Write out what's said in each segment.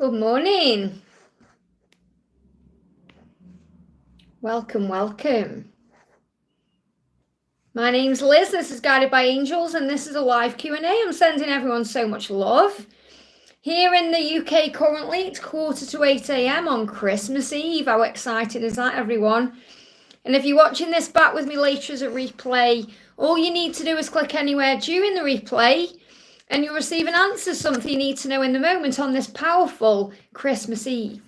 Good morning. Welcome, welcome. My name's Liz. This is Guided by Angels, and this is a live Q&A. I'm sending everyone so much love. Here in the UK currently, it's 7:45 AM on Christmas Eve. How exciting is that, everyone? And if you're watching this back with me later as a replay, all you need to do is click anywhere during the replay, and you'll receive an answer, something you need to know in the moment on this powerful Christmas Eve.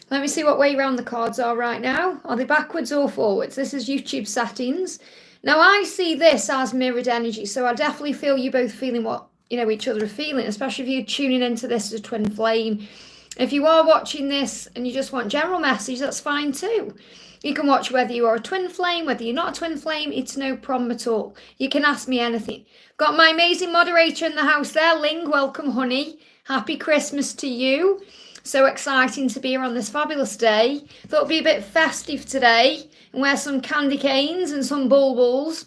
Let me see what way round the cards are right now. Are they backwards or forwards? This is YouTube settings. Now, I see this as mirrored energy, so I definitely feel you both feeling what each other are feeling, especially if you're tuning into this as a twin flame. If you are watching this and you just want general message, that's fine too. You can watch whether you are a twin flame, whether you're not a twin flame, it's no problem at all. You can ask me anything. Got my amazing moderator in the house there, Ling. Welcome, honey. Happy Christmas to you. So exciting to be here on this fabulous day. Thought it'd be a bit festive today and wear some candy canes and some bulbuls.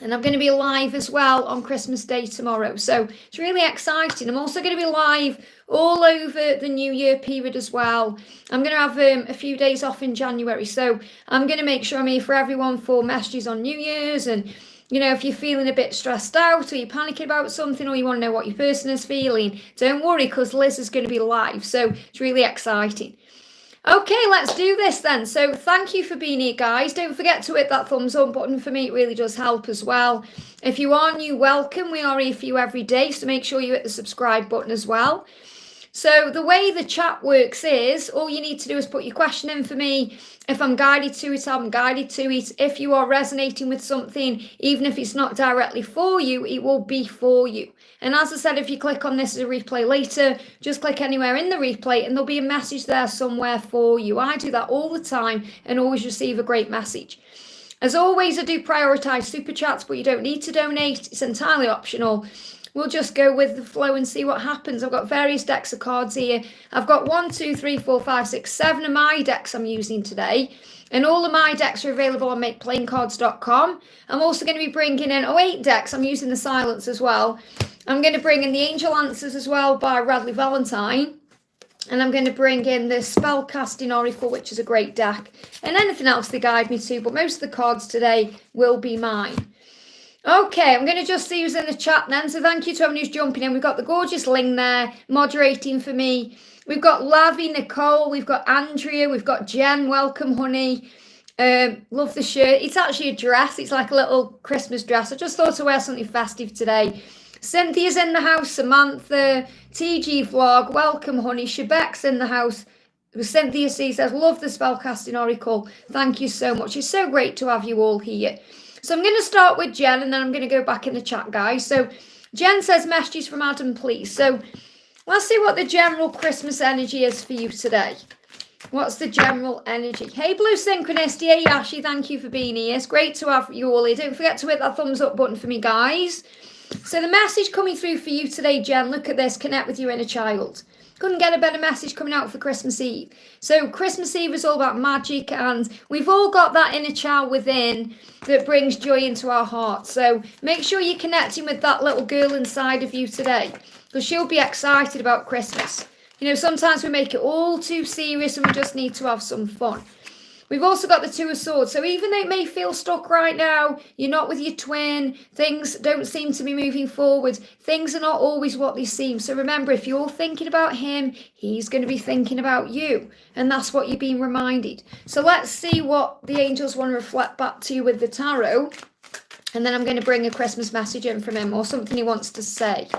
And I'm going to be live as well on Christmas Day tomorrow. So it's really exciting. I'm also going to be live all over the New Year period as well. I'm going to have a few days off in January. So I'm going to make sure I'm here for everyone for messages on New Year's. And, if you're feeling a bit stressed out or you're panicking about something or you want to know what your person is feeling, don't worry because Liz is going to be live. So it's really exciting. Okay, let's do this then. So thank you for being here, guys. Don't forget to hit that thumbs up button for me. It really does help as well. If you are new, welcome. We are here for you every day, so make sure you hit the subscribe button as well. So the way the chat works is, all you need to do is put your question in for me. If I'm guided to it, I'm guided to it. If you are resonating with something, even if it's not directly for you, it will be for you. And as I said, if you click on this as a replay later, just click anywhere in the replay and there'll be a message there somewhere for you. I do that all the time and always receive a great message. As always, I do prioritise super chats, but you don't need to donate. It's entirely optional. We'll just go with the flow and see what happens. I've got various decks of cards here. I've got 1, 2, 3, 4, 5, 6, 7 of my decks I'm using today. And all of my decks are available on makeplayingcards.com. I'm also going to be bringing in 8 decks. I'm using the silence as well. I'm going to bring in the Angel Answers as well by Radley Valentine. And I'm going to bring in the Spellcasting Oracle, which is a great deck. And anything else they guide me to. But most of the cards today will be mine. Okay, I'm going to just see who's in the chat then. So thank you to everyone who's jumping in. We've got the gorgeous Ling there, moderating for me. We've got Lavy, Nicole. We've got Andrea. We've got Jen. Welcome, honey. Love the shirt. It's actually a dress. It's like a little Christmas dress. I just thought to wear something festive today. Cynthia's in the house. Samantha. TG Vlog. Welcome, honey. Shebek's in the house. Cynthia C says, love the Spellcasting Oracle. Thank you so much. It's so great to have you all here. So I'm going to start with Jen and then I'm going to go back in the chat, guys. So Jen says, messages from Adam, please. So let's see what the general Christmas energy is for you today. What's the general energy? Hey, Blue Synchronicity. Hey, Yashi, thank you for being here. It's great to have you all here. Don't forget to hit that thumbs up button for me, guys. So the message coming through for you today, Jen, look at this. Connect with your inner child. Couldn't get a better message coming out for Christmas Eve. So Christmas Eve is all about magic and we've all got that inner child within that brings joy into our hearts. So make sure you're connecting with that little girl inside of you today because she'll be excited about Christmas. Sometimes we make it all too serious and we just need to have some fun. We've also got the Two of Swords. So even though it may feel stuck right now, you're not with your twin, things don't seem to be moving forward, things are not always what they seem. So remember, if you're thinking about him, he's going to be thinking about you. And that's what you're being reminded. So let's see what the angels want to reflect back to you with the tarot. And then I'm going to bring a Christmas message in from him or something he wants to say.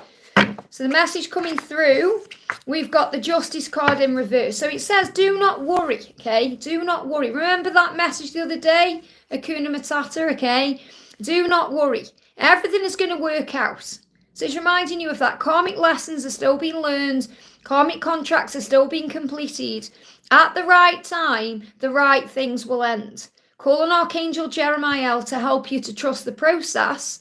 So the message coming through, we've got the Justice card in reverse. So it says, do not worry, okay? Do not worry. Remember that message the other day? Hakuna Matata, okay? Do not worry. Everything is going to work out. So it's reminding you of that. Karmic lessons are still being learned. Karmic contracts are still being completed. At the right time, the right things will end. Call on Archangel Jeremiah to help you to trust the process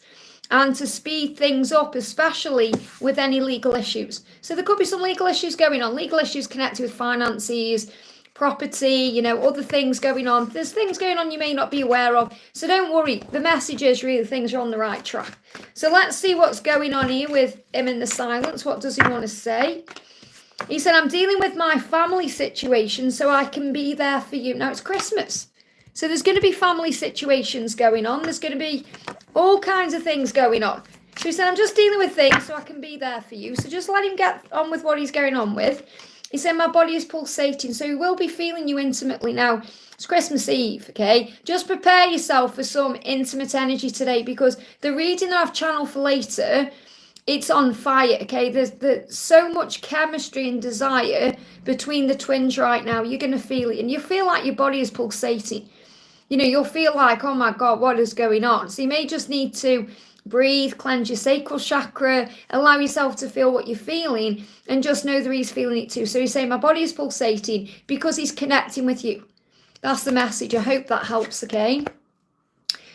and to speed things up, especially with any legal issues. So there could be some legal issues going on, legal issues connected with finances, property, other things going on. There's things going on you may not be aware of. So don't worry, the message is really things are on the right track. So let's see what's going on here with him in the silence. What does he want to say? He said, I'm dealing with my family situation so I can be there for you. Now it's Christmas. So there's going to be family situations going on. There's going to be all kinds of things going on. So he said, I'm just dealing with things so I can be there for you. So just let him get on with what he's going on with. He said, my body is pulsating, so he will be feeling you intimately. Now, it's Christmas Eve, okay? Just prepare yourself for some intimate energy today, because the reading that I've channeled for later, it's on fire, okay? There's so much chemistry and desire between the twins right now. You're going to feel it, and you feel like your body is pulsating. You know, you'll feel like, oh my God, what is going on? So you may just need to breathe, cleanse your sacral chakra, allow yourself to feel what you're feeling, and just know that he's feeling it too. So he's saying, my body is pulsating because he's connecting with you. That's the message. I hope that helps, okay?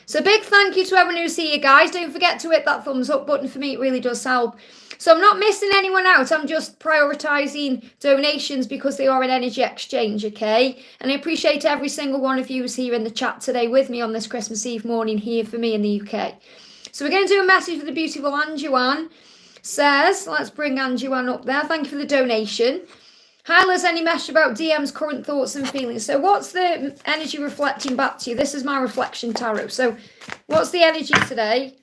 So big thank you to everyone who's here, guys. Don't forget to hit that thumbs up button. For me, it really does help. So I'm not missing anyone out. I'm just prioritising donations because they are an energy exchange, okay? And I appreciate every single one of you who's here in the chat today with me on this Christmas Eve morning here for me in the UK. So we're going to do a message for the beautiful Anjuan. Says, let's bring Anjuan up there. Thank you for the donation. Hi, Liz, any message about DM's current thoughts and feelings? So what's the energy reflecting back to you? This is my reflection tarot. So what's the energy today?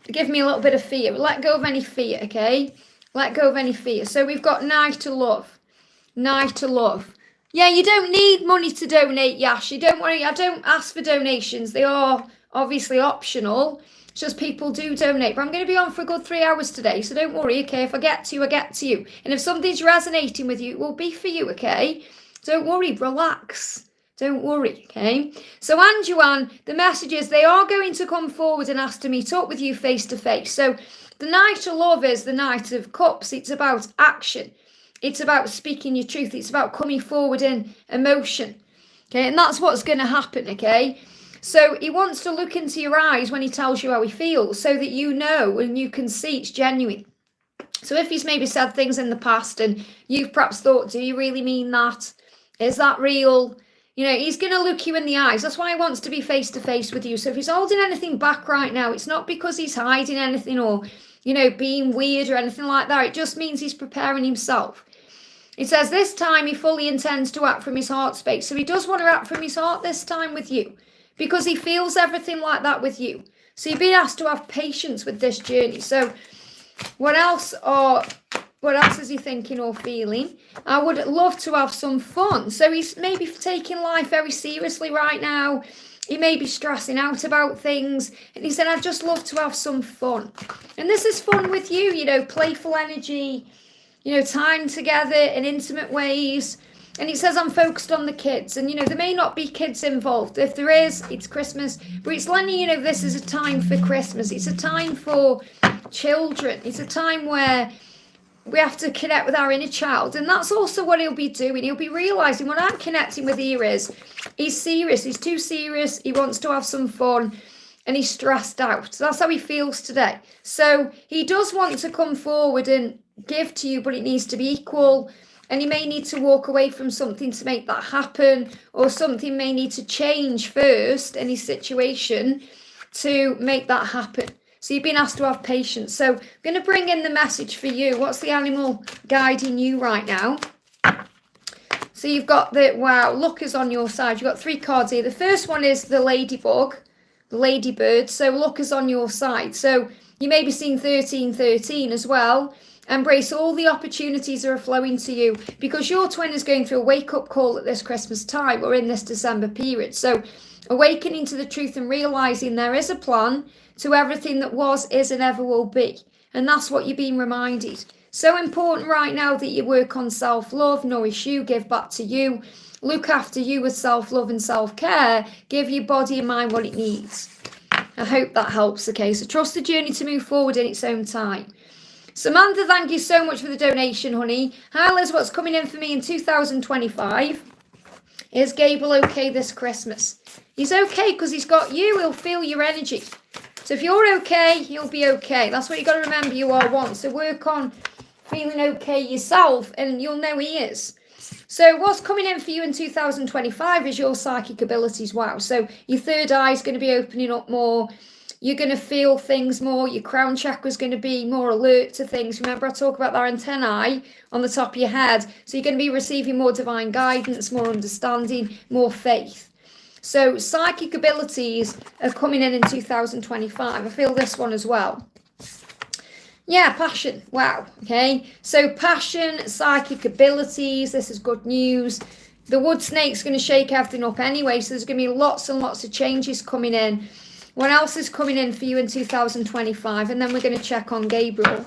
Give me a little bit of fear. Let go of any fear, okay? Let go of any fear. So we've got Night to Love. Night to Love. Yeah, you don't need money to donate, Yashi. Don't worry, I don't ask for donations. They are obviously optional. It's just people do donate. But I'm going to be on for a good 3 hours today, so don't worry, okay? If I get to you, I get to you. And if something's resonating with you, it will be for you, okay? Don't worry, relax. Don't worry, okay? So Anjuan, the message is they are going to come forward and ask to meet up with you face to face. So the Night of Love is the Knight of Cups. It's about action. It's about speaking your truth. It's about coming forward in emotion, okay? And that's what's going to happen, okay? So he wants to look into your eyes when he tells you how he feels so that you know and you can see it's genuine. So if he's maybe said things in the past and you've perhaps thought, do you really mean that? Is that real? You know, he's going to look you in the eyes. That's why he wants to be face to face with you. So if he's holding anything back right now, it's not because he's hiding anything or, you know, being weird or anything like that. It just means he's preparing himself. It says this time he fully intends to act from his heart space. So he does want to act from his heart this time with you, because he feels everything like that with you. So you've been asked to have patience with this journey. So what else is he thinking or feeling? I would love to have some fun. So he's maybe taking life very seriously right now. He may be stressing out about things. And he said, I'd just love to have some fun. And this is fun with you, you know, playful energy, you know, time together in intimate ways. And he says, I'm focused on the kids. And, you know, there may not be kids involved. If there is, it's Christmas. But it's letting you know this is a time for Christmas. It's a time for children. It's a time where we have to connect with our inner child. And that's also what he'll be doing. He'll be realising what I'm connecting with here is he's serious. He's too serious. He wants to have some fun. And he's stressed out. So that's how he feels today. So he does want to come forward and give to you, but it needs to be equal. And you may need to walk away from something to make that happen, or something may need to change first in his situation to make that happen. So you've been asked to have patience. So I'm going to bring in the message for you. What's the animal guiding you right now? So you've got the, wow, luck is on your side. You've got 3 cards here. The first one is the ladybug, the ladybird. So luck is on your side. So you may be seeing 1313 as well. Embrace all the opportunities that are flowing to you, because your twin is going through a wake-up call at this Christmas time or in this December period. So awakening to the truth and realising there is a plan to everything that was, is and ever will be. And that's what you're being reminded. So important right now that you work on self-love, nourish you, give back to you, look after you with self-love and self-care, give your body and mind what it needs. I hope that helps, okay? So trust the journey to move forward in its own time. Samantha, thank you so much for the donation, honey. Hi, Liz, what's coming in for me in 2025? Is Gable okay this Christmas? He's okay because he's got you. He'll feel your energy. So if you're okay, he'll be okay. That's what you got to remember, you are one. So work on feeling okay yourself and you'll know he is. So what's coming in for you in 2025 is your psychic abilities. Wow. So your third eye is going to be opening up more. You're going to feel things more. Your crown chakra is going to be more alert to things. Remember, I talk about that antennae on the top of your head. So you're going to be receiving more divine guidance, more understanding, more faith. So psychic abilities are coming in 2025. I feel this one as well. Yeah, passion. Wow. Okay. So passion, psychic abilities. This is good news. The wood snake's going to shake everything up anyway. So there's going to be lots and lots of changes coming in. What else is coming in for you in 2025? And then we're going to check on Gabriel.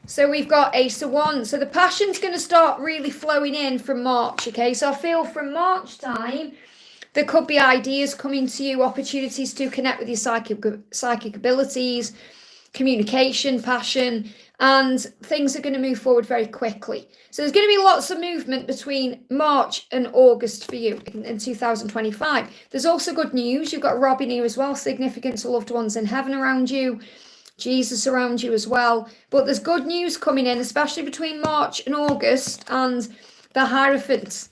So we've got Ace of Wands. So the passion's going to start really flowing in from March. Okay. So I feel from March time, there could be ideas coming to you, opportunities to connect with your psychic abilities, communication, passion, and things are going to move forward very quickly. So there's going to be lots of movement between March and August for you in 2025. There's also good news. You've got Robin here as well, significant to loved ones in heaven around you, Jesus around you as well. But there's good news coming in, especially between March and August, and the Hierophant,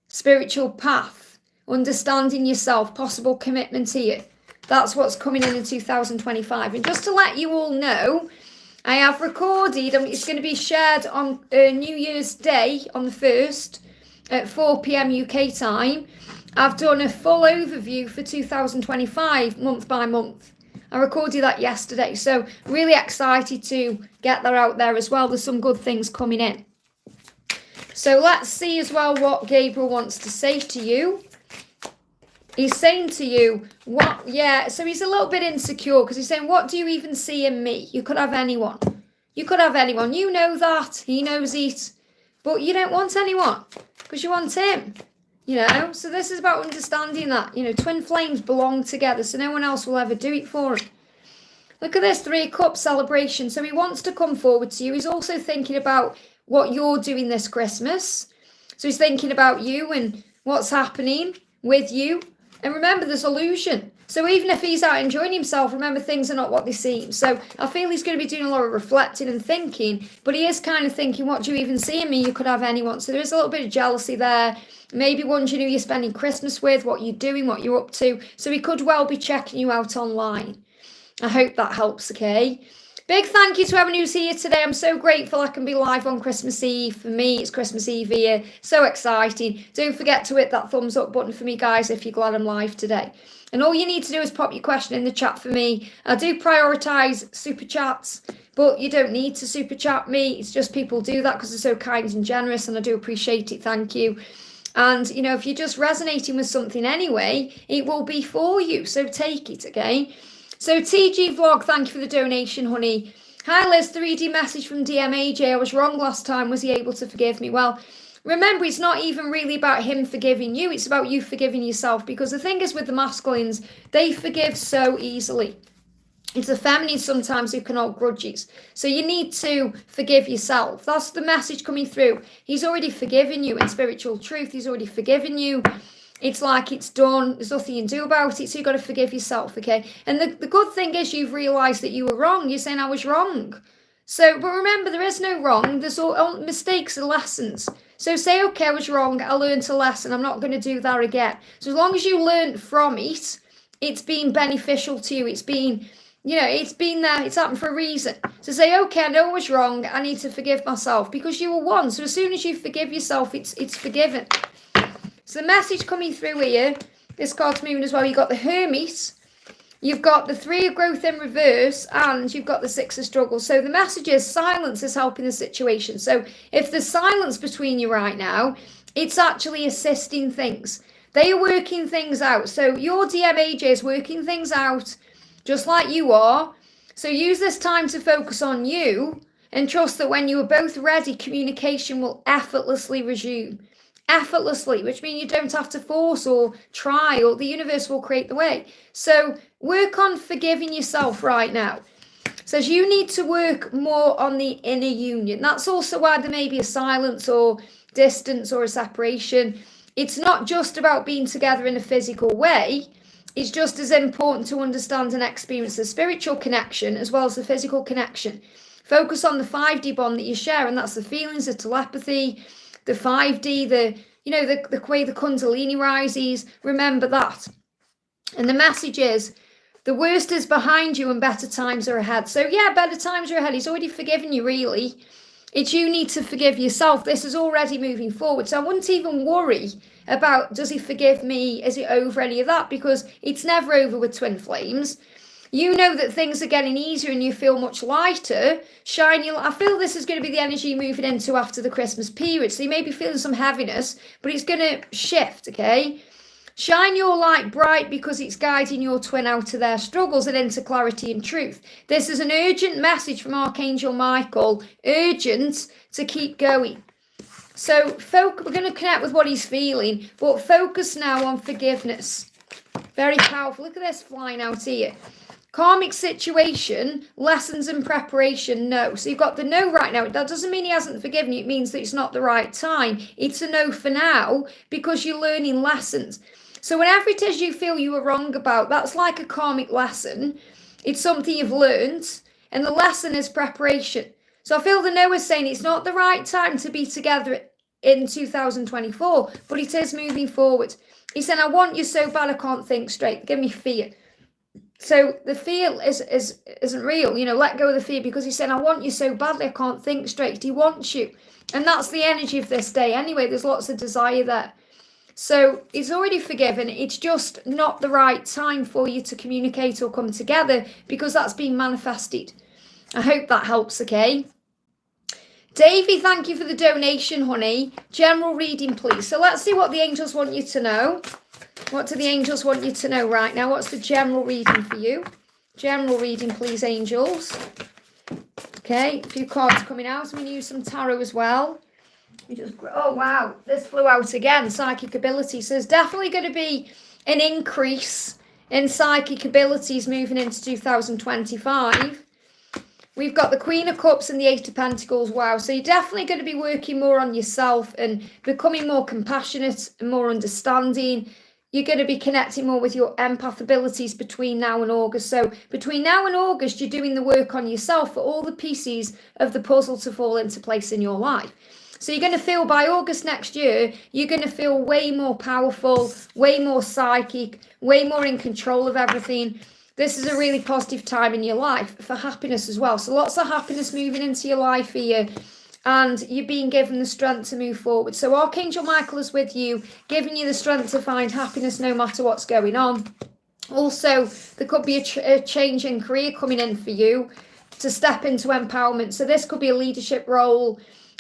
spiritual path, understanding yourself, possible commitment here. That's what's coming in 2025. And just to let you all know, I have recorded, and it's going to be shared on New Year's Day on the 1st at 4 p.m. UK time. I've done a full overview for 2025, month by month. I recorded that yesterday, so really excited to get that out there as well. There's some good things coming in. So let's see as well what Gabriel wants to say to you. He's saying to you, what? Yeah, so he's a little bit insecure because he's saying, what do you even see in me? You could have anyone. You could have anyone. You know that. He knows it. But you don't want anyone because you want him. You know, so this is about understanding that, you know, twin flames belong together, so no one else will ever do it for him. Look at this 3 of Cups celebration. So he wants to come forward to you. He's also thinking about what you're doing this Christmas. So he's thinking about you and what's happening with you. And remember, there's illusion. So even if he's out enjoying himself, remember, things are not what they seem. So I feel he's going to be doing a lot of reflecting and thinking, but he is kind of thinking, what do you even see in me? You could have anyone. So there is a little bit of jealousy there. Maybe wondering who you're spending Christmas with, what you're doing, what you're up to. So he could well be checking you out online. I hope that helps, okay? Big thank you to everyone who's here today. I'm so grateful I can be live on Christmas Eve. For me, it's Christmas Eve here. So exciting. Don't forget to hit that thumbs up button for me, guys, if you're glad I'm live today. And all you need to do is pop your question in the chat for me. I do prioritise super chats, but you don't need to super chat me. It's just people do that because they're so kind and generous, and I do appreciate it. Thank you. And, you know, if you're just resonating with something anyway, it will be for you. So take it, okay? So TG Vlog, thank you for the donation, honey. Hi Liz, 3D message from DMAJ. I was wrong last time. Was he able to forgive me? Well, remember, it's not even really about him forgiving you. It's about you forgiving yourself. Because the thing is with the masculines, they forgive so easily. It's the feminines sometimes who can hold grudges. So you need to forgive yourself. That's the message coming through. He's already forgiven you in spiritual truth. He's already forgiven you. It's like it's done. There's nothing you can do about it. So you've got to forgive yourself, okay? And the good thing is you've realised that you were wrong. You're saying I was wrong. So, but remember, there is no wrong. There's all mistakes and lessons. So say, okay, I was wrong. I learned a lesson. I'm not going to do that again. So as long as you learn from it, it's been beneficial to you. It's been, you know, it's been there. It's happened for a reason. So say, okay, I know I was wrong. I need to forgive myself because you were one. So as soon as you forgive yourself, it's forgiven. So the message coming through here, this card's moving as well. You've got the Hermit, you've got the 3 of Growth in reverse, and you've got the 6 of Struggles. So the message is silence is helping the situation. So if there's silence between you right now, it's actually assisting things. They are working things out. So your DMAJ is working things out just like you are. So use this time to focus on you and trust that when you are both ready, communication will effortlessly resume. Effortlessly, which means you don't have to force or try, or the universe will create the way. So work on forgiving yourself right now. Says you need to work more on the inner union. That's also why there may be a silence or distance or a separation. It's not just about being together in a physical way. It's just as important to understand and experience the spiritual connection as well as the physical connection. Focus on the 5D bond that you share, and that's the feelings, the telepathy, the 5D, the way the Kundalini rises. Remember that. And the message is, The worst is behind you and better times are ahead. So yeah, better times are ahead. He's already forgiven you, really. It's you need to forgive yourself. This is already moving forward. So I wouldn't even worry about, does he forgive me? Is it over, any of that? Because it's never over with twin flames. You know that things are getting easier and you feel much lighter. Shiny. I feel this is going to be the energy you're moving into after the Christmas period. So you may be feeling some heaviness, but it's going to shift, okay? Shine your light bright because it's guiding your twin out of their struggles and into clarity and truth. This is an urgent message from Archangel Michael. Urgent to keep going. So we're going to connect with what he's feeling, but focus now on forgiveness. Very powerful. Look at this flying out here. Karmic situation, lessons and preparation, no. So you've got the no right now. That doesn't mean he hasn't forgiven you. It means that it's not the right time. It's a no for now because you're learning lessons. So whenever it is you feel you were wrong about, that's like a karmic lesson. It's something you've learned, and the lesson is preparation. So I feel the no is saying it's not the right time to be together in 2024, but it is moving forward. He's saying, I want you so bad I can't think straight. Give me fear. So the fear isn't real. You know, let go of the fear, because he's saying, I want you so badly I can't think straight. He wants you. And that's the energy of this day. Anyway, there's lots of desire there. So it's already forgiven. It's just not the right time for you to communicate or come together because that's been manifested. I hope that helps, okay? Davey, thank you for the donation, honey. General reading, please. So let's see what the angels want you to know. What do the angels want you to know right now? What's the general reading for you? General reading, please, angels. Okay, a few cards coming out. I'm going to use some tarot as well. Oh wow, this flew out again. Psychic ability. So there's definitely going to be an increase in psychic abilities moving into 2025. We've got the Queen of Cups and the Eight of Pentacles. Wow. So you're definitely going to be working more on yourself and becoming more compassionate and more understanding. You're going to be connecting more with your empath abilities between now and August. So between now and August, you're doing the work on yourself for all the pieces of the puzzle to fall into place in your life. So you're going to feel by August next year, you're going to feel way more powerful, way more psychic, way more in control of everything. This is a really positive time in your life for happiness as well. So lots of happiness moving into your life here, and you're being given the strength to move forward. So Archangel Michael is with you, giving you the strength to find happiness no matter what's going on. Also, there could be a change in career coming in for you to step into empowerment. So this could be a leadership role,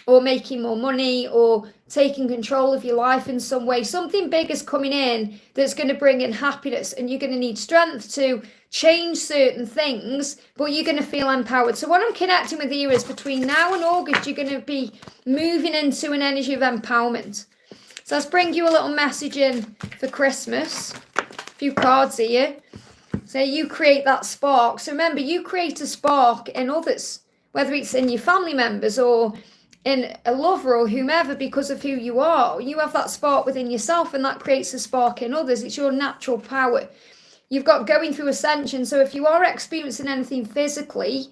or making more money, or taking control of your life in some way. Something big is coming in that's going to bring in happiness, and you're going to need strength to change certain things, but you're going to feel empowered. So what I'm connecting with here is between now and August, you're going to be moving into an energy of empowerment. So let's bring you a little message in for Christmas. A few cards here. So you create that spark. So remember, you create a spark in others, whether it's in your family members or in a lover or whomever, because of who you are. You have that spark within yourself, and that creates a spark in others. It's your natural power. You've got going through ascension. So if you are experiencing anything physically,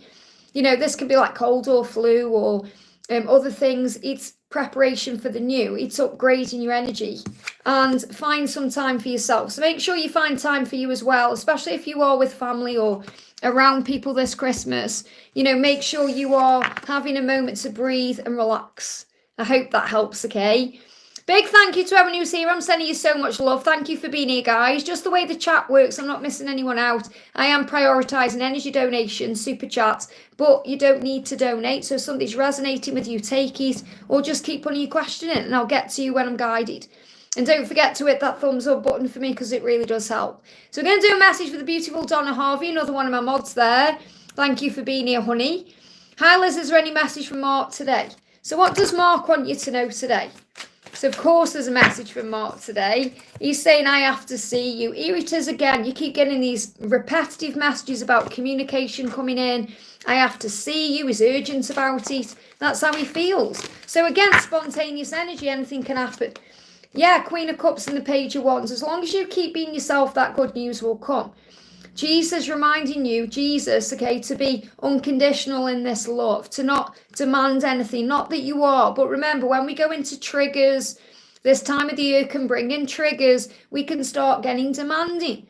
you know, this can be like cold or flu or other things. It's preparation for the new. It's upgrading your energy, and find some time for yourself. So make sure you find time for you as well, especially if you are with family or around people this Christmas. You know, make sure you are having a moment to breathe and relax. I hope that helps, okay? Big thank you to everyone who's here. I'm sending you so much love. Thank you for being here, guys. Just the way the chat works, I'm not missing anyone out. I am prioritising energy donations, super chats, but you don't need to donate. So if something's resonating with you, take it, or just keep on your questioning, and I'll get to you when I'm guided. And don't forget to hit that thumbs up button for me, because it really does help. So we're going to do a message for the beautiful Donna Harvey, another one of my mods there. Thank you for being here, honey. Hi, Liz. Is there any message from Mark today? So what does Mark want you to know today? So, of course, there's a message from Mark today. He's saying, I have to see you. Here it is again. You keep getting these repetitive messages about communication coming in. I have to see you. He's urgent about it. That's how he feels. So, again, spontaneous energy. Anything can happen. Yeah, Queen of Cups and the Page of Wands. As long as you keep being yourself, that good news will come. Jesus reminding you, Jesus, okay, to be unconditional in this love, to not demand anything. Not that you are, but remember, when we go into triggers, this time of the year can bring in triggers, we can start getting demanding.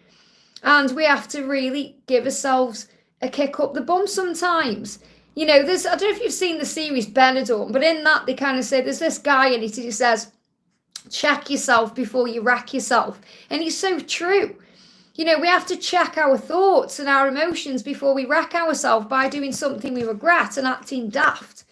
And we have to really give ourselves a kick up the bum sometimes. You know, there's, I don't know if you've seen the series Benidorm, but in that they kind of say, there's this guy and he says, check yourself before you wreck yourself. And it's so true. You know, we have to check our thoughts and our emotions before we wreck ourselves by doing something we regret and acting daft.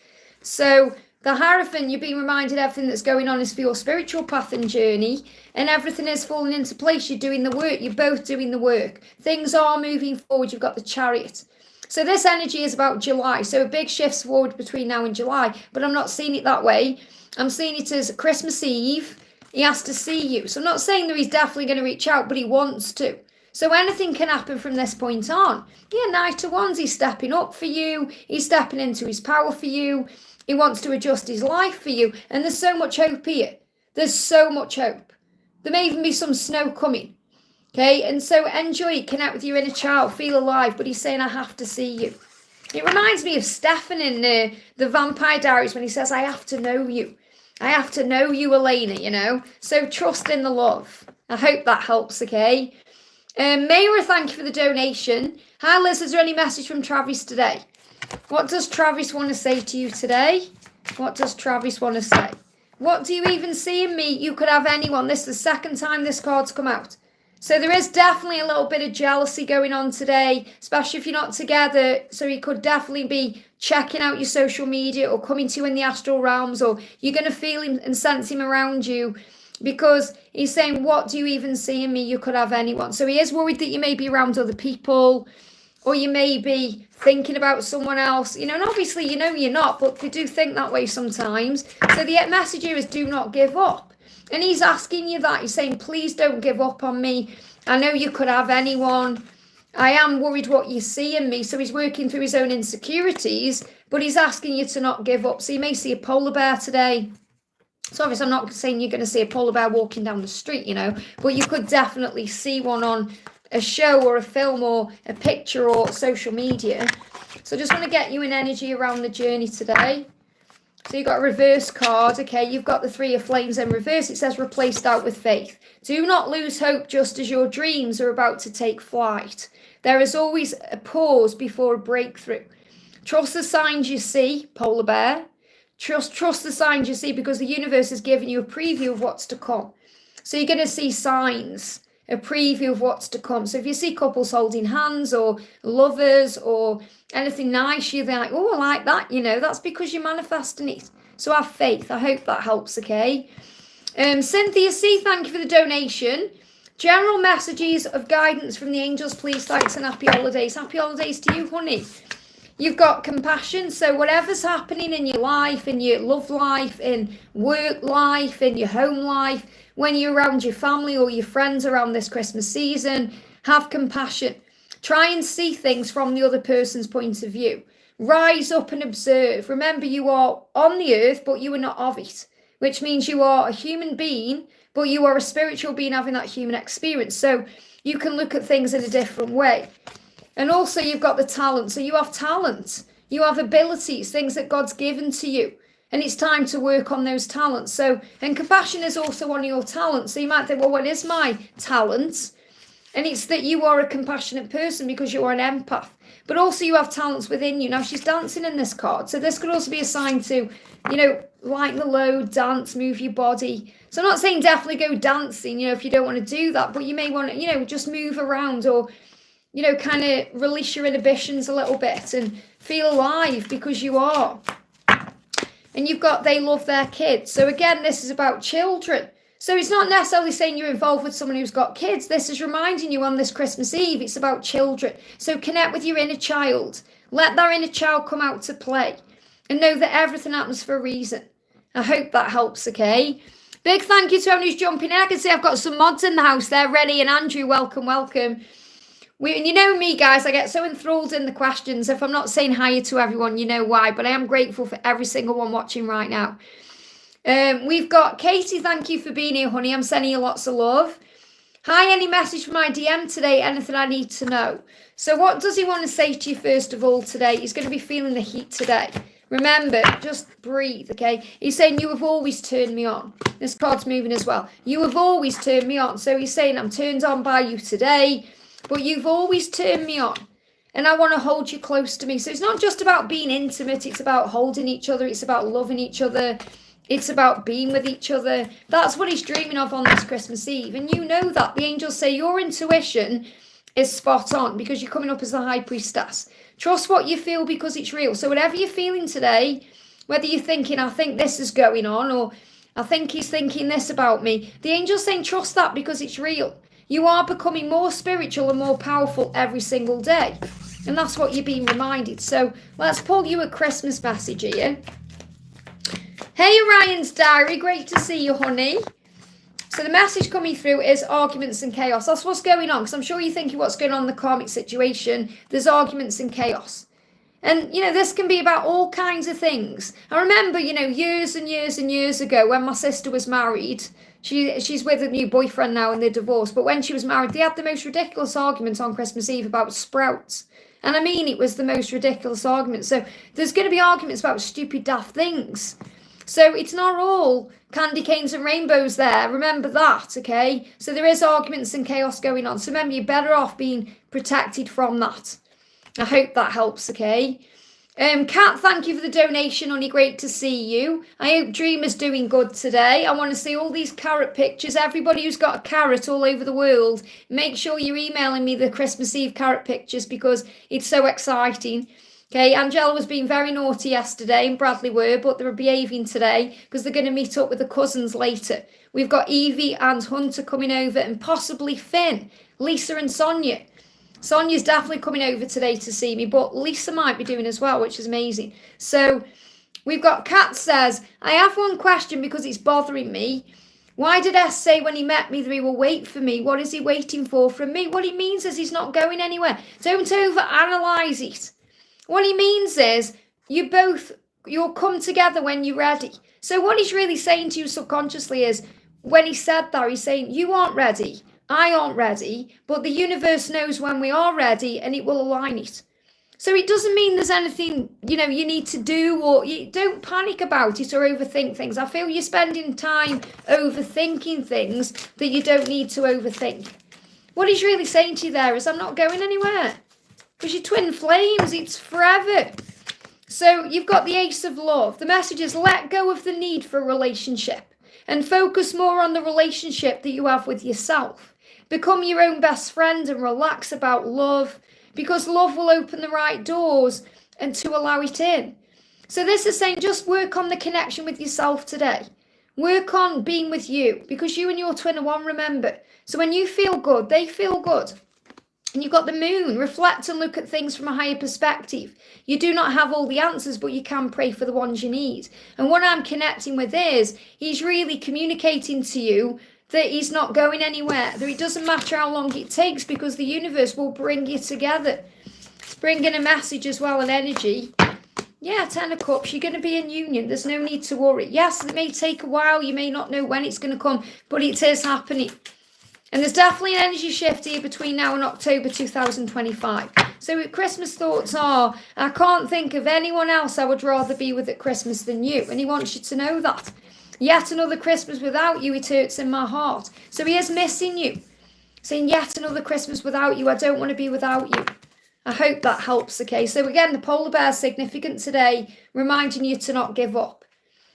So the Hierophant, you're being reminded everything that's going on is for your spiritual path and journey, and everything is falling into place. You're doing the work. You're both doing the work. Things are moving forward. You've got the Chariot. So this energy is about July. So a big shift forward between now and July, but I'm not seeing it that way. I'm seeing it as Christmas Eve. He has to see you. So I'm not saying that he's definitely going to reach out, but he wants to. So anything can happen from this point on. Yeah, Knight of Wands, he's stepping up for you. He's stepping into his power for you. He wants to adjust his life for you. And there's so much hope here. There's so much hope. There may even be some snow coming. Okay, and so enjoy it, connect with your inner child, feel alive. But he's saying, I have to see you. It reminds me of Stefan in the Vampire Diaries when he says, I have to know you. I have to know you, Elena, you know. So trust in the love. I hope that helps, okay? Mera, thank you for the donation. Hi, Liz, is there any message from Travis today? What does Travis want to say to you today? What does Travis want to say? What do you even see in me? You could have anyone. This is the second time this card's come out. So there is definitely a little bit of jealousy going on today, especially if you're not together. So he could definitely be checking out your social media or coming to you in the astral realms, or you're going to feel him and sense him around you because he's saying, what do you even see in me? You could have anyone. So he is worried that you may be around other people or you may be thinking about someone else, you know, and obviously, you know, you're not, but they do think that way sometimes. So the message here is do not give up. And he's asking you that. He's saying, please don't give up on me. I know you could have anyone. I am worried what you see in me. So he's working through his own insecurities, but he's asking you to not give up. So you may see a polar bear today. So obviously I'm not saying you're going to see a polar bear walking down the street, you know, but you could definitely see one on a show or a film or a picture or social media. So I just want to get you in energy around the journey today. So you've got a reverse card, okay, you've got the Three of Flames in reverse. It says replace doubt with faith. Do not lose hope just as your dreams are about to take flight. There is always a pause before a breakthrough. Trust the signs you see, polar bear. Trust the signs you see because the universe is giving you a preview of what's to come. So you're going to see signs, a preview of what's to come. So if you see couples holding hands or lovers or anything nice, you're like, oh, I like that, you know, that's because you're manifesting it. So have faith. I hope that helps, okay? Cynthia C, thank you for the donation. General messages of guidance from the angels, please, thanks, and happy holidays. Happy holidays to you, honey. You've got compassion, so whatever's happening in your life, in your love life, in work life, in your home life, when you're around your family or your friends around this Christmas season, have compassion. Try and see things from the other person's point of view. Rise up and observe. Remember, you are on the earth, but you are not of it, which means you are a human being, but you are a spiritual being having that human experience. So you can look at things in a different way. And also you've got the talent. So you have talent. You have abilities, things that God's given to you. And it's time to work on those talents. So, and compassion is also one of your talents. So you might think, well, what is my talent? And it's that you are a compassionate person because you are an empath. But also you have talents within you. Now she's dancing in this card. So this could also be a sign to, you know, lighten the load, dance, move your body. So I'm not saying definitely go dancing, you know, if you don't want to do that. But you may want to, you know, just move around or, you know, kind of release your inhibitions a little bit and feel alive because you are. And you've got they love their kids. So again, this is about children. So it's not necessarily saying you're involved with someone who's got kids. This is reminding you on this Christmas Eve, it's about children. So connect with your inner child. Let that inner child come out to play. And know that everything happens for a reason. I hope that helps, okay? Big thank you to everyone who's jumping in. I can see I've got some mods in the house there. Renee and Andrew, welcome, welcome. And you know me, guys, I get so enthralled in the questions. If I'm not saying hi to everyone, you know why. But I am grateful for every single one watching right now. We've got Katie, thank you for being here, honey. I'm sending you lots of love. Hi, any message from my DM today? Anything I need to know? So what does he want to say to you first of all today? He's going to be feeling the heat today. Remember, just breathe, okay? He's saying, you have always turned me on. This card's moving as well. You have always turned me on. So he's saying, I'm turned on by you today. but you've always turned me on. And I want to hold you close to me. So it's not just about being intimate. It's about holding each other. It's about loving each other. It's about being with each other. That's what he's dreaming of on this Christmas Eve. And you know that. The angels say your intuition is spot on because you're coming up as the high priestess. Trust what you feel because it's real. So whatever you're feeling today, whether you're thinking, I think this is going on, or I think he's thinking this about me, the angel's saying trust that because it's real. You are becoming more spiritual and more powerful every single day. And that's what you're being reminded. So let's pull you a Christmas message here. Hey, Orion's Diary. Great to see you, honey. So the message coming through is arguments and chaos. That's what's going on. Because I'm sure you're thinking what's going on in the karmic situation. There's arguments and chaos. And, this can be about all kinds of things. I remember, years and years and years ago when my sister was married. She's with a new boyfriend now and they're divorced. But when she was married, they had the most ridiculous argument on Christmas Eve about sprouts. And I mean, it was the most ridiculous argument. So there's going to be arguments about stupid, daft things. So it's not all candy canes and rainbows there. Remember that, okay? So there is arguments and chaos going on. So remember, you're better off being protected from that. I hope that helps, okay? Kat, thank you for the donation, honey. Great to see you. I hope Dreamer's doing good today. I want to see all these carrot pictures. Everybody who's got a carrot all over the world, make sure you're emailing me the Christmas Eve carrot pictures because it's so exciting. Okay, Angela was being very naughty yesterday and Bradley were, but they're behaving today because they're going to meet up with the cousins later. We've got Evie and Hunter coming over and possibly Finn, Lisa and Sonia. Sonia's definitely coming over today to see me, but Lisa might be doing as well, which is amazing. So we've got Kat says, I have one question because it's bothering me. Why did S say when he met me that he will wait for me? What is he waiting for from me? What he means is he's not going anywhere. Don't overanalyze it. What he means is you'll come together when you're ready. So what he's really saying to you subconsciously is, when he said that, he's saying, you aren't ready. I aren't ready, but the universe knows when we are ready and it will align it. So it doesn't mean there's anything, you need to do, or you don't panic about it or overthink things. I feel you're spending time overthinking things that you don't need to overthink. What he's really saying to you there is, I'm not going anywhere. Because you're twin flames, it's forever. So you've got the Ace of Love. The message is let go of the need for a relationship and focus more on the relationship that you have with yourself. Become your own best friend and relax about love, because love will open the right doors and to allow it in. So this is saying just work on the connection with yourself today. Work on being with you, because you and your twin are one, remember. So when you feel good, they feel good. And you've got the moon. Reflect and look at things from a higher perspective. You do not have all the answers, but you can pray for the ones you need. And what I'm connecting with is, he's really communicating to you that he's not going anywhere, that it doesn't matter how long it takes, because the universe will bring you together. It's bringing a message as well, an energy. Yeah, 10 of Cups, you're going to be in union. There's no need to worry. Yes, it may take a while. You may not know when it's going to come, but it is happening. And there's definitely an energy shift here between now and October 2025. So Christmas thoughts are, I can't think of anyone else I would rather be with at Christmas than you. And he wants you to know that. Yet another Christmas without you, it hurts in my heart. So he is missing you. Saying, yet another Christmas without you, I don't want to be without you. I hope that helps, okay? So again, the polar bear is significant today, reminding you to not give up.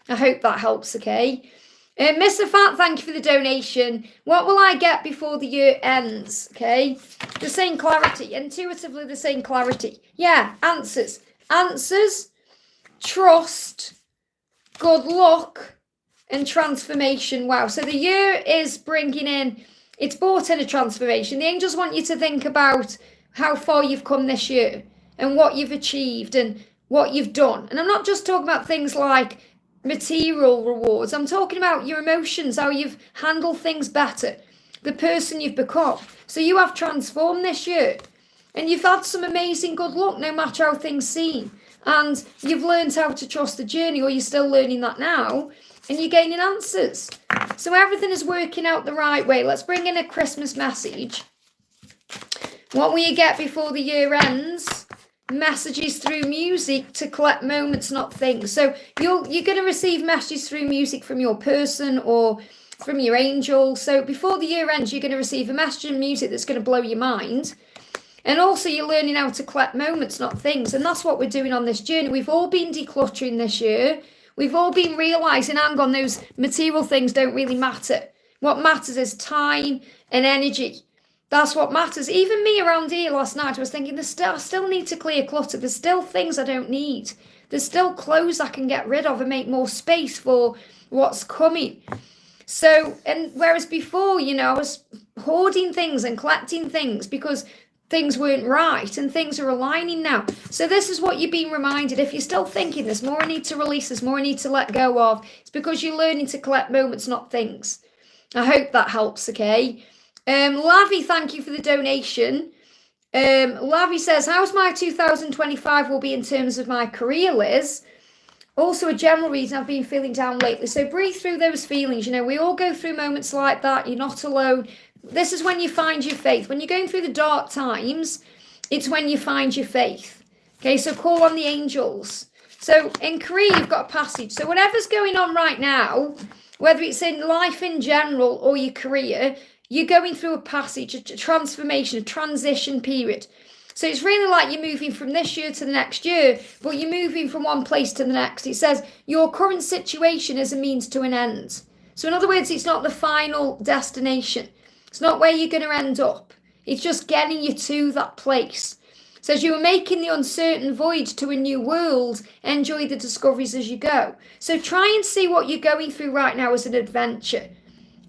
I hope that helps, okay? Mr. Fat, thank you for the donation. What will I get before the year ends, okay? The same clarity, intuitively the same clarity. Yeah, answers. Answers, trust, good luck, and transformation. Wow, so the year is bringing in, it's brought in a transformation. The angels want you to think about how far you've come this year and what you've achieved and what you've done. And I'm not just talking about things like material rewards. I'm talking about your emotions, how you've handled things better, the person you've become. So you have transformed this year and you've had some amazing good luck no matter how things seem. And you've learned how to trust the journey, or you're still learning that now. And you're gaining answers. So everything is working out the right way. Let's bring in a Christmas message. What will you get before the year ends? Messages through music to collect moments, not things. So you're going to receive messages through music from your person, or from your angels. So before the year ends, you're going to receive a message and music that's going to blow your mind. And also you're learning how to collect moments, not things. And that's what we're doing on this journey. We've all been decluttering this year. We've all been realising, hang on, those material things don't really matter. What matters is time and energy. That's what matters. Even me around here last night, I was thinking, I still need to clear clutter. There's still things I don't need. There's still clothes I can get rid of and make more space for what's coming. So, and whereas before, I was hoarding things and collecting things because things weren't right and things are aligning now. So this is what you're being reminded. If you're still thinking there's more I need to release, there's more I need to let go of, it's because you're learning to collect moments, not things. I hope that helps, okay? Lavy, thank you for the donation. Lavy says, how's my 2025 will be in terms of my career, Liz? Also a general reason I've been feeling down lately. So breathe through those feelings. We all go through moments like that. You're not alone. This is when you find your faith. When you're going through the dark times, it's when you find your faith. Okay, so call on the angels. So in career, you've got a passage. So whatever's going on right now, whether it's in life in general or your career, you're going through a passage, a transformation, a transition period. So it's really like you're moving from this year to the next year, but you're moving from one place to the next. It says your current situation is a means to an end. So in other words, it's not the final destination. It's not where you're going to end up. It's just getting you to that place. It says you are making the uncertain voyage to a new world. Enjoy the discoveries as you go. So try and see what you're going through right now as an adventure.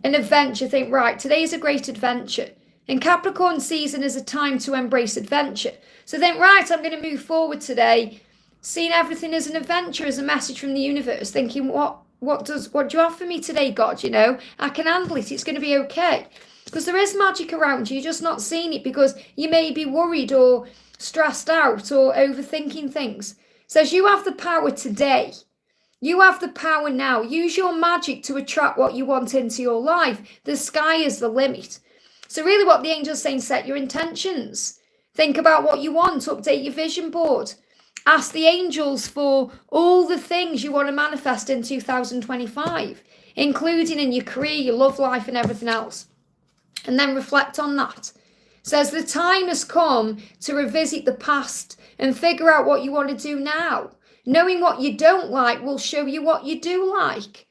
An adventure, think, right, today is a great adventure. And Capricorn season is a time to embrace adventure. So think, right, I'm going to move forward today, seeing everything as an adventure, as a message from the universe, thinking, what do you have for me today, God? I can handle it. It's going to be okay. Because there is magic around you. You're just not seeing it because you may be worried or stressed out or overthinking things. It says you have the power today. You have the power now. Use your magic to attract what you want into your life. The sky is the limit. So really what the angel's saying, set your intentions. Think about what you want. Update your vision board. Ask the angels for all the things you want to manifest in 2025, including in your career, your love life and everything else. And then reflect on that. It says the time has come to revisit the past and figure out what you want to do now. Knowing what you don't like will show you what you do like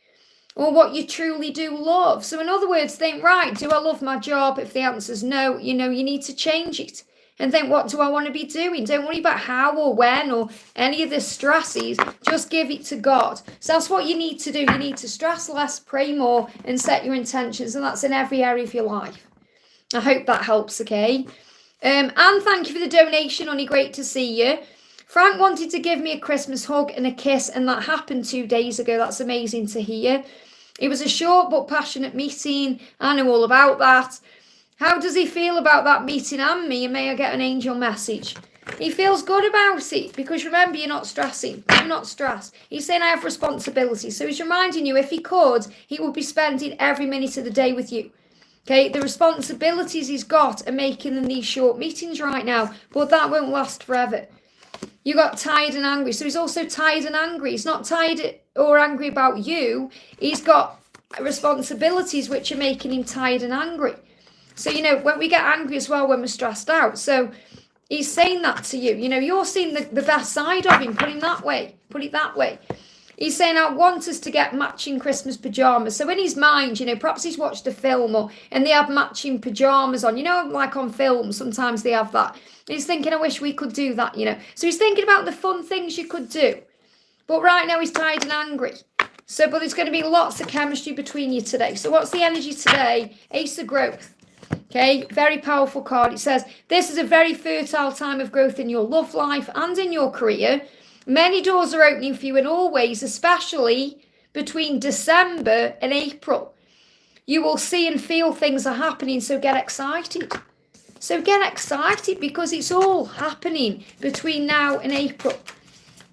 or what you truly do love. So in other words, think, right, do I love my job? If the answer's no, you need to change it. And think, what do I want to be doing? Don't worry about how or when or any of the stresses. Just give it to God. So that's what you need to do. You need to stress less, pray more, and set your intentions. And that's in every area of your life. I hope that helps, okay? And thank you for the donation, honey. Great to see you. Frank wanted to give me a Christmas hug and a kiss, and that happened 2 days ago. That's amazing to hear. It was a short but passionate meeting. I know all about that. How does he feel about that meeting and me? And may I get an angel message? He feels good about it because remember, you're not stressing. Do not stress. He's saying I have responsibility. So he's reminding you, if he could, he would be spending every minute of the day with you. Okay, the responsibilities he's got are making them these short meetings right now, but that won't last forever. You got tired and angry. So he's also tired and angry. He's not tired or angry about you. He's got responsibilities which are making him tired and angry. So, when we get angry as well, when we're stressed out. So he's saying that to you. You're seeing the best side of him. Put it that way. He's saying, I want us to get matching Christmas pyjamas. So in his mind, perhaps he's watched a film and they have matching pyjamas on. Like on film, sometimes they have that. And he's thinking, I wish we could do that, So he's thinking about the fun things you could do. But right now he's tired and angry. So, but there's going to be lots of chemistry between you today. So what's the energy today? Ace of Growth. Okay, very powerful card. It says, this is a very fertile time of growth in your love life and in your career. Many doors are opening for you and always, especially between December and April. You will see and feel things are happening, so get excited. So get excited because it's all happening between now and April.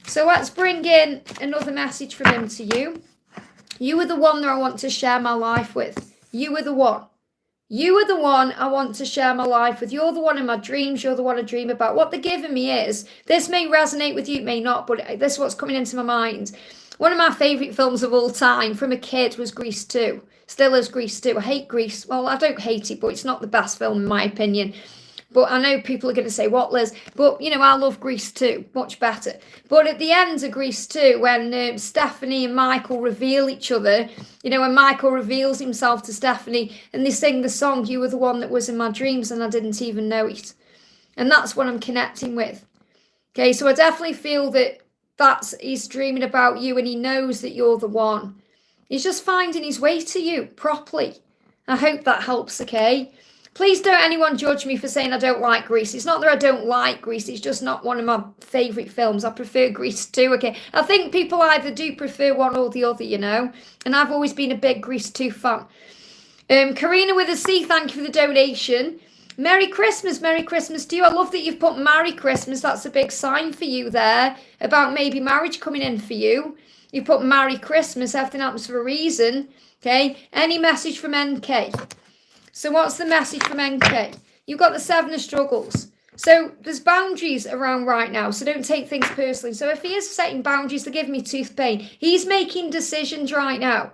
So let's bring in another message from him to you. You are the one that I want to share my life with. You are the one. You are the one I want to share my life with. You're the one in my dreams. You're the one I dream about. What they're giving me is, this may resonate with you, it may not, but this is what's coming into my mind. One of my favourite films of all time from a kid was Grease 2. Still is Grease 2. I hate Grease. Well, I don't hate it, but it's not the best film in my opinion. But I know people are going to say, what, Liz? But, you know, I love Grease 2. Much better. But at the end of Grease 2, when Stephanie and Michael reveal each other, you know, when Michael reveals himself to Stephanie and they sing the song, "You Were the One That Was in My Dreams," and I didn't even know it. And that's what I'm connecting with. Okay, so I definitely feel that he's dreaming about you and he knows that you're the one. He's just finding his way to you properly. I hope that helps, okay? Please don't anyone judge me for saying I don't like Grease. It's not that I don't like Grease, it's just not one of my favourite films. I prefer Grease 2, okay? I think people either do prefer one or the other, you know? And I've always been a big Grease 2 fan. Karina with a C, thank you for the donation. Merry Christmas to you. I love that you've put Merry Christmas. That's a big sign for you there about maybe marriage coming in for you. You put Merry Christmas. Everything happens for a reason. Okay. Any message from NK? So what's the message from NK? You've got the 7 of struggles. So there's boundaries around right now. So don't take things personally. So if he is setting boundaries, they're giving me tooth pain. He's making decisions right now.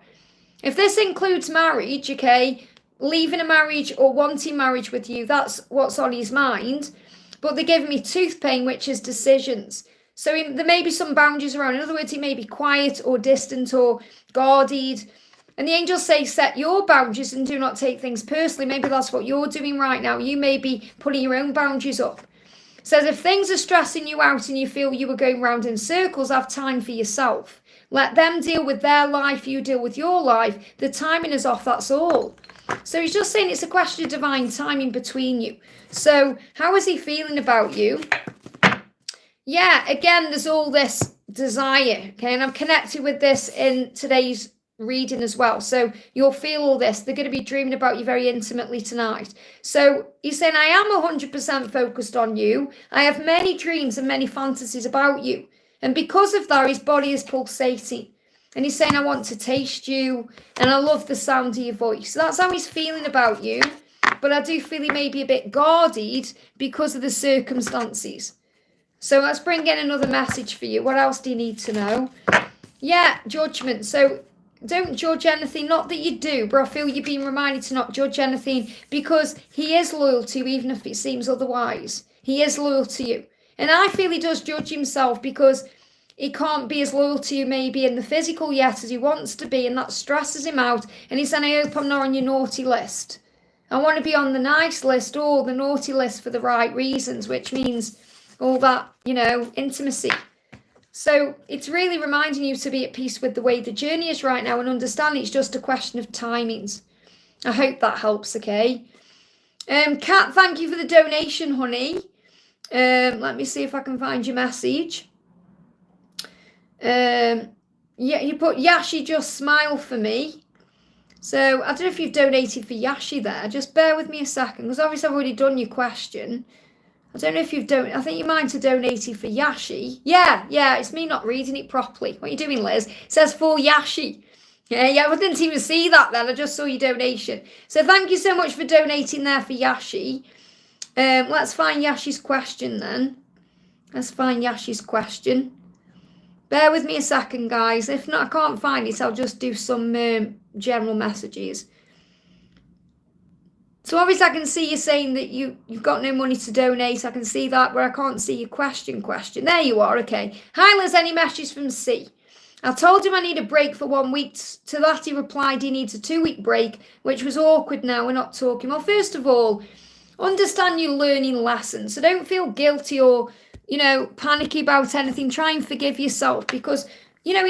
If this includes marriage, okay, leaving a marriage or wanting marriage with you, that's what's on his mind. But they're giving me tooth pain, which is decisions. So there may be some boundaries around. In other words, he may be quiet or distant or guarded. And the angels say, set your boundaries and do not take things personally. Maybe that's what you're doing right now. You may be putting your own boundaries up. It says, if things are stressing you out and you feel you were going round in circles, have time for yourself. Let them deal with their life. You deal with your life. The timing is off. That's all. So he's just saying it's a question of divine timing between you. So how is he feeling about you? Yeah, again, there's all this desire. Okay, and I'm connected with this in today's reading as well. So you'll feel all this. They're going to be dreaming about you very intimately tonight. So he's saying, I am 100% focused on you. I have many dreams and many fantasies about you. And because of that, his body is pulsating. And he's saying, I want to taste you. And I love the sound of your voice. So that's how he's feeling about you. But I do feel he may be a bit guarded because of the circumstances. So let's bring in another message for you. What else do you need to know? Yeah, judgment. So don't judge anything. Not that you do, but I feel you're being reminded to not judge anything because he is loyal to you, even if it seems otherwise. He is loyal to you. And I feel he does judge himself because he can't be as loyal to you maybe in the physical yet as he wants to be, and that stresses him out. And he's saying, I hope I'm not on your naughty list. I want to be on the nice list or the naughty list for the right reasons, which means all that, you know, intimacy. So it's really reminding you to be at peace with the way the journey is right now and understand it's just a question of timings. I hope that helps, okay? Kat, thank you for the donation, honey. Let me see if I can find your message. Yeah, you put Yashi, just smile for me. So I don't know if you've donated for Yashi there. Just bear with me a second, because obviously I've already done your question. I don't know if you've donated. I think you might have donated for Yashi. Yeah, it's me not reading it properly. What are you doing, Liz? It says for Yashi. Yeah, I didn't even see that then. I just saw your donation. So thank you so much for donating there for Yashi. Let's find Yashi's question then. Let's find Yashi's question. Bear with me a second, guys. If not, I can't find it. I'll just do some general messages. So obviously I can see you saying that you've got no money to donate. I can see that, but I can't see your question. There you are, okay. Hi, Liz, any messages from C? I told him I need a break for 1 week. To that he replied he needs a 2-week break, which was awkward now. We're not talking. Well, first of all, understand you're learning lessons. So don't feel guilty or, you know, panicky about anything. Try and forgive yourself because, you know,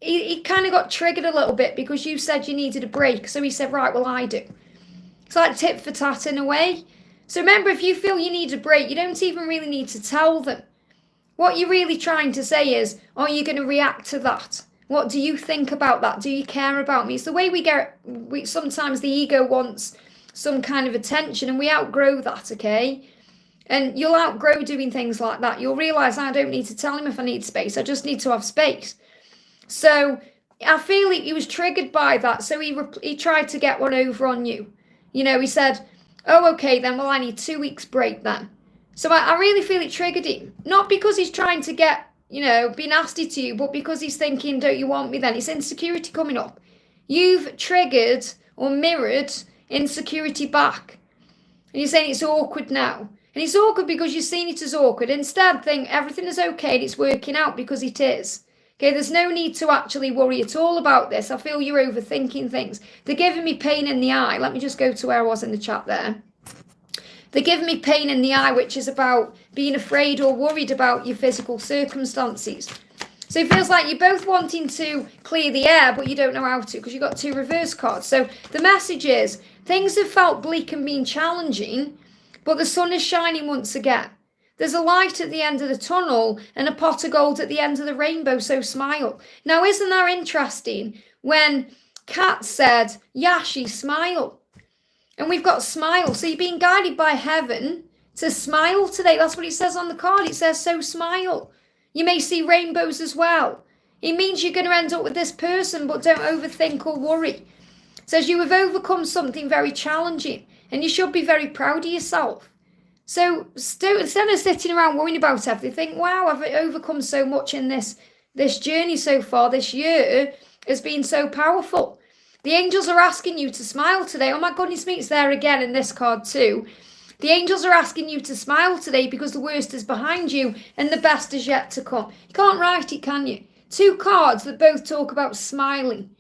he kind of got triggered a little bit because you said you needed a break. So he said, right, well, I do. It's like tit for tat in a way. So remember, if you feel you need a break, you don't even really need to tell them. What you're really trying to say is, are you going to react to that? What do you think about that? Do you care about me? It's the way sometimes the ego wants some kind of attention and we outgrow that, okay? And you'll outgrow doing things like that. You'll realise I don't need to tell him if I need space. I just need to have space. So I feel he was triggered by that. So he tried to get one over on you. You know, he said, oh, okay, then, well, I need 2 weeks break then. So I really feel it triggered him. Not because he's trying to get, be nasty to you, but because he's thinking, don't you want me then? It's insecurity coming up. You've triggered or mirrored insecurity back. And you're saying it's awkward now. And it's awkward because you've seen it as awkward. Instead, think everything is okay and it's working out because it is. Okay, there's no need to actually worry at all about this. I feel you're overthinking things. They're giving me pain in the eye. Let me just go to where I was in the chat there. They're giving me pain in the eye, which is about being afraid or worried about your physical circumstances. So it feels like you're both wanting to clear the air, but you don't know how to because you've got 2 reverse cards. So the message is, things have felt bleak and been challenging, but the sun is shining once again. There's a light at the end of the tunnel and a pot of gold at the end of the rainbow, so smile. Now, isn't that interesting when Kat said, Yashi, smile? And we've got smile. So you're being guided by heaven to smile today. That's what it says on the card. It says, so smile. You may see rainbows as well. It means you're going to end up with this person, but don't overthink or worry. It says you have overcome something very challenging and you should be very proud of yourself. So instead of sitting around worrying about everything, think, wow, I've overcome so much in this journey so far. This year has been so powerful. The angels are asking you to smile today. Oh my goodness me, it's there again in this card too. The angels are asking you to smile today because the worst is behind you and the best is yet to come. You can't write it, can you? 2 cards that both talk about smiling.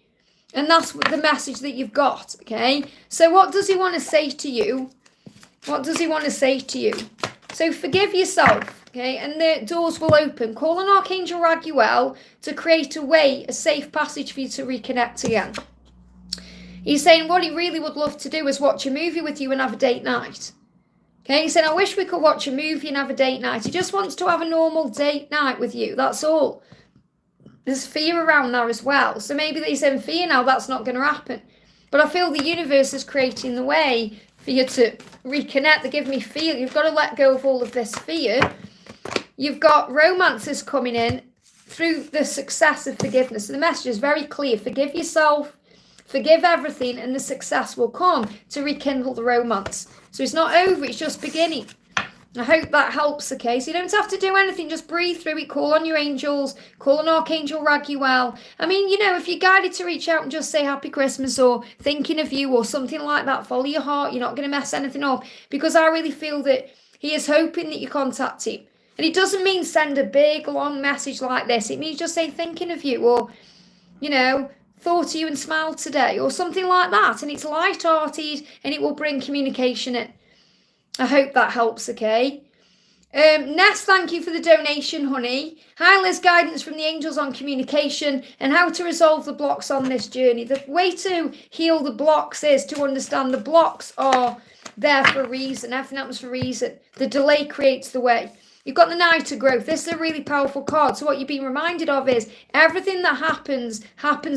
And that's the message that you've got, okay? So what does he want to say to you? What does he want to say to you? So forgive yourself, okay? And the doors will open. Call on Archangel Raguel to create a safe passage for you to reconnect again. He's saying what he really would love to do is watch a movie with you and have a date night. Okay, he said, I wish we could watch a movie and have a date night. He just wants to have a normal date night with you. That's all. There's fear around there as well. So maybe he's in fear now. That's not going to happen. But I feel the universe is creating the way for you to reconnect. They give me fear. You've got to let go of all of this fear. You've got romances coming in through the success of forgiveness. So the message is very clear. Forgive yourself. Forgive everything and the success will come to rekindle the romance. So it's not over, it's just beginning. I hope that helps, okay? So you don't have to do anything, just breathe through it, call on your angels, call on Archangel Raguel. I mean, if you're guided to reach out and just say Happy Christmas or thinking of you or something like that, follow your heart, you're not going to mess anything up. Because I really feel that he is hoping that you contact him. And it doesn't mean send a big, long message like this. It means just say thinking of you or, thought of you and smiled today or something like that. And it's light-hearted and it will bring communication in. I hope that helps, okay? Ness, thank you for the donation, honey. Hi, Liz, guidance from the angels on communication and how to resolve the blocks on this journey. The way to heal the blocks is to understand the blocks are there for a reason. Everything happens for a reason. The delay creates the way. You've got the Knight of Growth. This is a really powerful card. So what you're being reminded of is everything that happens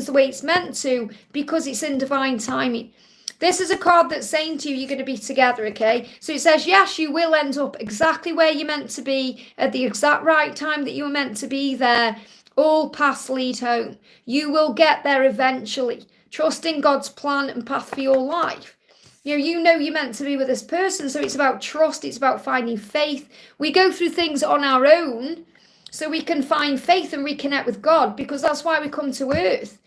the way it's meant to because it's in divine timing. This is a card that's saying to you, you're going to be together, okay? So it says, yes, you will end up exactly where you're meant to be at the exact right time that you were meant to be there. All paths lead home. You will get there eventually. Trust in God's plan and path for your life. You know you're meant to be with this person, so it's about trust, it's about finding faith. We go through things on our own so we can find faith and reconnect with God because that's why we come to earth.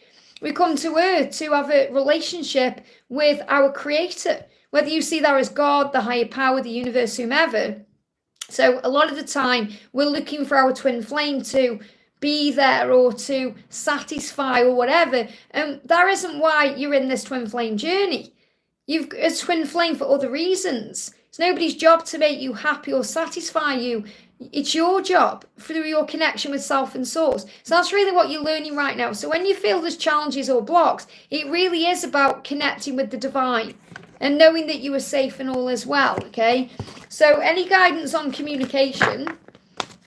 We come to earth to have a relationship with our creator, whether you see that as God, the higher power, the universe, whomever. So a lot of the time we're looking for our twin flame to be there or to satisfy or whatever. And that isn't why you're in this twin flame journey. You've a twin flame for other reasons. It's nobody's job to make you happy or satisfy you. It's your job through your connection with self and source. So that's really what you're learning right now. So when you feel there's challenges or blocks, it really is about connecting with the divine and knowing that you are safe and all is well, okay? So any guidance on communication.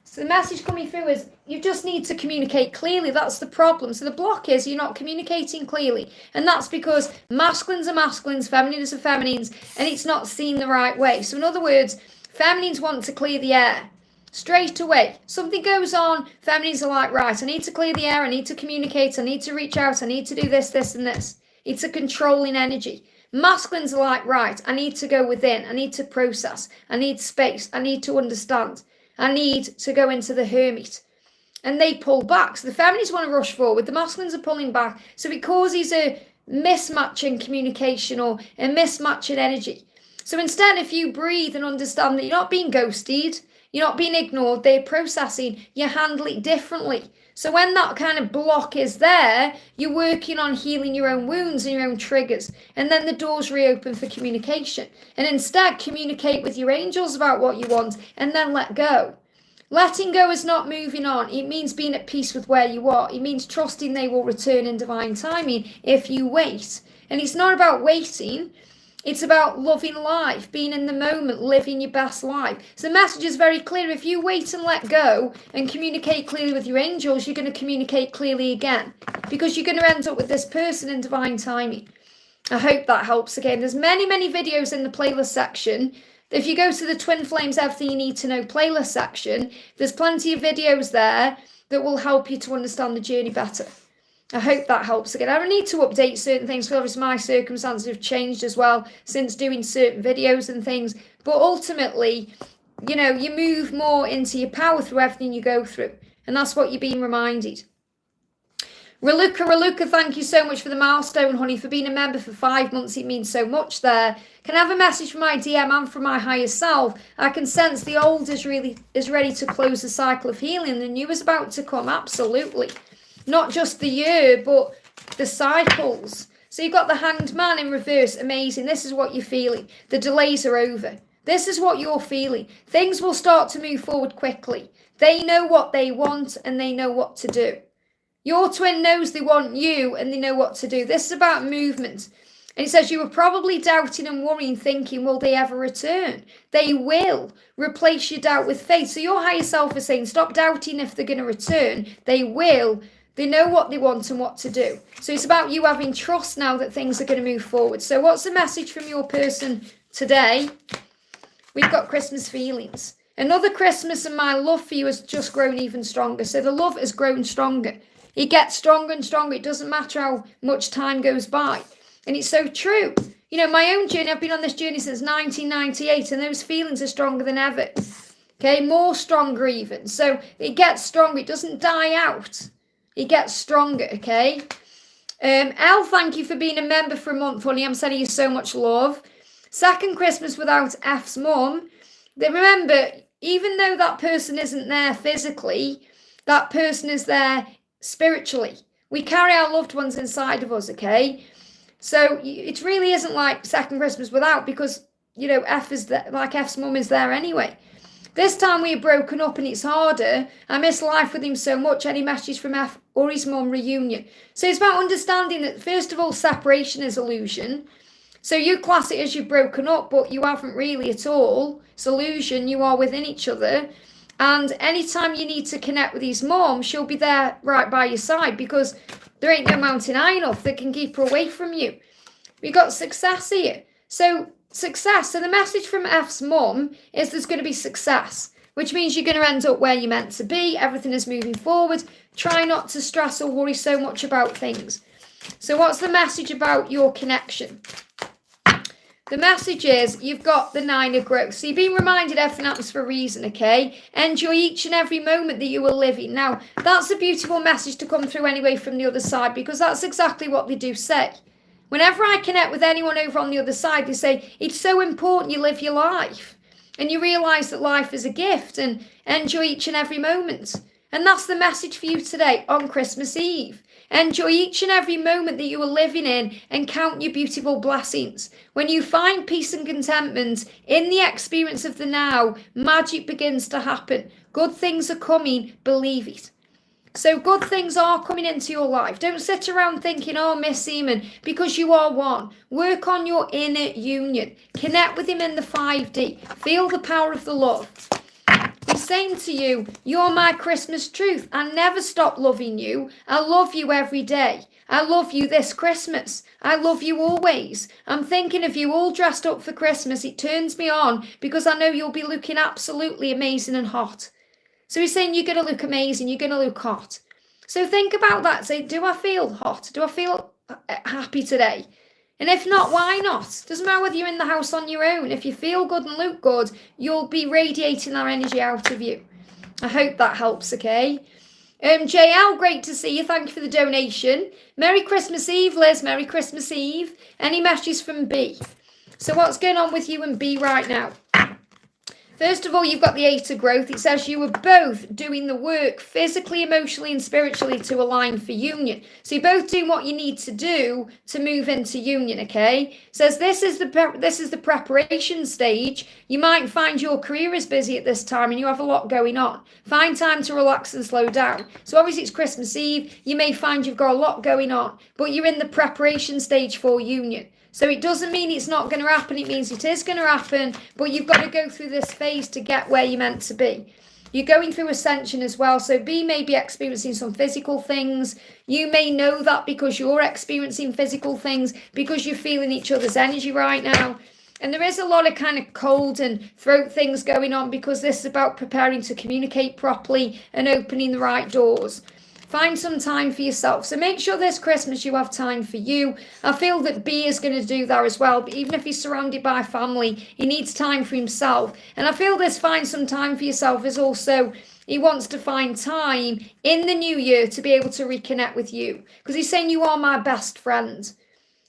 So the message coming through is you just need to communicate clearly. That's the problem. So the block is you're not communicating clearly. And that's because masculines are masculines, feminines are feminines, and it's not seen the right way. So in other words, feminines want to clear the air straight away. Something goes on, feminines are like, right, I need to clear the air, I need to communicate, I need to reach out, I need to do this, this, and this. It's a controlling energy. Masculines are like, right, I need to go within, I need to process, I need space, I need to understand. I need to go into the hermit. and they pull back. So the feminines want to rush forward, the masculines are pulling back. So it causes a mismatch in communication or a mismatch in energy. So instead, if you breathe and understand that you're not being ghosted, you're not being ignored, they're processing, you handle it differently. So when that kind of block is there, you're working on healing your own wounds and your own triggers. And then the doors reopen for communication. And instead, communicate with your angels about what you want and then let go. Letting go is not moving on. It means being at peace with where you are. It means trusting they will return in divine timing if you wait. And it's not about waiting. It's about loving life, being in the moment, living your best life. So the message is very clear. If you wait and let go and communicate clearly with your angels, you're going to communicate clearly again, because you're going to end up with this person in divine timing. I hope that helps again. There's many, many videos in the playlist section. If you go to the Twin Flames Everything You Need to Know playlist section, there's plenty of videos there that will help you to understand the journey better. I hope that helps again. I need to update certain things because obviously my circumstances have changed as well since doing certain videos and things. But ultimately, you know, you move more into your power through everything you go through. And that's what you're being reminded. Raluca, thank you so much for the milestone, honey, for being a member for 5 months. It means so much there. Can I have a message from my DM and from my higher self? I can sense the old is ready to close the cycle of healing. The new is about to come, absolutely. Not just the year, but the cycles. So you've got the Hanged Man in reverse. Amazing. This is what you're feeling. The delays are over. This is what you're feeling. Things will start to move forward quickly. They know what they want and they know what to do. Your twin knows they want you and they know what to do. This is about movement. And it says you were probably doubting and worrying, thinking, will they ever return? They will. Replace your doubt with faith. So your higher self is saying, stop doubting if they're going to return. They will. They know what they want and what to do. So it's about you having trust now that things are going to move forward. So what's the message from your person today? We've got Christmas feelings. Another Christmas, and my love for you has just grown even stronger. So the love has grown stronger. It gets stronger and stronger. It doesn't matter how much time goes by. And it's so true. You know, my own journey, I've been on this journey since 1998, and those feelings are stronger than ever. Okay, more stronger even. So it gets stronger. It doesn't die out. It gets stronger, okay? Elle, thank you for being a member for a month, honey. I'm sending you so much love. Second Christmas without F's mum. Remember, even though that person isn't there physically, that person is there spiritually. We carry our loved ones inside of us, okay? So it really isn't like second Christmas without, because, you know, F is there, like F's mum is there anyway. This time we are broken up and it's harder. I miss life with him so much. Any messages from F or his mum reunion? So it's about understanding that, first of all, separation is illusion. So you class it as you've broken up, but you haven't really at all. It's illusion. You are within each other. And anytime you need to connect with his mum, she'll be there right by your side, because there ain't no mountain high enough that can keep her away from you. We got success here. So success. So the message from F's mum is there's going to be success, which means you're going to end up where you're meant to be. Everything is moving forward. Try not to stress or worry so much about things. So what's the message about your connection? The message is you've got the 9 of growth. So you've been reminded everything happens for a reason, okay? Enjoy each and every moment that you are living. Now, that's a beautiful message to come through anyway from the other side, because that's exactly what they do say. Whenever I connect with anyone over on the other side, they say, it's so important you live your life. And you realise that life is a gift, and enjoy each and every moment. And that's the message for you today on Christmas Eve. Enjoy each and every moment that you are living in and count your beautiful blessings. When you find peace and contentment in the experience of the now, magic begins to happen. Good things are coming, believe it. So good things are coming into your life. Don't sit around thinking, oh, miss him, and because you are one. Work on your inner union. Connect with him in the 5D. Feel the power of the love. He's saying to you, you're my Christmas truth. I never stop loving you. I love you every day. I love you this Christmas. I love you always. I'm thinking of you all dressed up for Christmas. It turns me on because I know you'll be looking absolutely amazing and hot. So he's saying you're going to look amazing. You're going to look hot. So think about that. Say, do I feel hot? Do I feel happy today? And if not, why not? Doesn't matter whether you're in the house on your own. If you feel good and look good, you'll be radiating that energy out of you. I hope that helps, okay? JL, great to see you. Thank you for the donation. Merry Christmas Eve, Liz. Merry Christmas Eve. Any messages from B? So what's going on with you and B right now? First of all, you've got the 8 of growth. It says you were both doing the work physically, emotionally, and spiritually to align for union. So you're both doing what you need to do to move into union, okay? It says this is the preparation stage. You might find your career is busy at this time and you have a lot going on. Find time to relax and slow down. So obviously it's Christmas Eve. You may find you've got a lot going on, but you're in the preparation stage for union. So it doesn't mean it's not going to happen. It means it is going to happen, but you've got to go through this phase to get where you're meant to be. You're going through ascension as well. So B may be experiencing some physical things. You may know that because you're experiencing physical things, because you're feeling each other's energy right now. And there is a lot of kind of cold and throat things going on because this is about preparing to communicate properly and opening the right doors. Find some time for yourself. So make sure this Christmas you have time for you. I feel that B is going to do that as well. But even if he's surrounded by family, he needs time for himself. And I feel this find some time for yourself is also, he wants to find time in the new year to be able to reconnect with you. Because he's saying you are my best friend.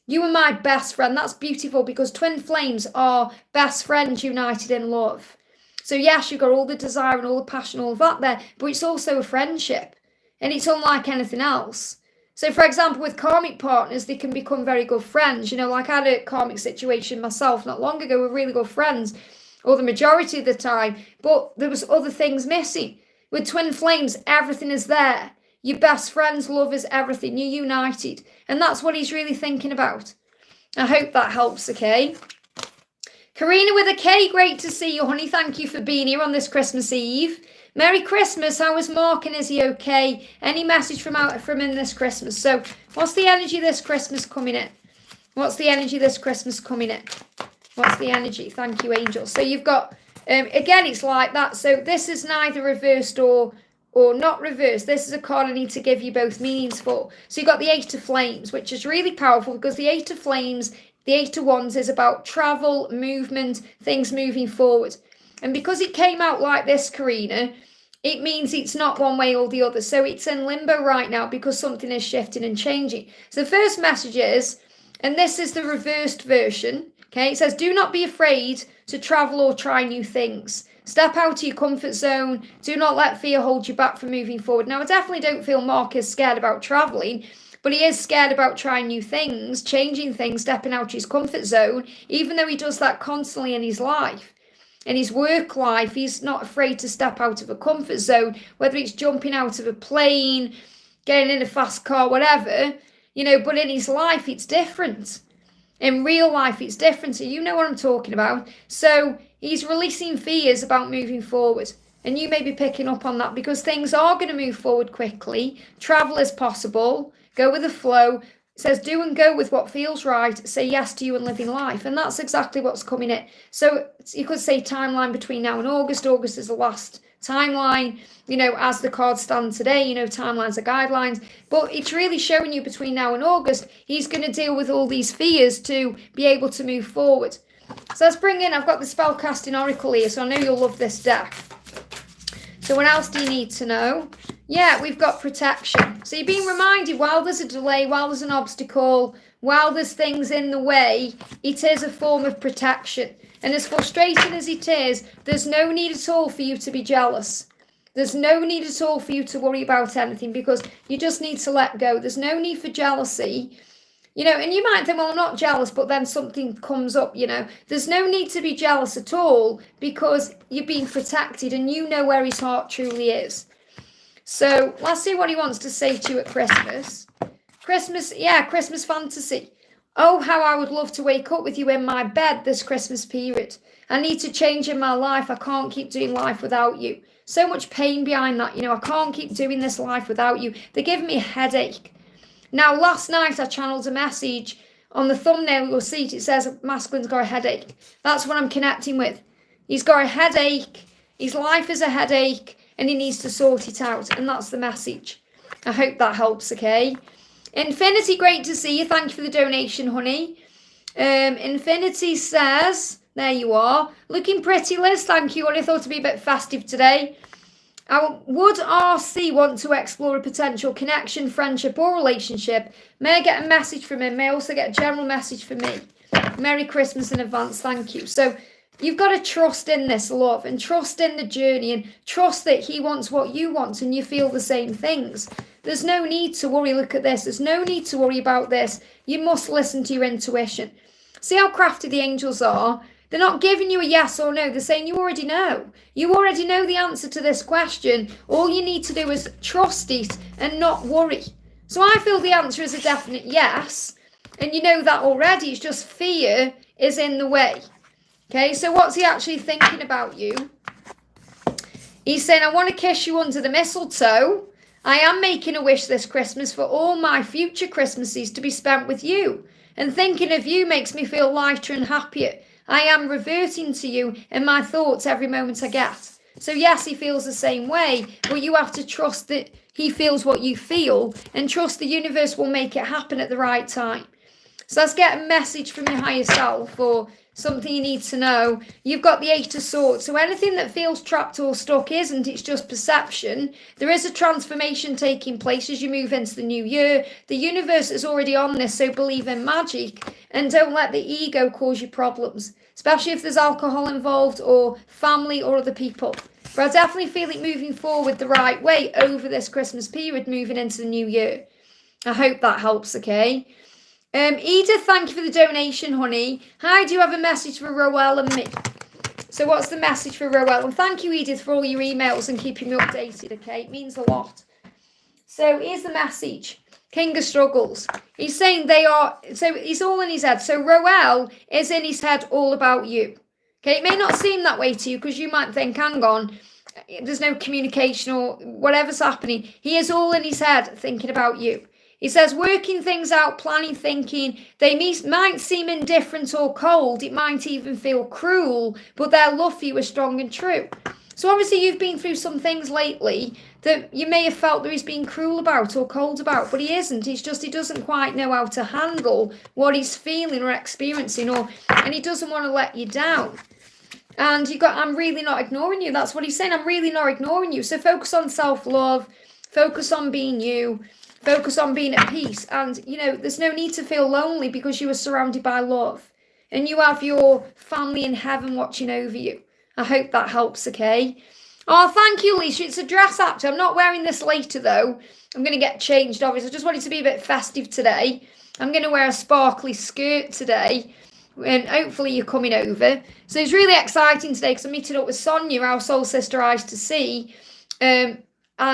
You are my best friend. That's beautiful because twin flames are best friends united in love. So yes, you've got all the desire and all the passion, all of that there. But it's also a friendship. And it's unlike anything else. So, for example, with karmic partners, they can become very good friends. You know, like I had a karmic situation myself not long ago. We're really good friends, or the majority of the time. But there was other things missing. With twin flames, everything is there. Your best friends, lovers, everything. You're united. And that's what he's really thinking about. I hope that helps, okay? Karina with a K, great to see you, honey. Thank you for being here on this Christmas Eve. Merry Christmas. How is Mark and is he okay? Any message from in this Christmas? So what's the energy this Christmas coming in? What's the energy this Christmas coming in? What's the energy? Thank you, angels. So you've got, again, it's like that. So this is neither reversed or not reversed. This is a card I need to give you both meanings for. So you've got the 8 of Flames, which is really powerful because the 8 of Flames, the 8 of Wands is about travel, movement, things moving forward. And because it came out like this, Karina, it means it's not one way or the other. So it's in limbo right now because something is shifting and changing. So the first message is, and this is the reversed version, okay? It says, do not be afraid to travel or try new things. Step out of your comfort zone. Do not let fear hold you back from moving forward. Now, I definitely don't feel Mark is scared about traveling, but he is scared about trying new things, changing things, stepping out of his comfort zone, even though he does that constantly in his life. In his work life, he's not afraid to step out of a comfort zone, whether it's jumping out of a plane, getting in a fast car, whatever, you know, but in his life, it's different. In real life, it's different. So you know what I'm talking about. So he's releasing fears about moving forward. And you may be picking up on that because things are going to move forward quickly. Travel is possible. Go with the flow. It says, do and go with what feels right. Say yes to you and living life. And that's exactly what's coming in. So you could say timeline between now and August. August is the last timeline, you know, as the cards stand today, you know, timelines are guidelines. But it's really showing you between now and August, he's going to deal with all these fears to be able to move forward. So let's bring in, I've got the spellcasting oracle here, so I know you'll love this deck. So what else do you need to know? Yeah, we've got protection. So you're being reminded while there's a delay, while there's an obstacle, while there's things in the way, it is a form of protection. And as frustrating as it is, there's no need at all for you to be jealous. There's no need at all for you to worry about anything because you just need to let go. There's no need for jealousy. You know, and you might think, well, I'm not jealous, but then something comes up, you know. There's no need to be jealous at all because you're being protected and you know where his heart truly is. So let's see what he wants to say to you at Christmas. Christmas, yeah, Christmas fantasy. Oh, how I would love to wake up with you in my bed this Christmas period. I need to change in my life. I can't keep doing life without you. So much pain behind that, you know. I can't keep doing this life without you. They're giving me a headache. Now, last night I channeled a message on the thumbnail. You'll see it says masculine's got a headache. That's what I'm connecting with. He's got a headache. His life is a headache and he needs to sort it out. And that's the message. I hope that helps, okay? Infinity, great to see you. Thank you for the donation, honey. Infinity says, there you are. Looking pretty, Liz. Thank you. I thought it'd be a bit festive today. Would RC want to explore a potential connection, friendship, or relationship? May I get a message from him? May I also get a general message for me? Merry Christmas in advance. Thank you. So you've got to trust in this love and trust in the journey and trust that he wants what you want and you feel the same things. There's no need to worry. Look at this. There's no need to worry about this. You must listen to your intuition. See how crafty the angels are? They're not giving you a yes or no. They're saying you already know. You already know the answer to this question. All you need to do is trust it and not worry. So I feel the answer is a definite yes. And you know that already. It's just fear is in the way. Okay, so what's he actually thinking about you? He's saying, I want to kiss you under the mistletoe. I am making a wish this Christmas for all my future Christmases to be spent with you. And thinking of you makes me feel lighter and happier. I am reverting to you in my thoughts every moment I get. So yes, he feels the same way, but you have to trust that he feels what you feel and trust the universe will make it happen at the right time. So let's get a message from your higher self or something you need to know. You've got the 8 of Swords. So anything that feels trapped or stuck isn't. It's just perception. There is a transformation taking place as you move into the new year. The universe is already on this, so believe in magic. And don't let the ego cause you problems, especially if there's alcohol involved or family or other people. But I definitely feel it moving forward the right way over this Christmas period, moving into the new year. I hope that helps, okay? Edith, thank you for the donation, honey. Hi, do you have a message for Roel and me? So what's the message for Roel? And thank you, Edith, for all your emails and keeping me updated, okay? It means a lot. So here's the message. King of Struggles. He's saying they are, so he's all in his head. So Roel is in his head all about you. Okay, it may not seem that way to you because you might think, hang on, there's no communication or whatever's happening. He is all in his head thinking about you. He says, working things out, planning, thinking. They might seem indifferent or cold. It might even feel cruel, but their love for you is strong and true. So obviously you've been through some things lately that you may have felt that he's been cruel about or cold about, but he isn't. It's just he doesn't quite know how to handle what he's feeling or experiencing, and he doesn't want to let you down. And I'm really not ignoring you. That's what he's saying. I'm really not ignoring you. So focus on self-love. Focus on being you. Focus on being at peace. And, there's no need to feel lonely because you are surrounded by love. And you have your family in heaven watching over you. I hope that helps, okay? Oh, thank you, Alicia. It's a dress actor. I'm not wearing this later, though. I'm going to get changed, obviously. I just wanted to be a bit festive today. I'm going to wear a sparkly skirt today. And hopefully you're coming over. So it's really exciting today because I'm meeting up with Sonia, our soul sister Eyes to See. And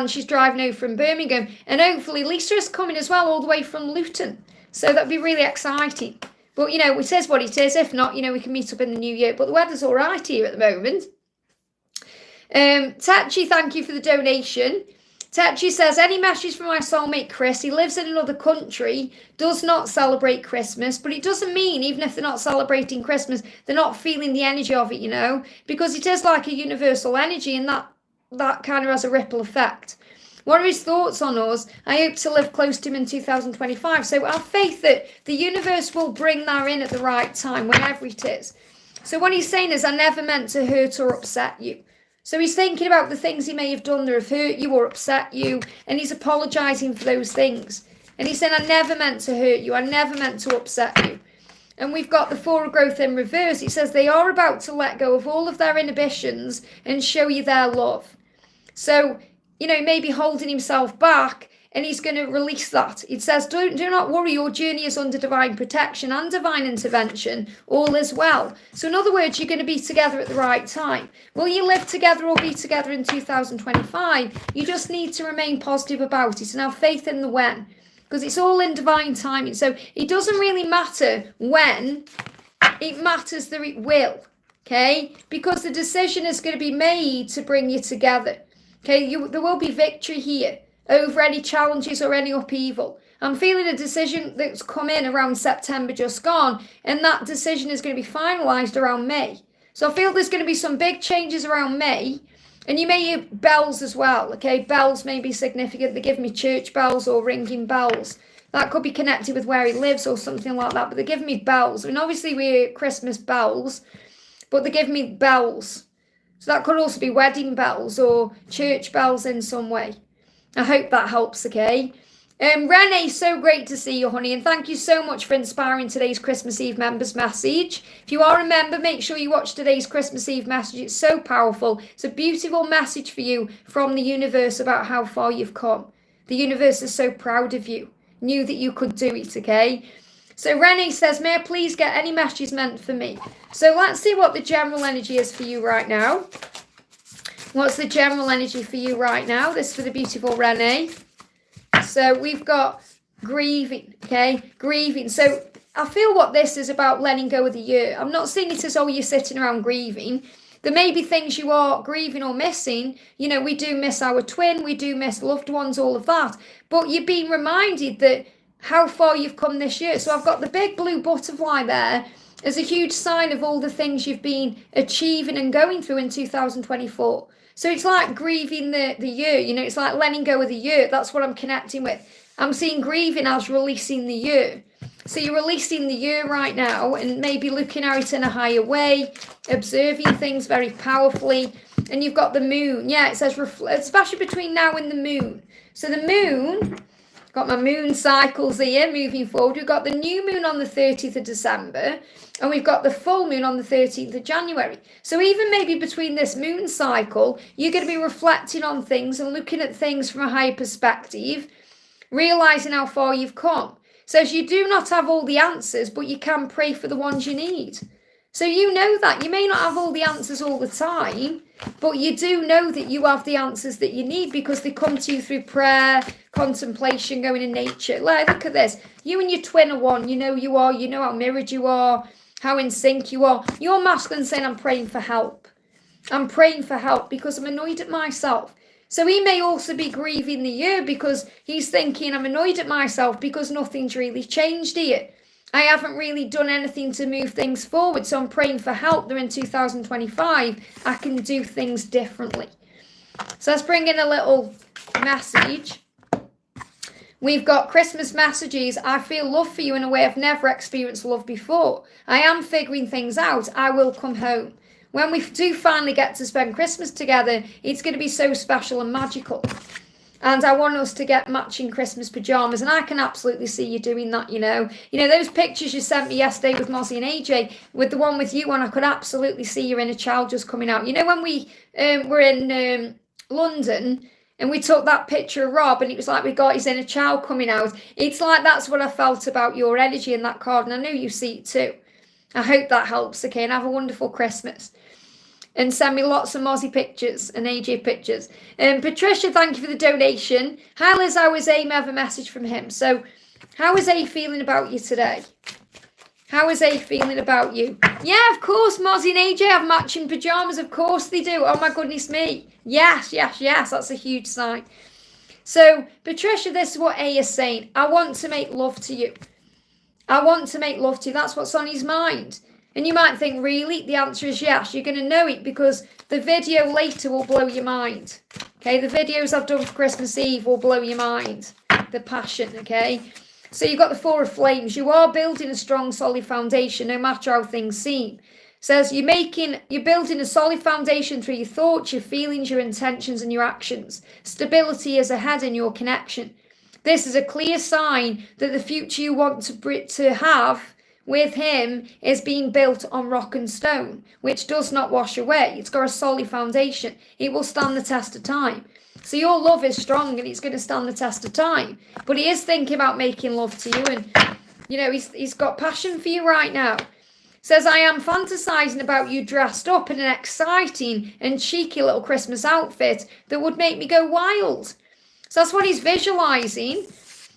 she's driving over from Birmingham. And hopefully Lisa is coming as well, all the way from Luton. So that'd be really exciting. But, it is what it is. If not, we can meet up in the new year. But the weather's all right here at the moment. Tachy, thank you for the donation. Tachy says, any message from my soulmate Chris? He lives in another country, does not celebrate Christmas. But it doesn't mean, even if they're not celebrating Christmas, they're not feeling the energy of it, Because it is like a universal energy and that kind of has a ripple effect. What are his thoughts on us? I hope to live close to him in 2025. So I have faith that the universe will bring that in at the right time, whenever it is. So what he's saying is, I never meant to hurt or upset you. So he's thinking about the things he may have done that have hurt you or upset you, and he's apologising for those things. And he's saying, I never meant to hurt you. I never meant to upset you. And we've got the 4 of growth in reverse. It says they are about to let go of all of their inhibitions and show you their love. So, maybe holding himself back, and he's going to release that. It says, do not worry, your journey is under divine protection and divine intervention. All is well. So in other words, you're going to be together at the right time. Will you live together or be together in 2025? You just need to remain positive about it and have faith in the when, because it's all in divine timing. So it doesn't really matter when, it matters that it will, okay? Because the decision is going to be made to bring you together. Okay, there will be victory here over any challenges or any upheaval. I'm feeling a decision that's come in around September just gone, and that decision is going to be finalised around May. So I feel there's going to be some big changes around May, and you may hear bells as well, okay? Bells may be significant. They give me church bells or ringing bells. That could be connected with where he lives or something like that, but they give me bells. I mean, obviously we hear Christmas bells, but they give me bells. So that could also be wedding bells or church bells in some way. I hope that helps, okay? Renee, so great to see you, honey, and thank you so much for inspiring today's Christmas Eve members message. If you are a member, make sure you watch today's Christmas Eve message. It's so powerful. It's a beautiful message for you from the universe about how far you've come. The universe is so proud of you. Knew that you could do it, okay? So Renee says, may I please get any messages meant for me? So let's see what the general energy is for you right now. What's the general energy for you right now? This is for the beautiful Renee. So we've got grieving, okay? Grieving. So I feel what this is about letting go of the year. I'm not seeing it as, oh, you're sitting around grieving. There may be things you are grieving or missing. You know, we do miss our twin. We do miss loved ones, all of that. But you're being reminded that how far you've come this year. So I've got the big blue butterfly there as a huge sign of all the things you've been achieving and going through in 2024. So it's like grieving the year, you know, it's like letting go of the year. That's what I'm connecting with. I'm seeing grieving as releasing the year. So you're releasing the year right now and maybe looking at it in a higher way, observing things very powerfully. And you've got the moon. Yeah, it says, especially between now and the moon. So the moon, got my moon cycles here moving forward. We've got the new moon on the 30th of December. And we've got the full moon on the 13th of January. So even maybe between this moon cycle, you're going to be reflecting on things and looking at things from a higher perspective, realizing how far you've come. So you do not have all the answers, but you can pray for the ones you need. So you know that. You may not have all the answers all the time, but you do know that you have the answers that you need because they come to you through prayer, contemplation, going in nature. Like, look at this. You and your twin are one. You know you are. You know how mirrored you are. How in sync you are. You're masculine saying, I'm praying for help. I'm praying for help because I'm annoyed at myself. So he may also be grieving the year because he's thinking, I'm annoyed at myself because nothing's really changed here. I haven't really done anything to move things forward. So I'm praying for help that in 2025, I can do things differently. So let's bring in a little message. We've got Christmas messages. I feel love for you in a way I've never experienced love before. I am figuring things out. I will come home. When we do finally get to spend Christmas together, it's going to be so special and magical. And I want us to get matching Christmas pajamas. And I can absolutely see you doing that, you know. You know, those pictures you sent me yesterday with Mozzie and AJ, with the one with you on, I could absolutely see your inner child just coming out. You know, when we were in London, and we took that picture of Rob and it was like we got his inner child coming out. It's like that's what I felt about your energy in that card. And I know you see it too. I hope that helps, okay? And have a wonderful Christmas. And send me lots of Mozzie pictures and AJ pictures. Patricia, thank you for the donation. Hi Liz, how is A? Have a message from him. So how is A feeling about you today? How is A feeling about you? Yeah, of course, Mozzie and AJ have matching pajamas. Of course they do. Oh my goodness me. Yes, yes, yes. That's a huge sign. So, Patricia, this is what A is saying. I want to make love to you. I want to make love to you. That's what's on his mind. And you might think, really? The answer is yes. You're going to know it because the video later will blow your mind. Okay, the videos I've done for Christmas Eve will blow your mind. The passion, okay? So you've got the Four of Flames. You are building a strong, solid foundation, no matter how things seem. Says you're building a solid foundation through your thoughts, your feelings, your intentions, and your actions. Stability is ahead in your connection. This is a clear sign that the future you want to have with him is being built on rock and stone, which does not wash away. It's got a solid foundation. It will stand the test of time. So your love is strong and it's going to stand the test of time. But he is thinking about making love to you and, you know, he's got passion for you right now. Says, I am fantasizing about you dressed up in an exciting and cheeky little Christmas outfit that would make me go wild. So that's what he's visualizing.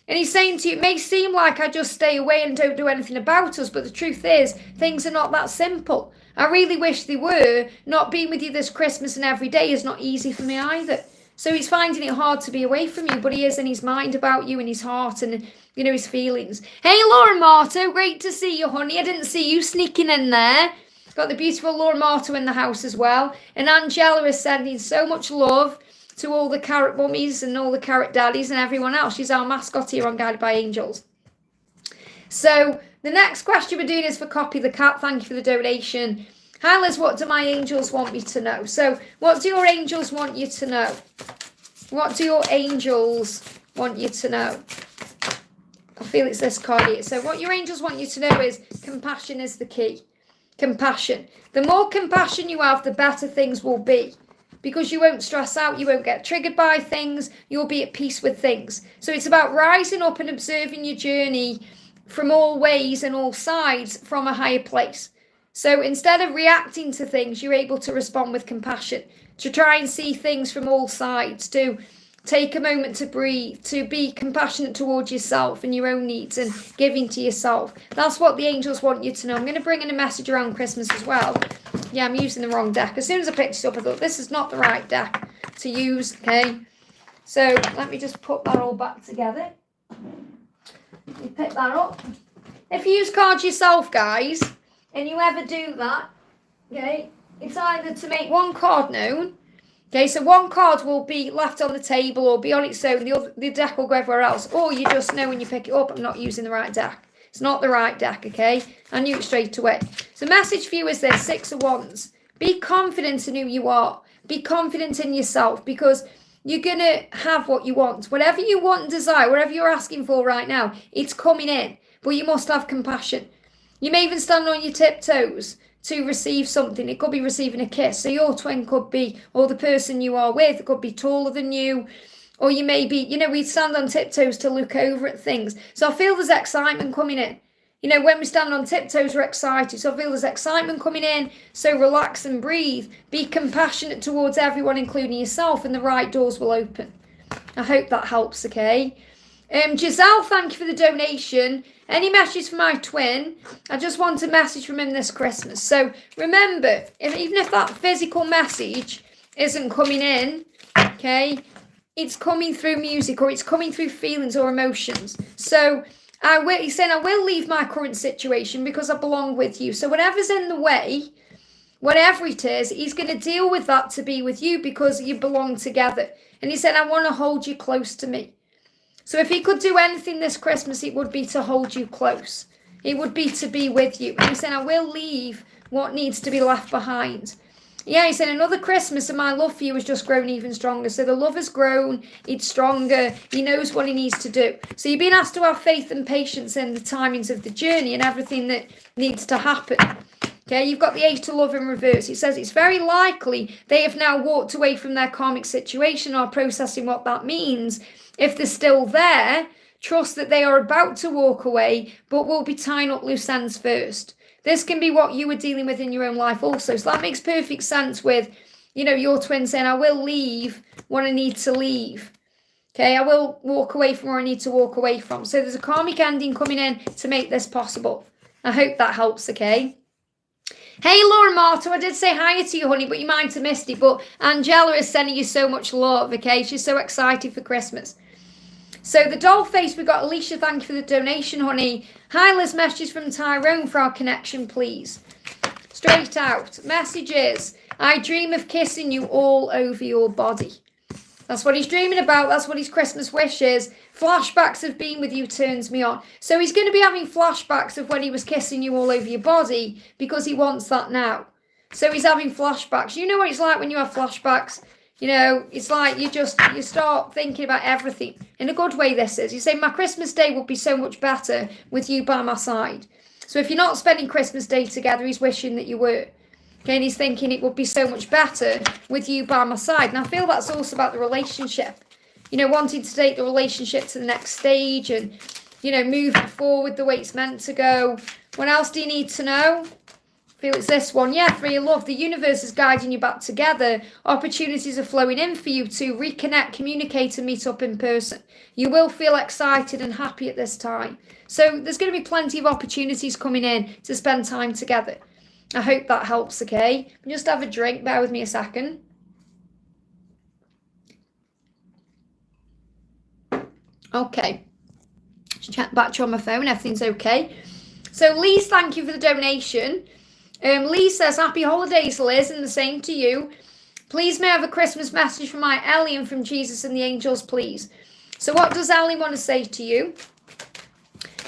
And he's saying to you, it may seem like I just stay away and don't do anything about us, but the truth is, things are not that simple. I really wish they were. Not being with you this Christmas and every day is not easy for me either. So he's finding it hard to be away from you, but he is in his mind about you and his heart and, you know, his feelings. Hey, Laura Marto, great to see you, honey. I didn't see you sneaking in there. Got the beautiful Laura Marto in the house as well. And Angela is sending so much love to all the carrot mummies and all the carrot daddies and everyone else. She's our mascot here on Guided by Angels. So the next question we're doing is for Copy the Cat. Thank you for the donation. Hi Liz, what do my angels want me to know? So what do your angels want you to know? What do your angels want you to know? I feel it's this card here. So what your angels want you to know is compassion is the key. Compassion. The more compassion you have, the better things will be. Because you won't stress out, you won't get triggered by things, you'll be at peace with things. So it's about rising up and observing your journey from all ways and all sides from a higher place. So instead of reacting to things, you're able to respond with compassion, to try and see things from all sides, to take a moment to breathe, to be compassionate towards yourself and your own needs and giving to yourself. That's what the angels want you to know. I'm going to bring in a message around Christmas as well. Yeah, I'm using the wrong deck. As soon as I picked it up, I thought this is not the right deck to use, okay? So let me just put that all back together. You pick that up. If you use cards yourself, guys, and you ever do that, okay, it's either to make one card known. Okay, so one card will be left on the table or be on its own. The deck will go everywhere else. Or you just know when you pick it up, I'm not using the right deck. It's not the right deck, okay? I knew it straight away. So message for you is this, 6 of Wands. Be confident in who you are. Be confident in yourself because you're going to have what you want. Whatever you want and desire, whatever you're asking for right now, it's coming in. But you must have compassion. You may even stand on your tiptoes to receive something. It could be receiving a kiss. So your twin could be, or the person you are with could be taller than you. Or you may be, we stand on tiptoes to look over at things. So I feel there's excitement coming in. When we stand on tiptoes, we're excited. So I feel there's excitement coming in. So relax and breathe. Be compassionate towards everyone, including yourself, and the right doors will open. I hope that helps, okay? Jazelle, thank you for the donation. Any message for my twin? I just want a message from him this Christmas. So remember, even if that physical message isn't coming in, okay, it's coming through music or it's coming through feelings or emotions. So he's saying, I will leave my current situation because I belong with you. So whatever's in the way, whatever it is, he's going to deal with that to be with you because you belong together. And he said, I want to hold you close to me. So if he could do anything this Christmas, it would be to hold you close. It would be to be with you. And he said, I will leave what needs to be left behind. Yeah, he said, another Christmas and my love for you has just grown even stronger. So the love has grown, it's stronger, he knows what he needs to do. So you've been asked to have faith and patience in the timings of the journey and everything that needs to happen. Okay, you've got the 8 of love in reverse. It says it's very likely they have now walked away from their karmic situation or processing what that means. If they're still there, trust that they are about to walk away, but will be tying up loose ends first. This can be what you were dealing with in your own life also. So that makes perfect sense with, your twin saying, I will leave when I need to leave. Okay, I will walk away from where I need to walk away from. So there's a karmic ending coming in to make this possible. I hope that helps, okay? Hey, Laura Marto, I did say hi to you, honey, but you might have missed it. But Angela is sending you so much love, okay? She's so excited for Christmas. So the doll face, we've got Alicia, thank you for the donation, honey. Hi, Liz, message from Tyrone for our connection, please. Straight out. Messages. I dream of kissing you all over your body. That's what he's dreaming about. That's what his Christmas wish is. Flashbacks of being with you turns me on. So he's going to be having flashbacks of when he was kissing you all over your body because he wants that now. So he's having flashbacks. You know what it's like when you have flashbacks? It's like you start thinking about everything. In a good way, this is. You say, my Christmas day would be so much better with you by my side. So if you're not spending Christmas day together, he's wishing that you were. Okay, and he's thinking it would be so much better with you by my side. And I feel that's also about the relationship. Wanting to take the relationship to the next stage and, move it forward the way it's meant to go. What else do you need to know? I feel it's this one. Yeah, 3 of love. The universe is guiding you back together. Opportunities are flowing in for you to reconnect, communicate and meet up in person. You will feel excited and happy at this time. So there's going to be plenty of opportunities coming in to spend time together. I hope that helps, okay? Just have a drink. Bear with me a second. Okay. Just check back on my phone. Everything's okay. So, Liz, thank you for the donation. Liz says, happy holidays, Liz, and the same to you. Please may I have a Christmas message from my Ellie and from Jesus and the angels, please. So what does Ellie want to say to you?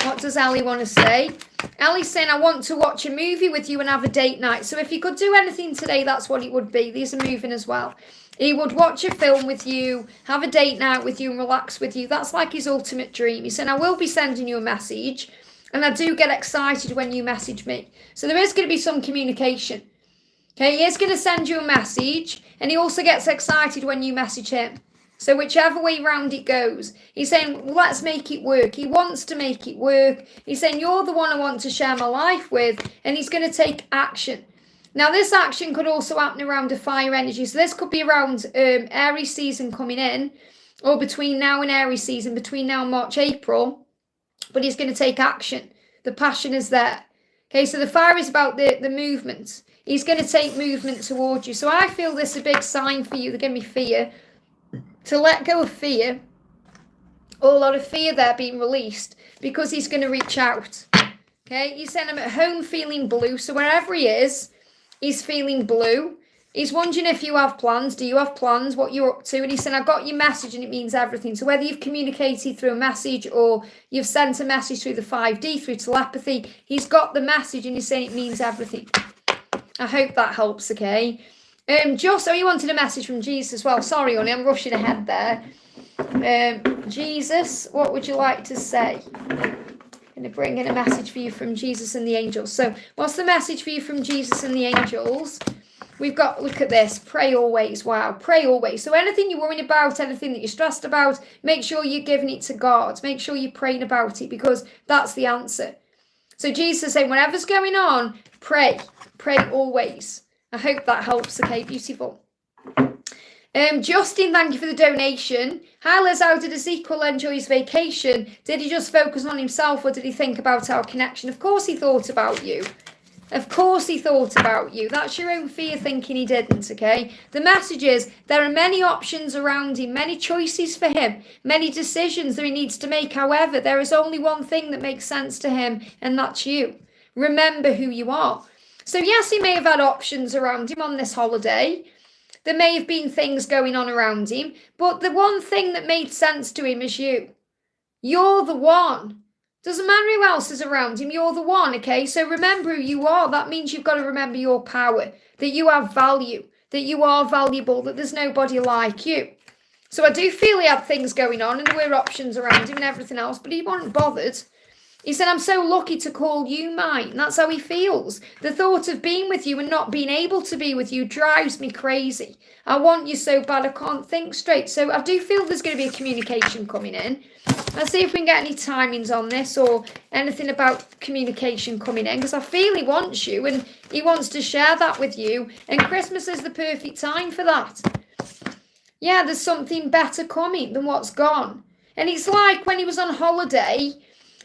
What does Ellie want to say? Ellie's saying, I want to watch a movie with you and have a date night. So if he could do anything today, that's what it would be. These are moving as well. He would watch a film with you, have a date night with you and relax with you. That's like his ultimate dream. He's saying, I will be sending you a message. And I do get excited when you message me. So there is going to be some communication. Okay, he is going to send you a message. And he also gets excited when you message him. So whichever way round it goes, he's saying, well, let's make it work. He wants to make it work. He's saying, you're the one I want to share my life with. And he's going to take action. Now, this action could also happen around a fire energy. So this could be around Aries season coming in. Or between now and Aries season, between now and March, April. But he's going to take action. The passion is there. Okay, so the fire is about the movement. He's going to take movement towards you. So I feel this is a big sign for you. They're going to be fear. To let go of fear, or a lot of fear there being released, because he's going to reach out. Okay, he's saying I'm at home feeling blue. So wherever he is, he's feeling blue. He's wondering if you have plans. Do you have plans? What you're up to? And he's saying, I got your message and it means everything. So whether you've communicated through a message or you've sent a message through the 5D, through telepathy, he's got the message and he's saying it means everything. I hope that helps, okay? Just, you wanted a message from Jesus as well. Sorry, honey, I'm rushing ahead there. Jesus, what would you like to say? I'm going to bring in a message for you from Jesus and the angels. So, what's the message for you from Jesus and the angels? We've got, look at this, pray always. Wow, pray always. So anything you're worrying about, anything that you're stressed about, make sure you're giving it to God. Make sure you're praying about it, because that's the answer. So Jesus is saying, whatever's going on, pray. Pray always. I hope that helps. Okay, beautiful. Justin, thank you for the donation. Hi Liz, how did Ezekiel enjoy his vacation? Did he just focus on himself, or did he think about our connection? Of course he thought about you. Of course he thought about you. That's your own fear thinking he didn't, okay? The message is there are many options around him, many choices for him, many decisions that he needs to make. However, there is only one thing that makes sense to him, and that's you. Remember who you are. So yes, he may have had options around him on this holiday. There may have been things going on around him, but the one thing that made sense to him is you. You're the one. Doesn't matter who else is around him, you're the one, okay? So remember who you are. That means you've got to remember your power, that you have value, that you are valuable, that there's nobody like you. So I do feel he had things going on and there were options around him and everything else, but he wasn't bothered. He said, I'm so lucky to call you mine. That's how he feels. The thought of being with you and not being able to be with you drives me crazy. I want you so bad I can't think straight. So I do feel there's going to be a communication coming in. Let's see if we can get any timings on this or anything about communication coming in, because I feel he wants you and he wants to share that with you. And Christmas is the perfect time for that. Yeah, there's something better coming than what's gone. And it's like when he was on holiday,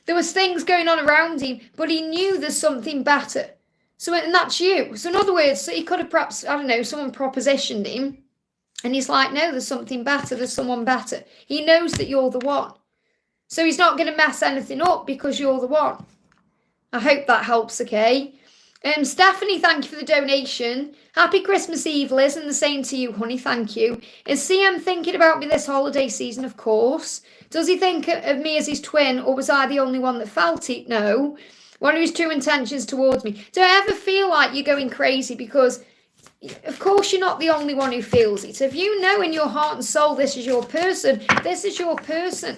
there was things going on around him, but he knew there's something better. So, and that's you. So in other words, so he could have perhaps, I don't know, someone propositioned him. And he's like, no, there's something better. There's someone better. He knows that you're the one. So he's not going to mess anything up because you're the one. I hope that helps, okay? Stephanie, thank you for the donation. Happy Christmas Eve, Liz, and the same to you, honey. Thank you. Is CM thinking about me this holiday season? Of course. Does he think of me as his twin, or was I the only one that felt it? No. What are his true intentions towards me? Do I ever feel like you're going crazy? Because, of course, you're not the only one who feels it. If you know in your heart and soul this is your person, this is your person.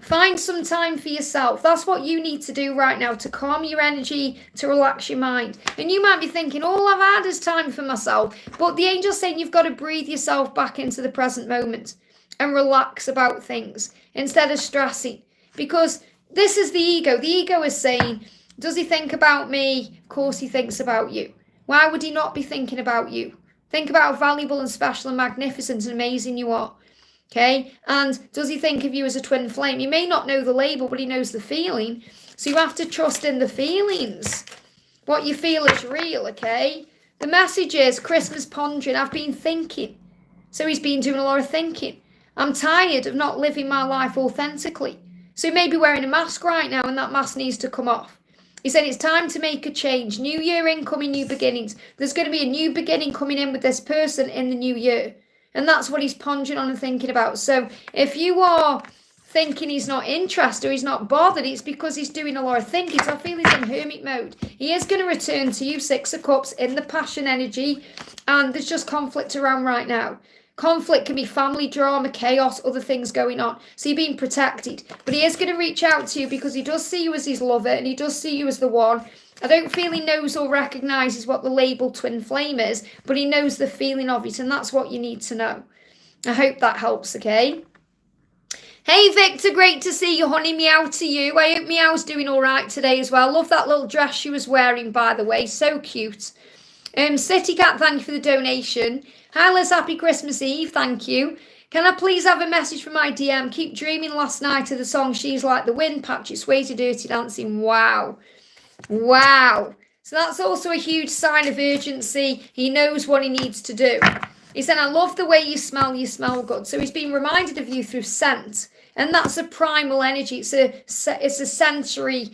Find some time for yourself. That's what you need to do right now to calm your energy, to relax your mind. And you might be thinking, all I've had is time for myself. But the angel's saying you've got to breathe yourself back into the present moment and relax about things instead of stressing. Because this is the ego. The ego is saying, does he think about me? Of course he thinks about you. Why would he not be thinking about you? Think about how valuable and special and magnificent and amazing you are. Okay, and does he think of you as a twin flame? He may not know the label, but he knows the feeling. So you have to trust in the feelings. What you feel is real, okay? The message is Christmas pondering. I've been thinking. So he's been doing a lot of thinking. I'm tired of not living my life authentically. So he may be wearing a mask right now and that mask needs to come off. He said it's time to make a change. New year incoming, new beginnings. There's going to be a new beginning coming in with this person in the new year. And that's what he's pondering on and thinking about. So if you are thinking he's not interested or he's not bothered. It's because he's doing a lot of thinking. So I feel he's in hermit mode. He is going to return to you, Six of Cups, in the passion energy. And there's just conflict around right now. Conflict can be family drama, chaos, other things going on. So you're being protected. But he is going to reach out to you because he does see you as his lover and he does see you as the one. I don't feel he knows or recognises what the label twin flame is, but he knows the feeling of it, and that's what you need to know. I hope that helps, okay? Hey, Victor, great to see you, honey. Meow to you. I hope Meow's doing all right today as well. Love that little dress she was wearing, by the way. So cute. City Cat, thank you for the donation. Hi, Liz, happy Christmas Eve. Thank you. Can I please have a message from my DM? Keep dreaming last night of the song She's Like the Wind, Patricia, Swayze, Dirty Dancing. Wow. Wow. So that's also a huge sign of urgency. He knows what he needs to do. He said, I love the way you smell good. So he's been reminded of you through scent. And that's a primal energy. It's a sensory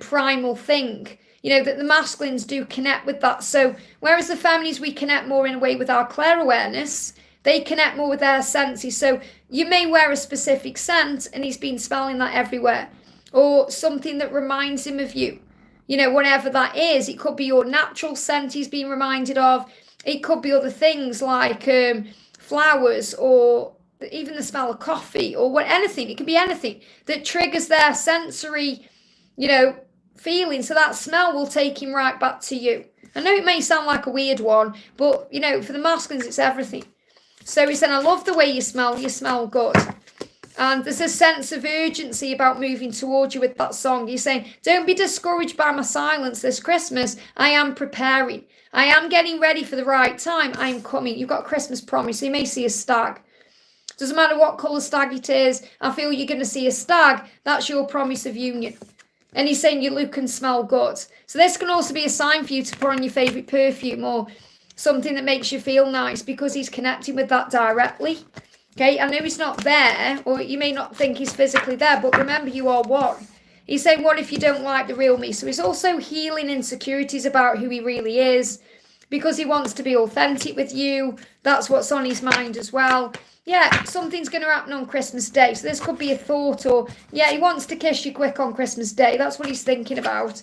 primal thing. You know, that the masculines do connect with that. So whereas the feminines, we connect more in a way with our clair awareness, they connect more with their senses. So you may wear a specific scent and he's been smelling that everywhere. Or something that reminds him of you. You know, whatever that is. It could be your natural scent he's being reminded of. It could be other things like flowers or even the smell of coffee or anything. It could be anything that triggers their sensory, you know, feeling. So that smell will take him right back to you. I know it may sound like a weird one, but, you know, for the masculines, it's everything. So he said, I love the way you smell good. And there's a sense of urgency about moving towards you with that song. He's saying, don't be discouraged by my silence this Christmas. I am preparing. I am getting ready for the right time. I am coming. You've got a Christmas promise. So you may see a stag. Doesn't matter what colour stag it is. I feel you're going to see a stag. That's your promise of union. And he's saying you look and smell good. So this can also be a sign for you to put on your favourite perfume or something that makes you feel nice because he's connecting with that directly. Okay, I know he's not there, or you may not think he's physically there, but remember, you are one. He's saying, what if you don't like the real me? So he's also healing insecurities about who he really is, because he wants to be authentic with you. That's what's on his mind as well. Yeah, something's going to happen on Christmas Day. So this could be a thought, or, yeah, he wants to kiss you quick on Christmas Day. That's what he's thinking about.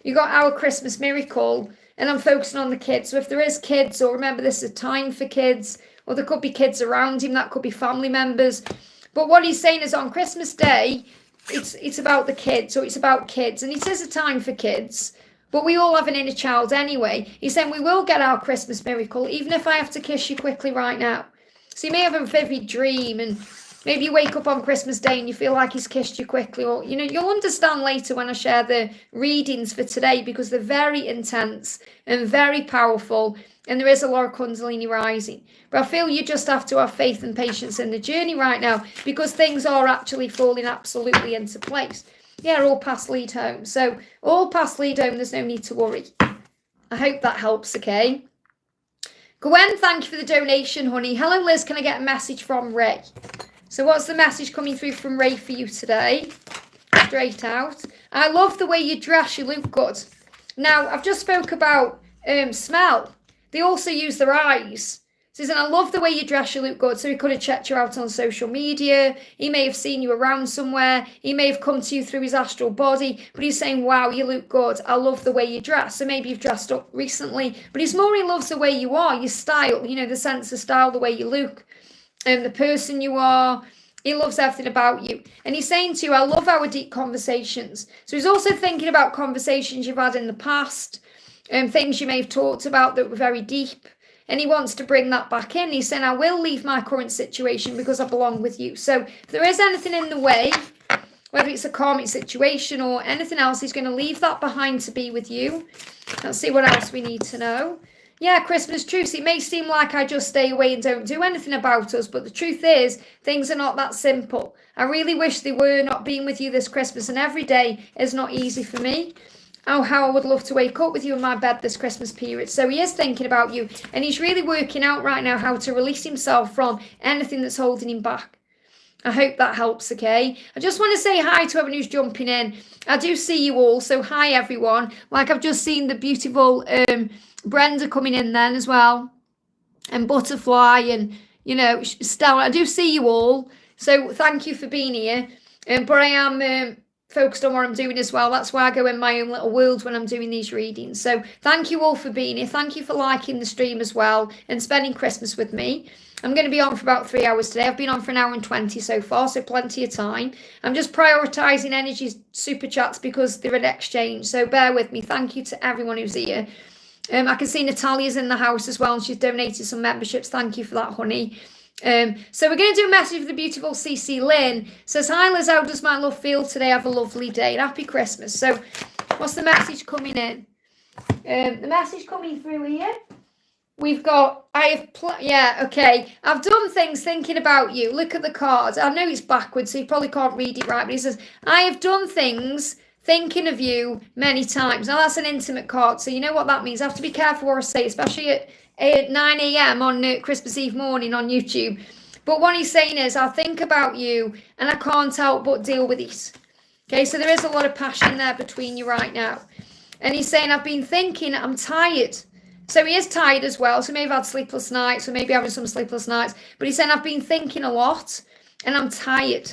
You got our Christmas miracle, and I'm focusing on the kids. So if there is kids, or remember, this is a time for kids, or there could be kids around him, that could be family members. But what he's saying is on Christmas Day, it's about the kids, or it's about kids. And it is a time for kids, but we all have an inner child anyway. He's saying we will get our Christmas miracle, even if I have to kiss you quickly right now. So you may have a vivid dream, and maybe you wake up on Christmas Day and you feel like he's kissed you quickly. Or, you know, you'll understand later when I share the readings for today, because they're very intense and very powerful. And there is a lot of Kundalini rising. But I feel you just have to have faith and patience in the journey right now, because things are actually falling absolutely into place. Yeah, all paths lead home. So all paths lead home. There's no need to worry. I hope that helps, okay? Gwen, thank you for the donation, honey. Hello, Liz. Can I get a message from Ray? So what's the message coming through from Ray for you today? Straight out. I love the way you dress. You look good. Now, I've just spoke about smell. They also use their eyes. So he's saying, I love the way you dress, you look good. So he could have checked you out on social media. He may have seen you around somewhere. He may have come to you through his astral body. But he's saying, wow, you look good. I love the way you dress. So maybe you've dressed up recently. But he's more, he loves the way you are, your style, you know, the sense of style, the way you look, and the person you are. He loves everything about you. And he's saying to you, I love our deep conversations. So he's also thinking about conversations you've had in the past, things you may have talked about that were very deep, and he wants to bring that back in. He's saying, I will leave my current situation because I belong with you. So if there is anything in the way, whether it's a karmic situation or anything else, he's going to leave that behind to be with you. Let's see what else we need to know. Yeah, Christmas truce. It may seem like I just stay away and don't do anything about us, but the truth is, things are not that simple. I really wish they were. Not being with you this Christmas, and every day is not easy for me. Oh, how I would love to wake up with you in my bed this Christmas period. So he is thinking about you, and he's really working out right now how to release himself from anything that's holding him back. I hope that helps, okay? I just want to say hi to everyone who's jumping in. I do see you all, so hi everyone. Like, I've just seen the beautiful Brenda coming in then as well, and Butterfly, and, you know, Stella. I do see you all. So thank you for being here. But I am focused on what I'm doing as well. That's why I go in my own little world when I'm doing these readings. So thank you all for being here. Thank you for liking the stream as well and spending Christmas with me. I'm going to be on for about 3 hours today. I've been on for an hour and 20 so far, so plenty of time. I'm just prioritising energy super chats because they're an exchange. So bear with me. Thank you to everyone who's here. I can see Natalia's in the house as well, and she's donated some memberships. Thank you for that, honey. So we're going to do a message for the beautiful CC. Lynn says, hi Liz, how does my love feel today? Have a lovely day and happy Christmas. So what's the message coming in? The message coming through here, we've got, okay, I've done things thinking about you. Look at the cards. I know it's backwards, so you probably can't read it right, but he says, I have done things thinking of you many times. Now that's an intimate card, so you know what that means. I have to be careful what I say, especially at 9 a.m. on Christmas Eve morning on YouTube. But what he's saying is, I think about you and I can't help but deal with it. Okay, so there is a lot of passion there between you right now. And he's saying, I've been thinking, I'm tired. So he is tired as well. So maybe I've had sleepless nights or maybe having some sleepless nights. But he's saying, I've been thinking a lot and I'm tired.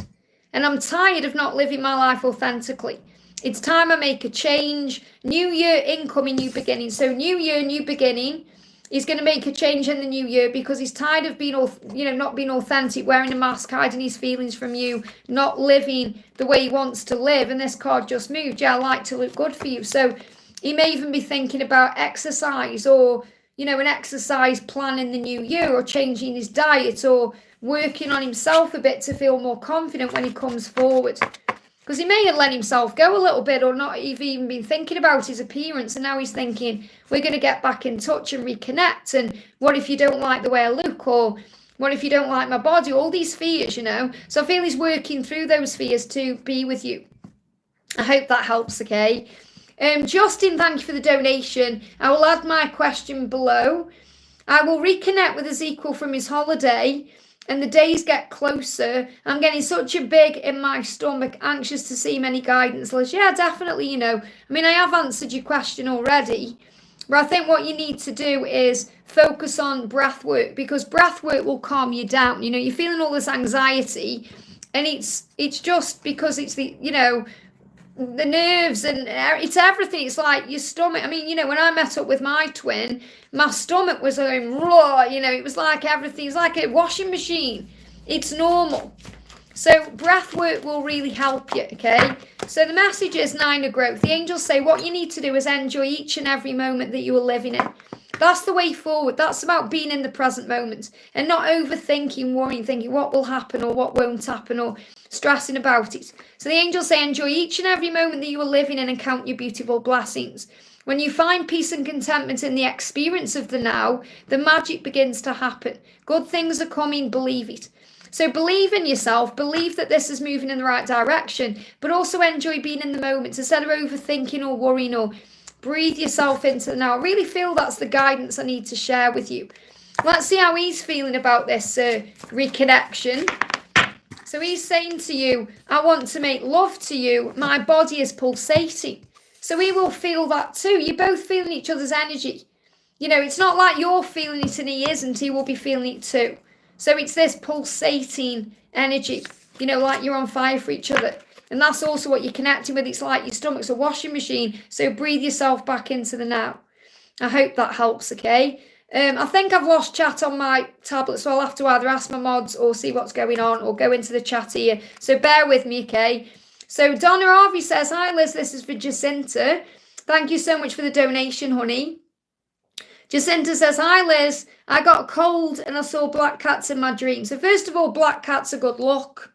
And I'm tired of not living my life authentically. It's time I make a change. New year, incoming, new beginning. So new year, new beginning. He's going to make a change in the new year because he's tired of being, not being authentic, wearing a mask, hiding his feelings from you, not living the way he wants to live. And this card just moved. Yeah, I like to look good for you. So he may even be thinking about exercise or, an exercise plan in the new year or changing his diet or working on himself a bit to feel more confident when he comes forward. Because he may have let himself go a little bit or not even been thinking about his appearance. And now he's thinking, we're going to get back in touch and reconnect. And what if you don't like the way I look? Or what if you don't like my body? All these fears, So I feel he's working through those fears to be with you. I hope that helps, okay? Justin, thank you for the donation. I will add my question below. I will reconnect with Ezekiel from his holiday. And the days get closer. I'm getting such a big in my stomach, anxious to see any guidance. Liz, yeah, definitely, I have answered your question already. But I think what you need to do is focus on breath work because breath work will calm you down. You're feeling all this anxiety and it's just because it's the nerves and it's everything. It's like your stomach. When I met up with my twin, my stomach was going raw, it was like everything. It's like a washing machine. It's normal. So breath work will really help you, okay? So the message is 9 of growth. The angels say what you need to do is enjoy each and every moment that you are living in. That's the way forward. That's about being in the present moment and not overthinking, worrying, thinking what will happen or what won't happen or stressing about it. So the angels say enjoy each and every moment that you are living in and count your beautiful blessings. When you find peace and contentment in the experience of the now, the magic begins to happen. Good things are coming, believe it. So believe in yourself, believe that this is moving in the right direction, but also enjoy being in the moment instead of overthinking or worrying or breathe yourself into the now. I really feel that's the guidance I need to share with you. Let's see how he's feeling about this reconnection. So he's saying to you, I want to make love to you. My body is pulsating. So he will feel that too. You're both feeling each other's energy. It's not like you're feeling it and he isn't. He will be feeling it too. So it's this pulsating energy, like you're on fire for each other. And that's also what you're connecting with. It's like your stomach's a washing machine. So breathe yourself back into the now. I hope that helps, okay? I think I've lost chat on my tablet, so I'll have to either ask my mods or see what's going on or go into the chat here. So bear with me, okay? So Donna Harvey says, hi Liz, this is for Jenta. Thank you so much for the donation, honey. Jacinta says, hi Liz, I got a cold and I saw black cats in my dream. So first of all, black cats are good luck.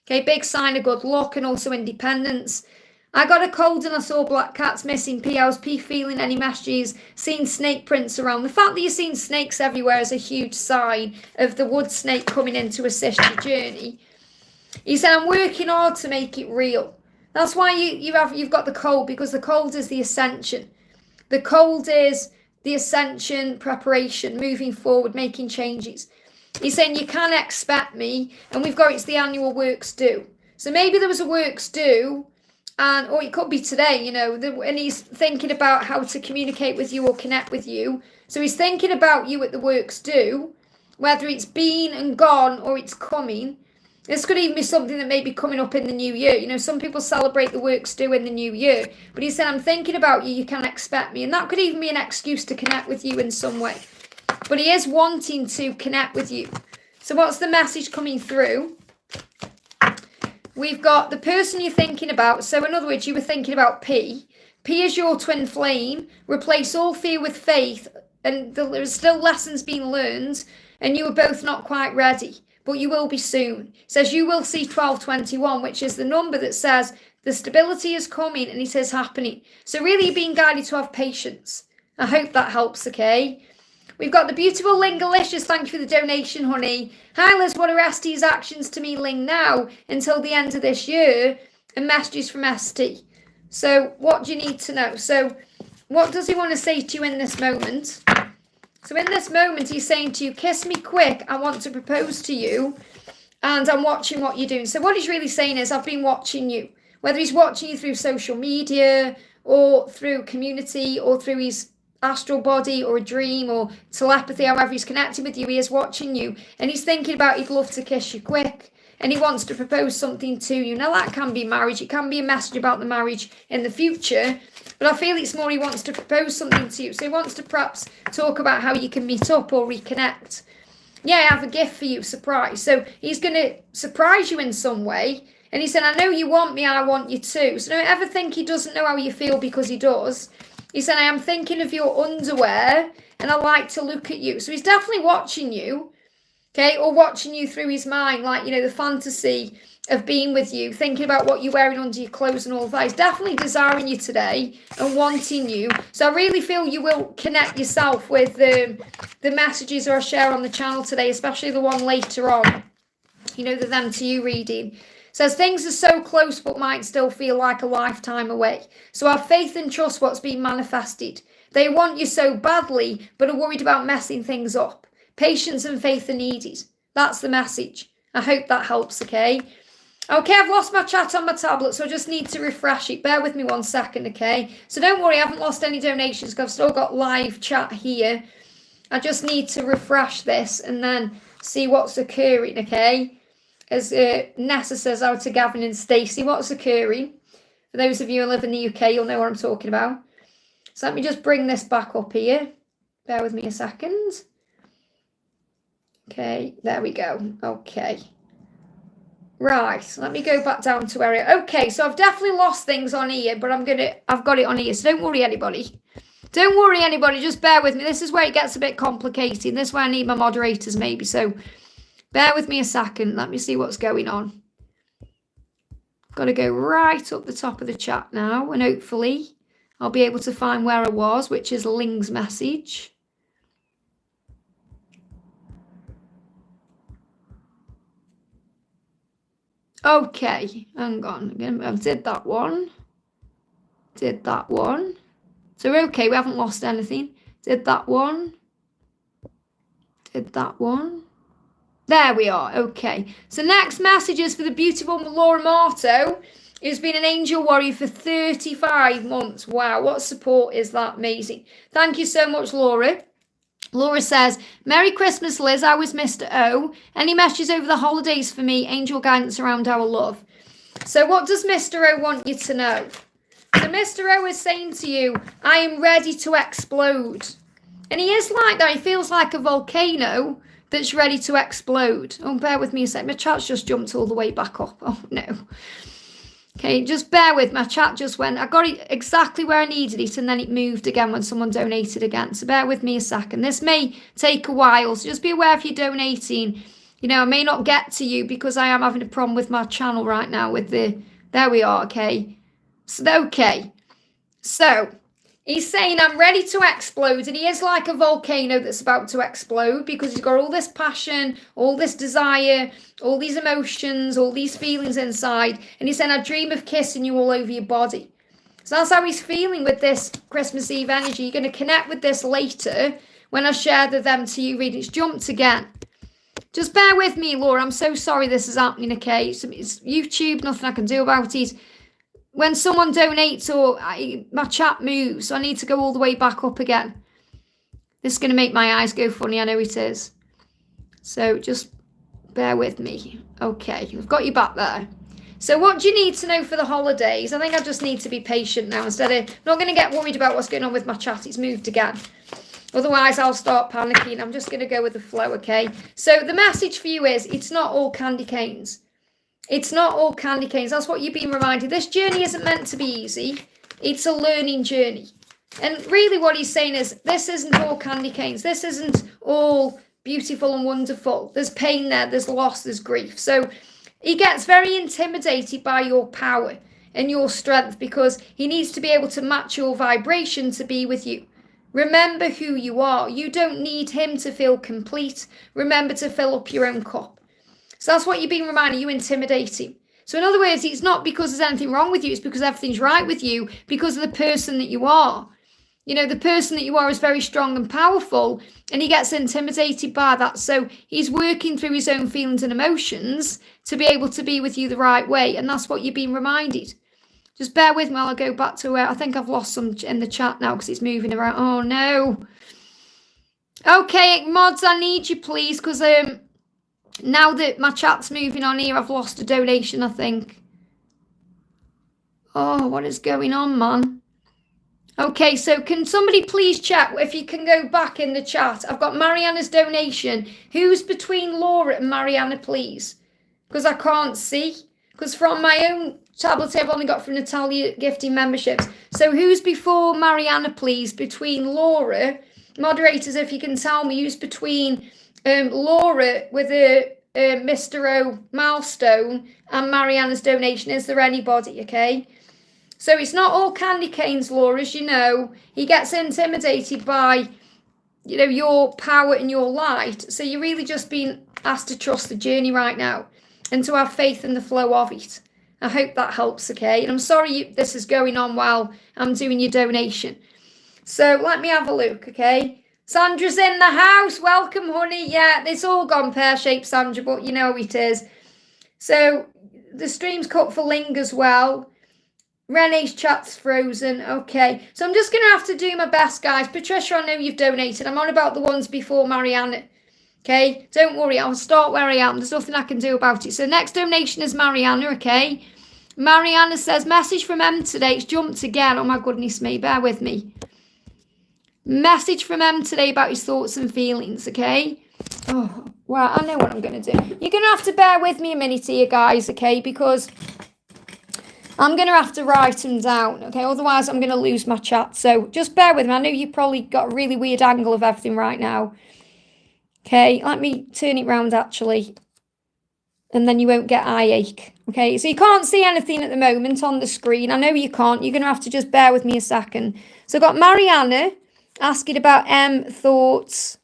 Okay, big sign of good luck and also independence. I got a cold and I saw black cats missing P. I was P feeling any messages, seeing snake prints around. The fact that you're seeing snakes everywhere is a huge sign of the wood snake coming in to assist your journey. He said, I'm working hard to make it real. That's why you've got the cold, because the cold is the ascension. The cold is the ascension, preparation, moving forward, making changes. He's saying you can expect me, and we've got it's the annual works due. So maybe there was a works due, or it could be today, and he's thinking about how to communicate with you or connect with you. So he's thinking about you at the works due, whether it's been and gone or it's coming. This could even be something that may be coming up in the new year. You know, some people celebrate the works due in the new year. But he said, I'm thinking about you. You can expect me. And that could even be an excuse to connect with you in some way. But he is wanting to connect with you. So what's the message coming through? We've got the person you're thinking about. So in other words, you were thinking about P. P is your twin flame. Replace all fear with faith. And there's still lessons being learned. And you were both not quite ready. But you will be soon. It says you will see 1221, which is the number that says the stability is coming and it is happening. So really you're being guided to have patience. I hope that helps, okay? We've got the beautiful Ling Alicia. Thank you for the donation, honey. Hi, Liz. What are ST's actions to me, Ling, now until the end of this year? And messages from ST. So what do you need to know? So what does he want to say to you in this moment? So in this moment, he's saying to you, kiss me quick. I want to propose to you. And I'm watching what you're doing. So what he's really saying is, I've been watching you. Whether he's watching you through social media or through community or through his astral body or a dream or telepathy, however he's connecting with you, he is watching you. And he's thinking about he'd love to kiss you quick. And he wants to propose something to you. Now that can be marriage. It can be a message about the marriage in the future. But I feel it's more he wants to propose something to you. So he wants to perhaps talk about how you can meet up or reconnect. Yeah, I have a gift for you, surprise. So he's going to surprise you in some way. And he said, I know you want me, I want you too. So don't ever think he doesn't know how you feel, because he does. He said, I am thinking of your underwear and I like to look at you. So he's definitely watching you, okay, or watching you through his mind, like, you know, the fantasy of being with you, thinking about what you're wearing under your clothes and all of that. He's definitely desiring you today and wanting you. So I really feel you will connect yourself with the messages I share on the channel today, especially the one later on. You know, the them to you reading. Says things are so close but might still feel like a lifetime away. So have faith and trust what's being manifested. They want you so badly but are worried about messing things up. Patience and faith are needed. That's the message. I hope that helps, okay? Okay, I've lost my chat on my tablet, so I just need to refresh it. Bear with me 1 second, okay? So don't worry, I haven't lost any donations because I've still got live chat here. I just need to refresh this and then see what's occurring, okay? As Nessa says, out to Gavin and Stacey, what's occurring? For those of you who live in the UK, you'll know what I'm talking about. So let me just bring this back up here. Bear with me a second. Okay, there we go. Okay. Right, let me go back down to where okay, so I've definitely lost things on here, but I've got it on here, so don't worry anybody. Don't worry anybody, just bear with me. This is where it gets a bit complicated. This is where I need my moderators maybe, so bear with me a second. Let me see what's going on. Got to go right up the top of the chat now, and hopefully I'll be able to find where I was, which is Ling's message. Okay, hang on. I did that one. Did that one. So we're okay, we haven't lost anything. Did that one. Did that one. There we are, okay. So next message is for the beautiful Laura Marto, who's been an angel warrior for 35 months. Wow, what support is that? Amazing. Thank you so much, Laura. Laura says, Merry Christmas, Liz. I was Mr. O. Any messages over the holidays for me? Angel guidance around our love. So what does Mr. O want you to know? So Mr. O is saying to you, I am ready to explode. And he is like that. He feels like a volcano that's ready to explode. Oh, bear with me a sec. My chat's just jumped all the way back up. Oh, no. Okay, just bear with my chat just went. I got it exactly where I needed it and then it moved again when someone donated again. So bear with me a second. This may take a while, so just be aware if you're donating. You know, I may not get to you because I am having a problem with my channel right now with the... There we are, okay. So, okay. So, he's saying I'm ready to explode, and he is like a volcano that's about to explode because he's got all this passion, all this desire, all these emotions, all these feelings inside. And he's saying, I dream of kissing you all over your body. So that's how he's feeling with this Christmas Eve energy. You're going to connect with this later when I share the them to you reading. It's jumped again. Just bear with me, Laura. I'm so sorry this is happening, okay? It's YouTube, nothing I can do about it. When someone donates or my chat moves, so I need to go all the way back up again. This is going to make my eyes go funny. I know it is. So just Bear with me. Okay, we've got you back there. So what do you need to know for the holidays? I think I just need to be patient now instead of not going to get worried about what's going on with my chat. It's moved again. Otherwise, I'll start panicking. I'm just going to go with the flow, okay? So the message for you is it's not all candy canes. It's not all candy canes. That's what you've been reminded. This journey isn't meant to be easy. It's a learning journey. And really what he's saying is this isn't all candy canes. This isn't all beautiful and wonderful. There's pain there. There's loss. There's grief. So he gets very intimidated by your power and your strength because he needs to be able to match your vibration to be with you. Remember who you are. You don't need him to feel complete. Remember to fill up your own cup. So that's what you've been reminded. You intimidate him. So in other words, it's not because there's anything wrong with you. It's because everything's right with you because of the person that you are. You know, the person that you are is very strong and powerful, and he gets intimidated by that. So he's working through his own feelings and emotions to be able to be with you the right way. And that's what you've been reminded. Just bear with me while I go back to where I think I've lost some in the chat now because it's moving around. Oh, no. Okay, mods, I need you, please, because now that my chat's moving on here, I've lost a donation, I think. Oh, what is going on, man? Okay, so can somebody please check if you can go back in the chat? I've got Mariana's donation. Who's between Laura and Mariana, please? Because I can't see. Because from my own tablet, I've only got from Natalia gifting memberships. So who's before Mariana, please? Between Laura, moderators, if you can tell me who's between Laura with a Mr. O milestone and Mariana's donation. Is there anybody, okay? So it's not all candy canes, Laura, as you know. He gets intimidated by, you know, your power and your light. So you're really just being asked to trust the journey right now and to have faith in the flow of it. I hope that helps, okay? And I'm sorry this is going on while I'm doing your donation. So let me have a look, okay? Sandra's in the house. Welcome, honey. Yeah, it's all gone pear-shaped, Sandra, but you know how it is. So the stream's cut for Ling as well. Renee's chat's frozen. Okay. So I'm just going to have to do my best, guys. Patricia, I know you've donated. I'm on about the ones before Mariana. Okay. Don't worry. I'll start where I am. There's nothing I can do about it. So next donation is Mariana. Okay. Mariana says, message from M today. It's jumped again. Oh my goodness me. Bear with me. Message from M today about his thoughts and feelings. Okay. Oh, well, I know what I'm going to do. You're going to have to bear with me a minute here, guys. Okay. Because I'm going to have to write them down, okay? Otherwise, I'm going to lose my chat. So just bear with me. I know you've probably got a really weird angle of everything right now. Okay, let me turn it round, actually. And then you won't get eye ache, okay? So you can't see anything at the moment on the screen. I know you can't. You're going to have to just bear with me a second. So I've got Mariana asking about thoughts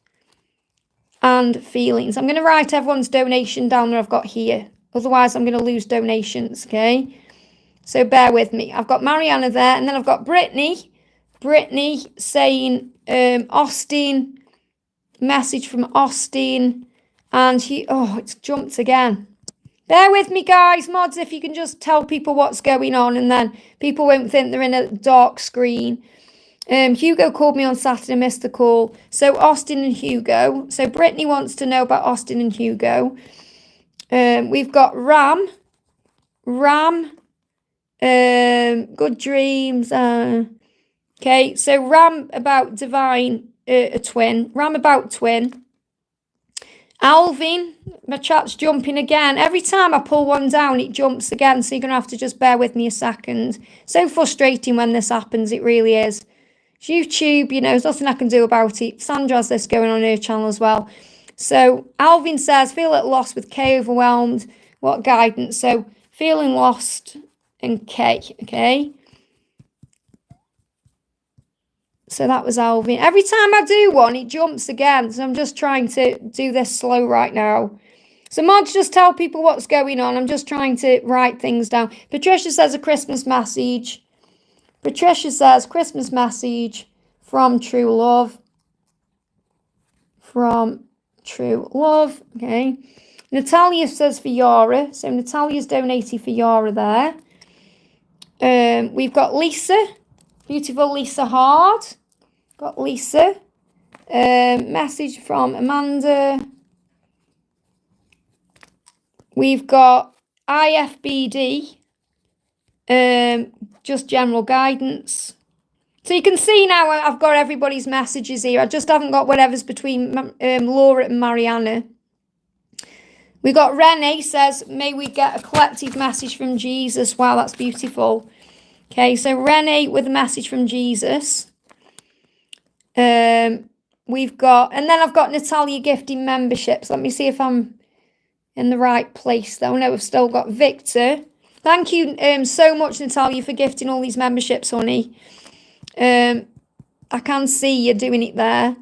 and feelings. I'm going to write everyone's donation down that I've got here. Otherwise, I'm going to lose donations, okay? So bear with me. I've got Mariana there, and then I've got Britney. Britney saying Austin. Message from Austin. And it's jumped again. Bear with me, guys. Mods, if you can just tell people what's going on, and then people won't think they're in a dark screen. Hugo called me on Saturday, missed the call. So Austin and Hugo. So Britney wants to know about Austin and Hugo. We've got Ram. Good dreams. Okay, so Ram about divine, a twin. Ram about twin. Alvin, my chat's jumping again. Every time I pull one down, it jumps again. So you're going to have to just bear with me a second. So frustrating when this happens. It really is. It's YouTube, you know, there's nothing I can do about it. Sandra has this going on her channel as well. So Alvin says, feel at loss with K, overwhelmed. What guidance? So feeling lost and K, okay? So that was Alvin. Every time I do one, it jumps again. So I'm just trying to do this slow right now. So mods, just tell people what's going on. I'm just trying to write things down. Patricia says a Christmas message. Patricia says Christmas message from True Love. From True Love, okay? Natalia says for Yara. So Natalia's donated for Yara there. We've got Lisa. Beautiful Lisa Hard. Got Lisa. Message from Amanda. We've got IFBD, just general guidance. So you can see now I've got everybody's messages here. I just haven't got whatever's between Laura and Mariana. We got Renee says, may we get a collective message from Jesus. Wow, that's beautiful. Okay, so Renee with a message from Jesus. We've got, and then I've got Natalia gifting memberships. Let me see if I'm in the right place though. No, we've still got Victor. Thank you so much, Natalia, for gifting all these memberships, honey. I can see you doing it there.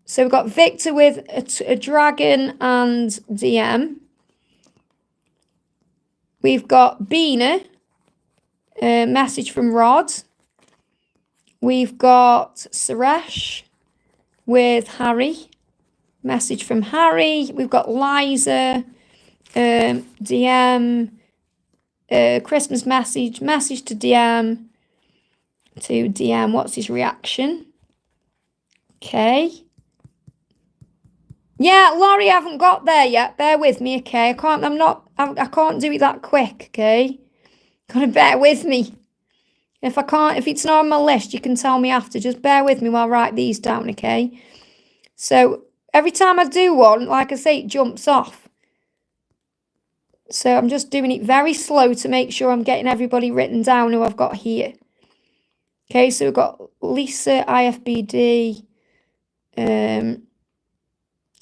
So we've got Victor with a dragon and DM. We've got Bina, a message from Rod. We've got Suresh with Harry, message from Harry. We've got Liza, DM, Christmas message to DM. What's his reaction? Okay. Yeah, Laurie, I haven't got there yet. Bear with me, okay? I can't do it that quick, okay? Gotta bear with me. If it's not on my list, you can tell me after. Just bear with me while I write these down, okay? So every time I do one, like I say, it jumps off. So I'm just doing it very slow to make sure I'm getting everybody written down who I've got here. Okay, so we've got Lisa, IFBD.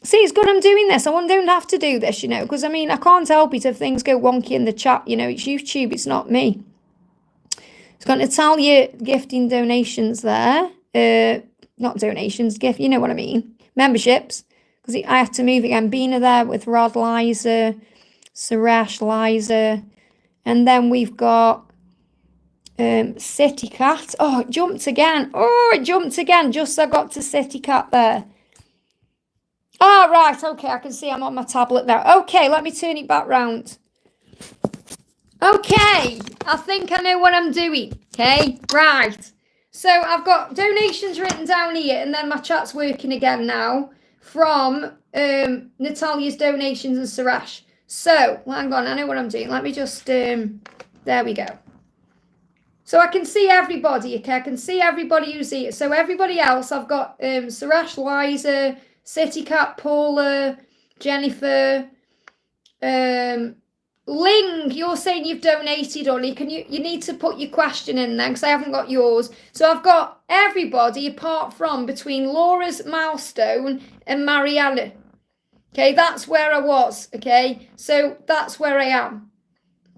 See, it's good I'm doing this. I don't have to do this, you know, because, I mean, I can't help it if things go wonky in the chat. You know, it's YouTube, it's not me. It's got Natalia gifting donations there. Not donations, gift, you know what I mean. Memberships, because I have to move again. Bina there with Rod, Liza, Suresh, Liza. And then we've got City Cat. Oh, it jumped again. Just so I got to City Cat there. Oh, right, okay, I can see I'm on my tablet now. Okay, let me turn it back round. Okay, I think I know what I'm doing, okay? Right, so I've got donations written down here, and then my chat's working again now from Natalia's donations and Suresh. So, hang on, I know what I'm doing. Let me just, there we go. So I can see everybody, okay? I can see everybody who's here. So everybody else, I've got Suresh, Liza, City Cat, Paula, Jennifer, Ling, you're saying you've donated, honey. You need to put your question in there because I haven't got yours. So I've got everybody apart from between Laura's milestone and Mariana. Okay, that's where I was, okay? So that's where I am.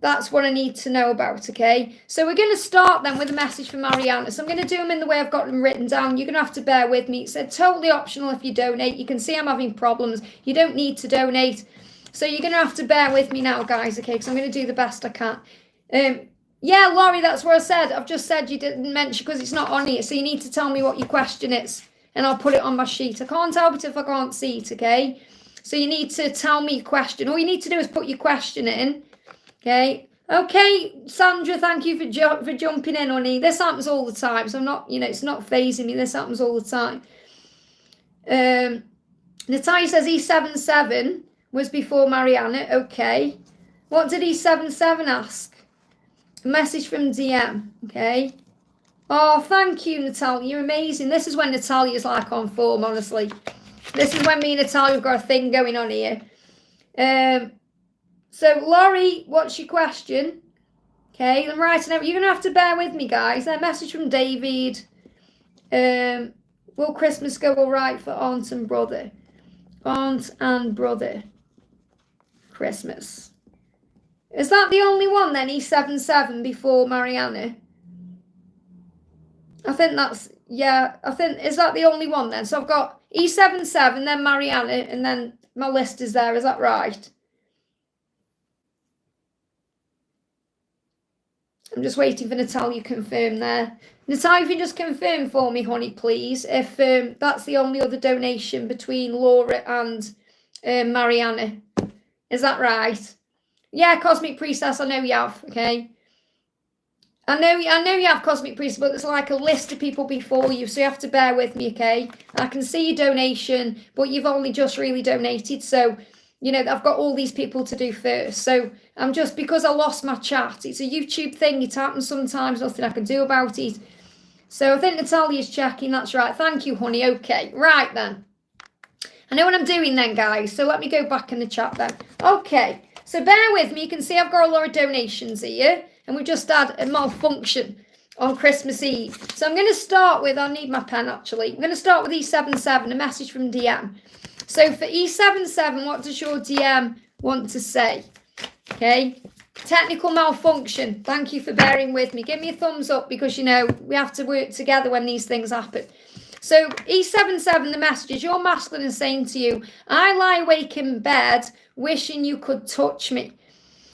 That's what I need to know about, okay? So we're going to start then with a message from Mariana. So I'm going to do them in the way I've got them written down. You're going to have to bear with me. It's totally optional if you donate. You can see I'm having problems. You don't need to donate. So you're going to have to bear with me now, guys, okay? Because I'm going to do the best I can. Yeah, Laurie, that's what I said. I've just said you didn't mention because it's not on here. So you need to tell me what your question is. And I'll put it on my sheet. I can't help it if I can't see it, okay? So you need to tell me your question. All you need to do is put your question in. Okay, Sandra, thank you for jumping in, honey. This happens all the time, so I'm not, you know, it's not phasing me. This happens all the time. Natalia says E77 was before Mariana. Okay. What did E77 ask? A message from DM. Okay. Oh, thank you, Natalia. You're amazing. This is when Natalia's like on form, honestly. This is when me and Natalia have got a thing going on here. So, Laurie, what's your question? Okay, I'm writing out. You're going to have to bear with me, guys. A message from David. Will Christmas go all right for aunt and brother? Aunt and brother. Christmas. Is that the only one then, E77 before Mariana? I think that's, yeah, is that the only one then? So I've got E77, then Mariana, and then my list is there. Is that right? I'm just waiting for Natalia to confirm there. Natalia, if you just confirm for me, honey, please, if that's the only other donation between Laura and Mariana. Is that right? Yeah, Cosmic Priestess, I know you have, okay? I know you have Cosmic Priestess, but there's like a list of people before you, so you have to bear with me, okay? I can see your donation, but you've only just really donated, so you know, I've got all these people to do first. So I'm just, because I lost my chat, it's a YouTube thing. It happens sometimes, nothing I can do about it. So I think Natalia's checking. That's right. Thank you, honey. Okay, right then. I know what I'm doing then, guys. So let me go back in the chat then. Okay, so bear with me. You can see I've got a lot of donations here. And we just had a malfunction on Christmas Eve. So I'm going to start with, I need my pen actually. I'm going to start with E77, a message from DM. So for E77, what does your DM want to say? Okay. Technical malfunction. Thank you for bearing with me. Give me a thumbs up because, you know, we have to work together when these things happen. So E77, the message is your masculine is saying to you, I lie awake in bed wishing you could touch me.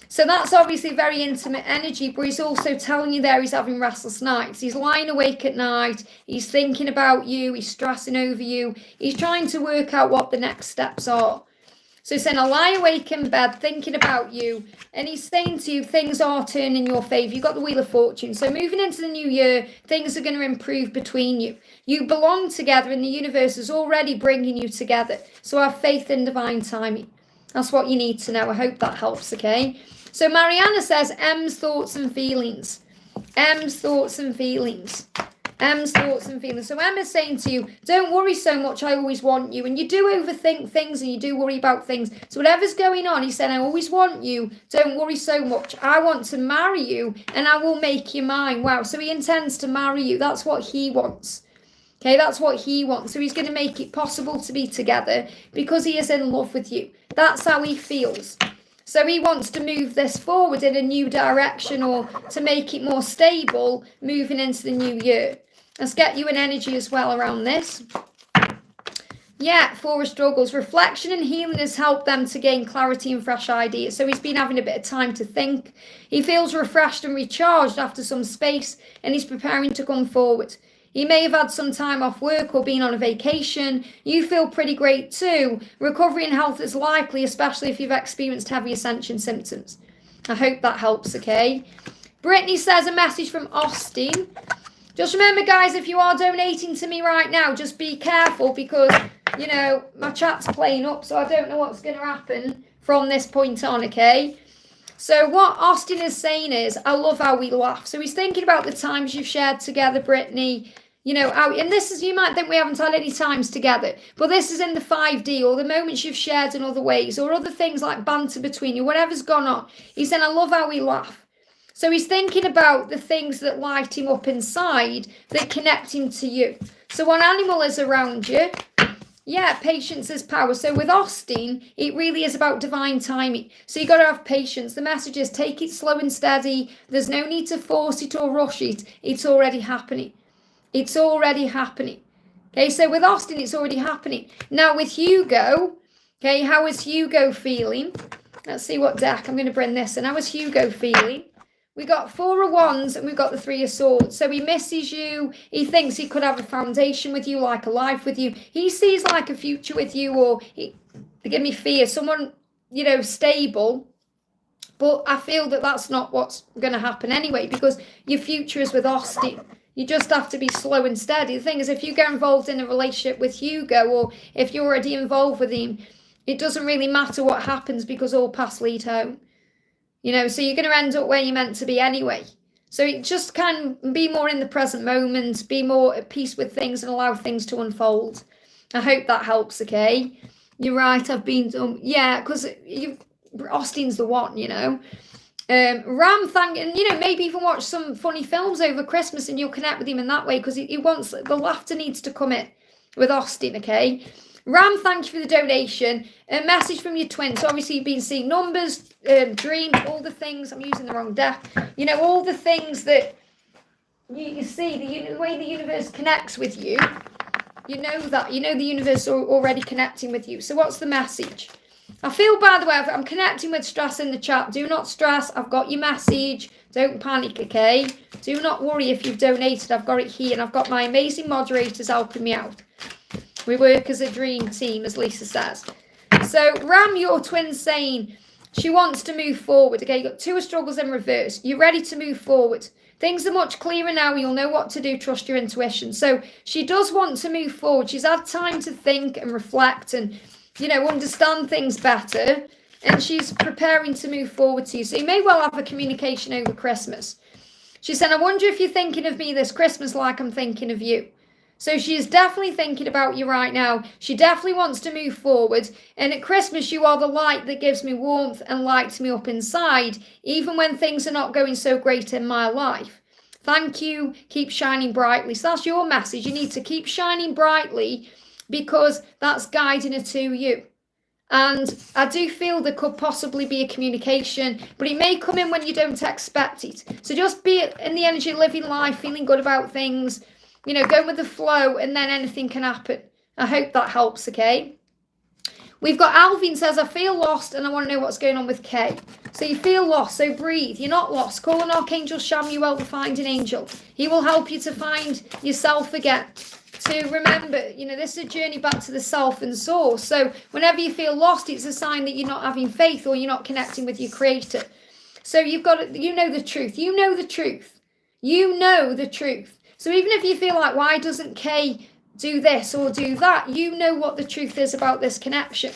So that's obviously very intimate energy, but he's also telling you there he's having restless nights. He's lying awake at night. He's thinking about you. He's stressing over you. He's trying to work out what the next steps are. So he's saying, I lie awake in bed thinking about you. And he's saying to you, things are turning in your favour. You've got the Wheel of Fortune. So moving into the new year, things are going to improve between you. You belong together and the universe is already bringing you together. So have faith in divine timing. That's what you need to know. I hope that helps, okay? So Mariana says, M's thoughts and feelings. M's thoughts and feelings. M's thoughts and feelings. So Emma's saying to you, don't worry so much, I always want you. And you do overthink things and you do worry about things. So whatever's going on, he said, I always want you. Don't worry so much. I want to marry you and I will make you mine. Wow. So he intends to marry you. That's what he wants. Okay, that's what he wants. So he's going to make it possible to be together because he is in love with you. That's how he feels. So he wants to move this forward in a new direction or to make it more stable moving into the new year. Let's get you an energy as well around this. Yeah, Four of Struggles. Reflection and healing has helped them to gain clarity and fresh ideas. So he's been having a bit of time to think. He feels refreshed and recharged after some space and he's preparing to come forward. He may have had some time off work or been on a vacation. You feel pretty great too. Recovery and health is likely, especially if you've experienced heavy ascension symptoms. I hope that helps, okay? Britney says a message from Austin. Just remember, guys, if you are donating to me right now, just be careful because, you know, my chat's playing up, so I don't know what's going to happen from this point on, okay? So what Austin is saying is, I love how we laugh. So he's thinking about the times you've shared together, Britney. You know, and this is, you might think we haven't had any times together, but this is in the 5D or the moments you've shared in other ways or other things like banter between you, whatever's gone on. He's saying, I love how we laugh. So he's thinking about the things that light him up inside that connect him to you. So what animal is around you? Yeah, patience is power. So with Austin, it really is about divine timing. So you got to have patience. The message is take it slow and steady. There's no need to force it or rush it. It's already happening. It's already happening. Okay, so with Austin, it's already happening. Now with Hugo, okay, how is Hugo feeling? Let's see what deck. I'm going to bring this in. How is Hugo feeling? We got 4 of Wands and we've got the 3 of Swords. So he misses you. He thinks he could have a foundation with you, like a life with you. He sees like a future with you or, they give me fear, someone, you know, stable. But I feel that that's not what's going to happen anyway because your future is with Austin. You just have to be slow and steady. The thing is, if you get involved in a relationship with Hugo or if you're already involved with him, it doesn't really matter what happens because all paths lead home. You know, so you're going to end up where you're meant to be anyway. So it just can be more in the present moment, be more at peace with things and allow things to unfold. I hope that helps, okay? You're right, I've been, yeah, because Austin's the one, you know. Ram, and you know, maybe even watch some funny films over Christmas and you'll connect with him in that way because he wants, the laughter needs to come in with Austin, okay? Ram, thank you for the donation. A message from your twin. So obviously you've been seeing numbers, dreams, all the things. I'm using the wrong deck. You know, all the things that you see, the way the universe connects with you. You know that. You know the universe are already connecting with you. So what's the message? I feel, by the way, I'm connecting with stress in the chat. Do not stress. I've got your message. Don't panic, okay? Do not worry if you've donated. I've got it here and I've got my amazing moderators helping me out. We work as a dream team, as Lisa says. So, Ram, your twin's saying she wants to move forward. Okay, you've got 2 of Struggles in reverse. You're ready to move forward. Things are much clearer now. You'll know what to do. Trust your intuition. So, she does want to move forward. She's had time to think and reflect and understand things better. And she's preparing to move forward to you. So you may well have a communication over Christmas. She said, I wonder if you're thinking of me this Christmas like I'm thinking of you. So she is definitely thinking about you right now. She definitely wants to move forward. And at Christmas, you are the light that gives me warmth and lights me up inside, even when things are not going so great in my life. Thank you. Keep shining brightly. So that's your message. You need to keep shining brightly because that's guiding her to you. And I do feel there could possibly be a communication, but it may come in when you don't expect it. So just be in the energy, living life, feeling good about things, going with the flow, and then anything can happen. I hope that helps, okay? We've got Alvin says, I feel lost and I want to know what's going on with Kay. So you feel lost, so breathe. You're not lost. Call on Archangel Shamuel, the finding angel. He will help you to find yourself again. To remember, this is a journey back to the self and source. So whenever you feel lost, it's a sign that you're not having faith or you're not connecting with your creator. So you've got to, the truth. You know the truth. You know the truth. So even if you feel like, why doesn't Kay do this or do that? You know what the truth is about this connection.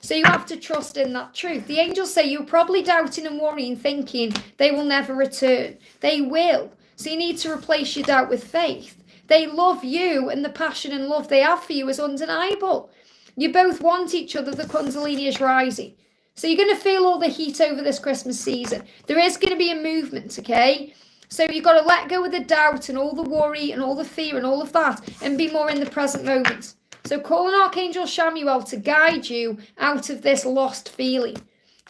So you have to trust in that truth. The angels say you're probably doubting and worrying, thinking they will never return. They will. So you need to replace your doubt with faith. They love you, and the passion and love they have for you is undeniable. You both want each other. The Kundalini is rising. So you're going to feel all the heat over this Christmas season. There is going to be a movement, okay? So you've got to let go of the doubt and all the worry and all the fear and all of that and be more in the present moment. So call on Archangel Shamuel to guide you out of this lost feeling.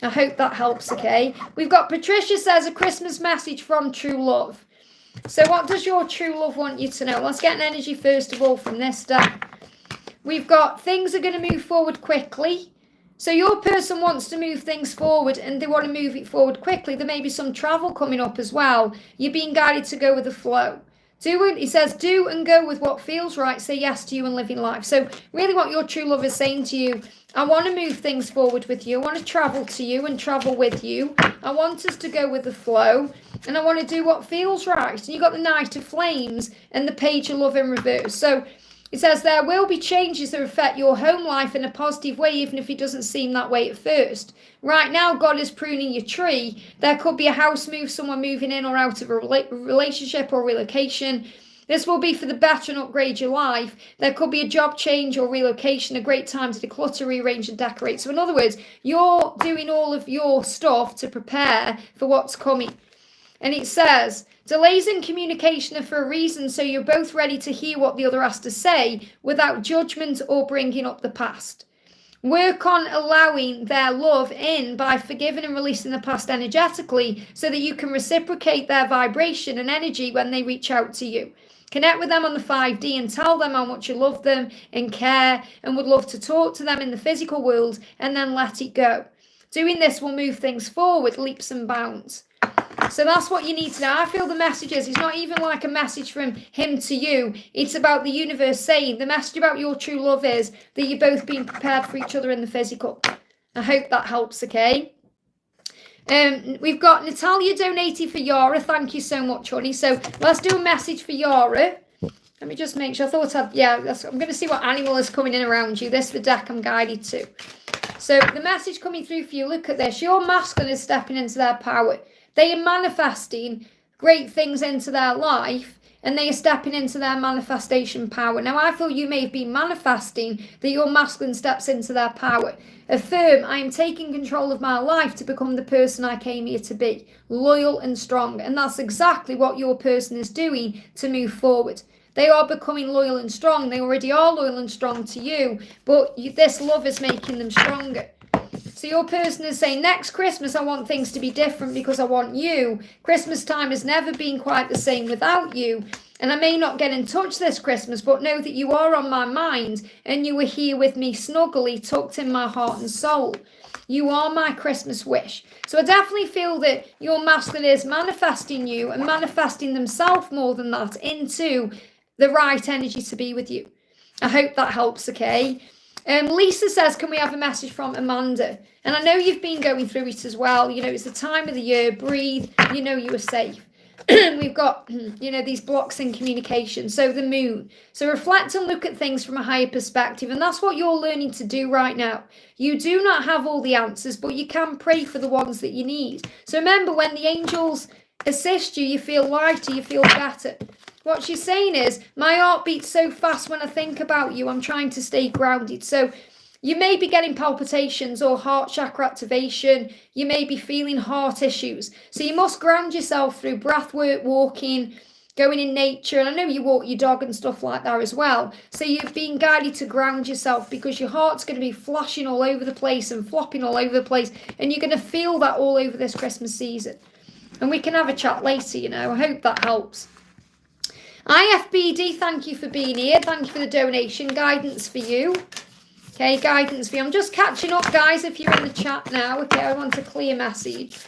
I hope that helps, okay? We've got Patricia says, a Christmas message from true love. So what does your true love want you to know? Let's get an energy first of all from this deck. We've got things are going to move forward quickly. So your person wants to move things forward and they want to move it forward quickly. There may be some travel coming up as well. You're being guided to go with the flow. He says, do and go with what feels right. Say yes to you and living life. So really what your true love is saying to you, I want to move things forward with you. I want to travel to you and travel with you. I want us to go with the flow. And I want to do what feels right. And you've got the Knight of Flames and the Page of Love in reverse. So it says there will be changes that affect your home life in a positive way, even if it doesn't seem that way at first. Right now, God is pruning your tree. There could be a house move, someone moving in or out of a relationship or relocation. This will be for the better and upgrade your life. There could be a job change or relocation, a great time to declutter, rearrange and decorate. So in other words, you're doing all of your stuff to prepare for what's coming. And it says, delays in communication are for a reason, so you're both ready to hear what the other has to say without judgment or bringing up the past. Work on allowing their love in by forgiving and releasing the past energetically so that you can reciprocate their vibration and energy when they reach out to you. Connect with them on the 5D and tell them how much you love them and care and would love to talk to them in the physical world and then let it go. Doing this will move things forward leaps and bounds. So that's what you need to know. I feel the message is, it's not even like a message from him to you. It's about the universe saying, the message about your true love is that you're both being prepared for each other in the physical. I hope that helps, okay? We've got Natalia donated for Yara. Thank you so much, honey. So let's do a message for Yara. Let me just make sure. I'm going to see what animal is coming in around you. This is the deck I'm guided to. So the message coming through for you, look at this. Your masculine is stepping into their power. They are manifesting great things into their life and they are stepping into their manifestation power. Now, I feel you may have been manifesting that your masculine steps into their power. Affirm, I am taking control of my life to become the person I came here to be, loyal and strong. And that's exactly what your person is doing to move forward. They are becoming loyal and strong. They already are loyal and strong to you, but this love is making them stronger. So your person is saying, next Christmas, I want things to be different because I want you. Christmas time has never been quite the same without you. And I may not get in touch this Christmas, but know that you are on my mind and you are here with me snugly, tucked in my heart and soul. You are my Christmas wish. So I definitely feel that your masculine is manifesting you and manifesting themselves more than that into the right energy to be with you. I hope that helps, okay? Lisa says, can we have a message from Amanda? And I know you've been going through it as well. You know, it's the time of the year. Breathe. You know you are safe. we've got, these blocks in communication. So the moon. So reflect and look at things from a higher perspective. And that's what you're learning to do right now. You do not have all the answers, but you can pray for the ones that you need. So remember, when the angels assist you, you feel lighter, you feel better. What she's saying is, my heart beats so fast when I think about you, I'm trying to stay grounded. So you may be getting palpitations or heart chakra activation. You may be feeling heart issues. So you must ground yourself through breath work, walking, going in nature. And I know you walk your dog and stuff like that as well. So you've been guided to ground yourself because your heart's going to be flashing all over the place and flopping all over the place. And you're going to feel that all over this Christmas season. And we can have a chat later, I hope that helps. IFBD, thank you for being here. Thank you for the donation. Guidance for you. Okay, guidance for you. I'm just catching up, guys, if you're in the chat now. Okay, I want a clear message.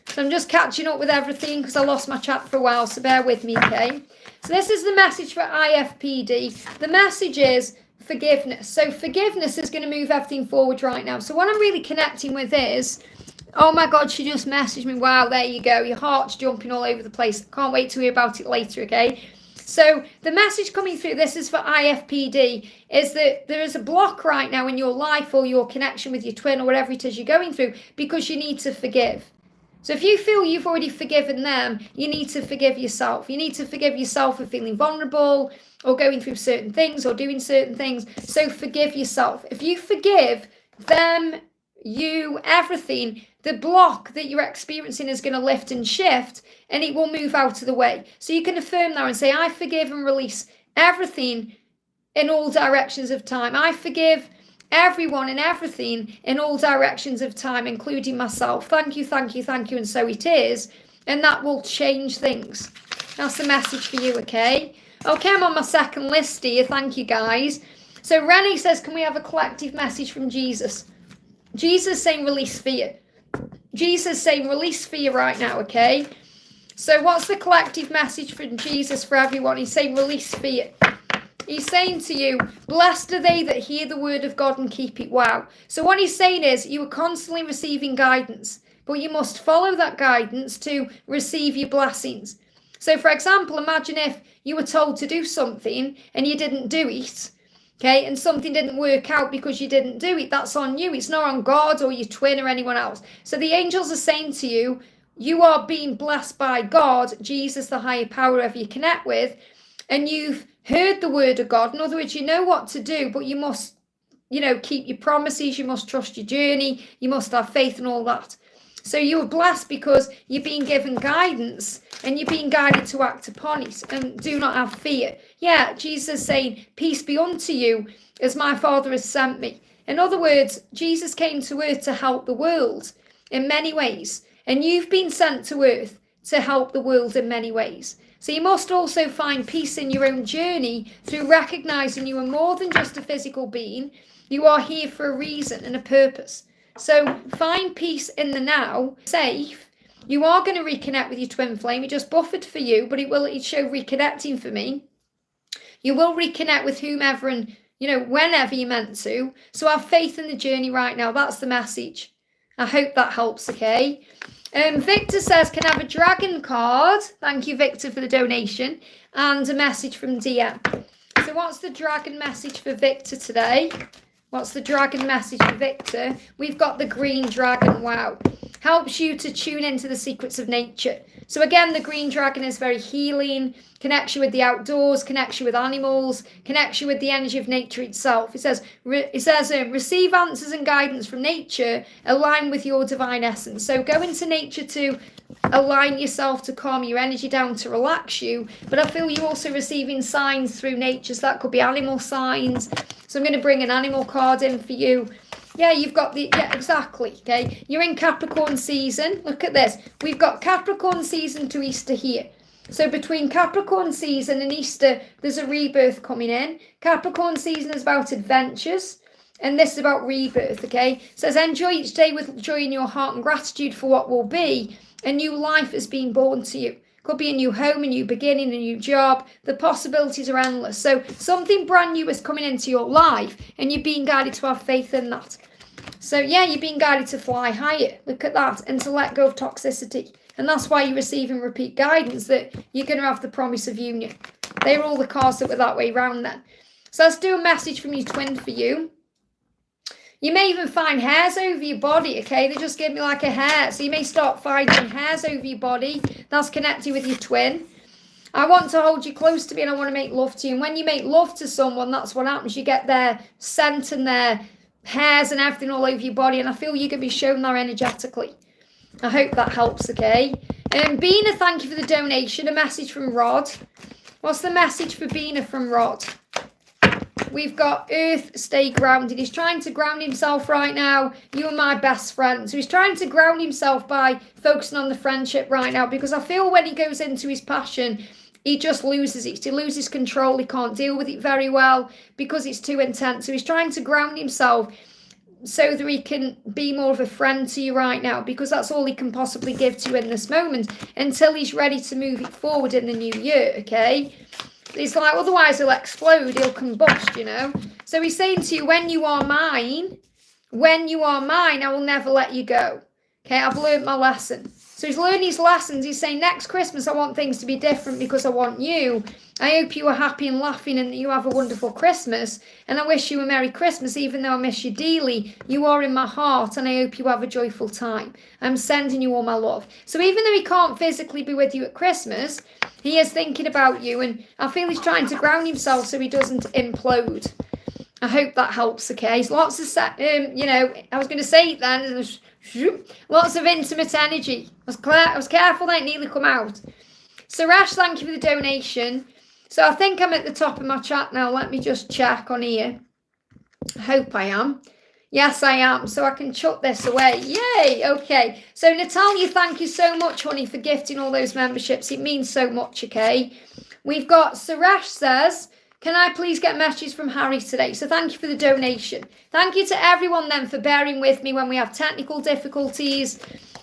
So I'm just catching up with everything because I lost my chat for a while, so bear with me, okay? So this is the message for IFPD. The message is forgiveness. So forgiveness is going to move everything forward right now. So what I'm really connecting with is, oh my God, she just messaged me. Wow, there you go. Your heart's jumping all over the place. Can't wait to hear about it later, okay? So the message coming through, this is for IFPD, is that there is a block right now in your life or your connection with your twin or whatever it is you're going through because you need to forgive. So if you feel you've already forgiven them, you need to forgive yourself. You need to forgive yourself for feeling vulnerable or going through certain things or doing certain things. So forgive yourself. If you forgive them, you, everything, the block that you're experiencing is going to lift and shift and it will move out of the way. So you can affirm now and say, I forgive and release everything in all directions of time. I forgive everyone and everything in all directions of time, including myself. Thank you, thank you, thank you. And so it is. And that will change things. That's the message for you, okay? Okay, I'm on my second list here. Thank you, guys. So Renee says, can we have a collective message from Jesus? Jesus saying release fear. Jesus saying release fear right now, okay? So what's the collective message from Jesus for everyone? He's saying release fear. He's saying to you, blessed are they that hear the word of God and keep it. Wow. So what he's saying is you are constantly receiving guidance, but you must follow that guidance to receive your blessings. So for example, imagine if you were told to do something and you didn't do it. Okay, and something didn't work out because you didn't do it. That's on you. It's not on God or your twin or anyone else. So the angels are saying to you, you are being blessed by God, Jesus, the higher power, whoever you connect with, and you've heard the word of God. In other words, you know what to do, but you must, keep your promises. You must trust your journey. You must have faith and all that. So you are blessed because you're being given guidance and you're being guided to act upon it and do not have fear. Yeah, Jesus saying, peace be unto you as my Father has sent me. In other words, Jesus came to earth to help the world in many ways. And you've been sent to earth to help the world in many ways. So you must also find peace in your own journey through recognizing you are more than just a physical being. You are here for a reason and a purpose. So find peace in the now, safe. You are going to reconnect with your twin flame. It just buffered for you, but it showed reconnecting for me. You will reconnect with whomever and, whenever you're meant to. So have faith in the journey right now. That's the message. I hope that helps, okay? Victor says, can I have a dragon card? Thank you, Victor, for the donation. And a message from DM. So what's the dragon message for Victor today? What's the dragon message for Victor? We've got the green dragon. Wow. Helps you to tune into the secrets of nature. So again, the green dragon is very healing, connects you with the outdoors, connects you with animals, connects you with the energy of nature itself. It says, receive answers and guidance from nature, align with your divine essence. So go into nature to align yourself, to calm your energy down, to relax you. But I feel you're also receiving signs through nature. So that could be animal signs. So I'm going to bring an animal card in for you. Yeah, you've got exactly, okay. You're in Capricorn season. Look at this. We've got Capricorn season to Easter here. So between Capricorn season and Easter, there's a rebirth coming in. Capricorn season is about adventures. And this is about rebirth, okay. It says, enjoy each day with joy in your heart and gratitude for what will be. A new life is being born to you. Could be a new home, a new beginning, a new job. The possibilities are endless. So something brand new is coming into your life and you're being guided to have faith in that. So yeah, you're being guided to fly higher. Look at that. And to let go of toxicity. And that's why you're receiving repeat guidance, that you're going to have the promise of union. They were all the cards that were that way round then. So let's do a message from your twin for you. You may even find hairs over your body, okay? They just give me like a hair. So you may start finding hairs over your body. That's connected with your twin. I want to hold you close to me and I want to make love to you. And when you make love to someone, that's what happens. You get their scent and their hairs and everything all over your body. And I feel you can be shown that energetically. I hope that helps, okay? Bina, thank you for the donation. A message from Rod. What's the message for Bina from Rod? We've got Earth, stay grounded. He's trying to ground himself right now. You are my best friend. So he's trying to ground himself by focusing on the friendship right now, because I feel when he goes into his passion, he just loses it. He loses control. He can't deal with it very well because it's too intense. So he's trying to ground himself so that he can be more of a friend to you right now, because that's all he can possibly give to you in this moment until he's ready to move it forward in the new year, okay? It's like, otherwise he'll explode, he'll combust, you know. So he's saying to you, when you are mine, I will never let you go. Okay, I've learned my lesson. So he's learned his lessons. He's saying, next Christmas, I want things to be different because I want you. I hope you are happy and laughing and that you have a wonderful Christmas. And I wish you a Merry Christmas, even though I miss you dearly. You are in my heart and I hope you have a joyful time. I'm sending you all my love. So even though he can't physically be with you at Christmas, he is thinking about you. And I feel he's trying to ground himself so he doesn't implode. I hope that helps, okay? Lots of, I was going to say it then. Lots of intimate energy. I was careful that it nearly come out. So Rash, thank you for the donation. So I think I'm at the top of my chat now. Let me just check on here. I hope I am. Yes, I am. So I can chuck this away. Yay. Okay. So Natalia, thank you so much, honey, for gifting all those memberships. It means so much, okay? We've got Sarash says, can I please get messages from Harry today? So thank you for the donation. Thank you to everyone then for bearing with me when we have technical difficulties.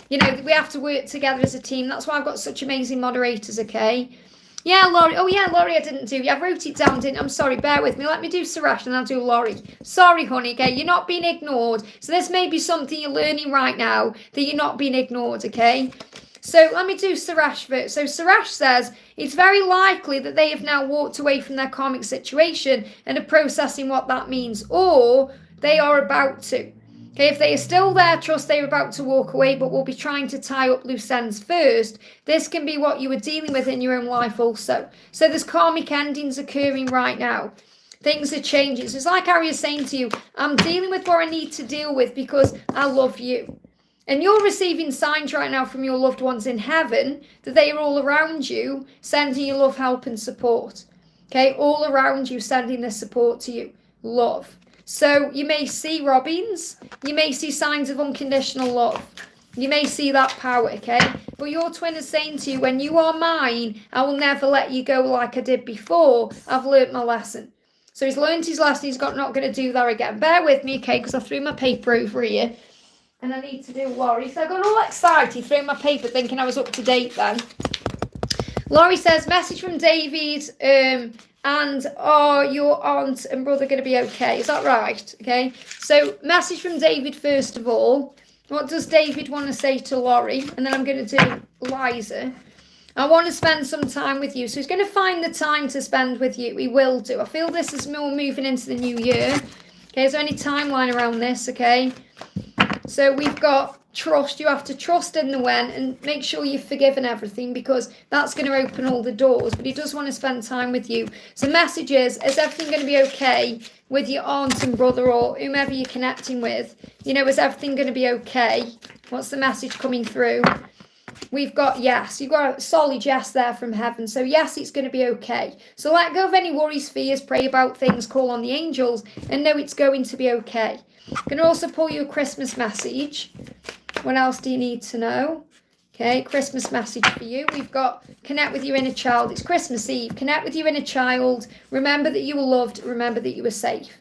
You know, we have to work together as a team. That's why I've got such amazing moderators, okay? Yeah, Laurie. Oh, yeah, Laurie, I didn't do. Yeah, I wrote it down, didn't I? I'm sorry, bear with me. Let me do Sarash and I'll do Laurie. Sorry, honey, okay? You're not being ignored. So this may be something you're learning right now, that you're not being ignored, okay? So let me do Sarash first. So Sarash says, it's very likely that they have now walked away from their karmic situation and are processing what that means, or they are about to. Okay, if they are still there, trust they are about to walk away, but will be trying to tie up loose ends first. This can be what you are dealing with in your own life also. So there's karmic endings occurring right now. Things are changing. So it's like Harry is saying to you, I'm dealing with what I need to deal with because I love you. And you're receiving signs right now from your loved ones in heaven that they are all around you, sending you love, help, and support. Okay, all around you, sending this support to you. Love. So you may see robins, you may see signs of unconditional love. You may see that power, okay? But your twin is saying to you, when you are mine, I will never let you go like I did before. I've learnt my lesson. So he's learned his lesson. He's not going to do that again. Bear with me, okay? Because I threw my paper over here. And I need to do Laurie. So I got all excited, threw my paper thinking I was up to date then. Laurie says, message from David, and are your aunt and brother going to be okay? Is that right? Okay. So message from David first of all. What does David want to say to Laurie? And then I'm going to do Liza. I want to spend some time with you. So he's going to find the time to spend with you. He will do. I feel this is more moving into the new year. Okay, is there any timeline around this? Okay. So we've got trust. You have to trust in the when and make sure you've forgiven everything, because that's going to open all the doors. But he does want to spend time with you. So message is everything going to be okay with your aunt and brother or whomever you're connecting with? You know, is everything going to be okay? What's the message coming through? We've got yes. You've got a solid yes there from heaven. So yes, it's going to be okay. So let go of any worries, fears, pray about things, call on the angels, and know it's going to be okay. I'm going to also pull you a Christmas message. What else do you need to know? Okay, Christmas message for you. We've got connect with your inner child. It's Christmas Eve. Connect with your inner child. Remember that you were loved. Remember that you were safe.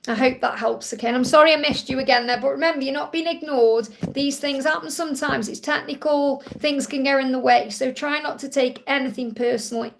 I hope that helps, okay? And I'm sorry I missed you again there, but remember, you're not being ignored. These things happen sometimes. It's technical. Things can go in the way. So try not to take anything personally.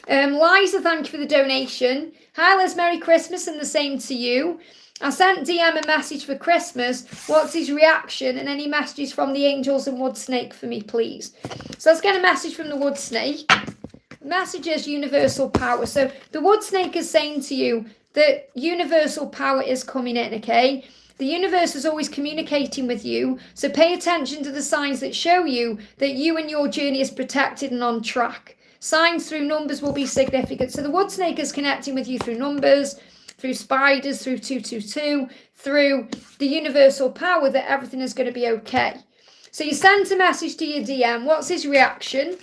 Liza, thank you for the donation. Hi, Les, Merry Christmas, and the same to you. I sent DM a message for Christmas. What's his reaction? And any messages from the angels and wood snake for me, please. So let's get a message from the wood snake. The message is universal power. So the wood snake is saying to you that universal power is coming in, okay? The universe is always communicating with you. So pay attention to the signs that show you that you and your journey is protected and on track. Signs through numbers will be significant. So the wood snake is connecting with you through numbers, through spiders, through 222, through the universal power that everything is going to be okay. So you sent a message to your DM. What's his reaction?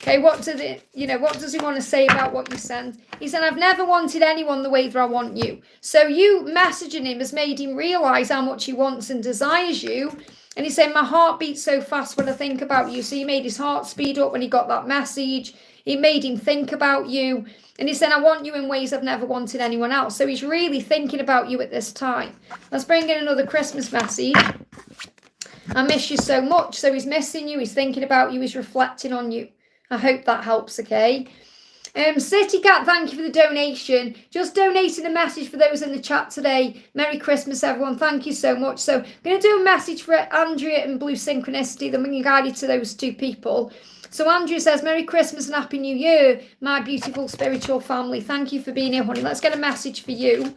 Okay, what does he want to say about what you sent? He said, I've never wanted anyone the way that I want you. So you messaging him has made him realise how much he wants and desires you. And he's saying, my heart beats so fast when I think about you. So he made his heart speed up when he got that message. It made him think about you. And he said, I want you in ways I've never wanted anyone else. So he's really thinking about you at this time. Let's bring in another Christmas message. I miss you so much. So he's missing you. He's thinking about you. He's reflecting on you. I hope that helps, okay? City Cat, thank you for the donation. Just donating a message for those in the chat today. Merry Christmas, everyone. Thank you so much. So I'm going to do a message for Andrea and Blue Synchronicity. Then we can guide you to those two people. So Andrea says, Merry Christmas and Happy New Year, my beautiful spiritual family. Thank you for being here, honey. Let's get a message for you.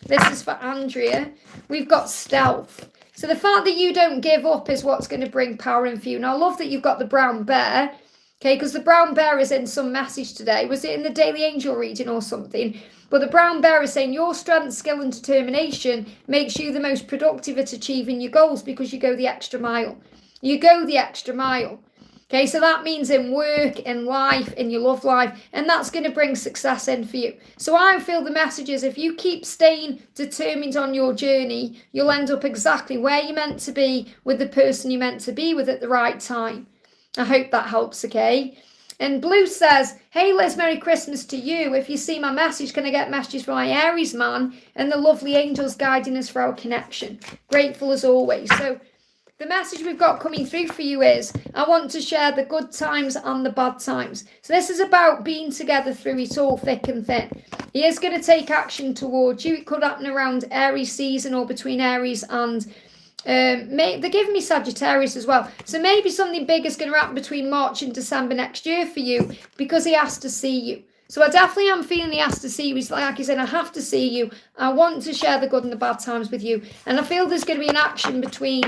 This is for Andrea. We've got stealth. So the fact that you don't give up is what's going to bring power in for you. Now, I love that you've got the brown bear. Okay, because the brown bear is in some message today. Was it in the Daily Angel reading or something? But the brown bear is saying your strength, skill and determination makes you the most productive at achieving your goals because you go the extra mile. You go the extra mile. Okay, so that means in work, in life, in your love life, and that's going to bring success in for you. So I feel the message is if you keep staying determined on your journey, you'll end up exactly where you're meant to be with the person you're meant to be with at the right time. I hope that helps, okay? And Blue says, hey Liz, Merry Christmas to you. If you see my message, can I get messages from my Aries man and the lovely angels guiding us for our connection? Grateful as always. So the message we've got coming through for you is, I want to share the good times and the bad times. So this is about being together through it all, thick and thin. He is going to take action towards you. It could happen around Aries season or between Aries and they're giving me Sagittarius as well. So maybe something big is going to happen between March and December next year for you because he has to see you. So I definitely am feeling he has to see you. He's like he said, I have to see you. I want to share the good and the bad times with you. And I feel there's going to be an action between,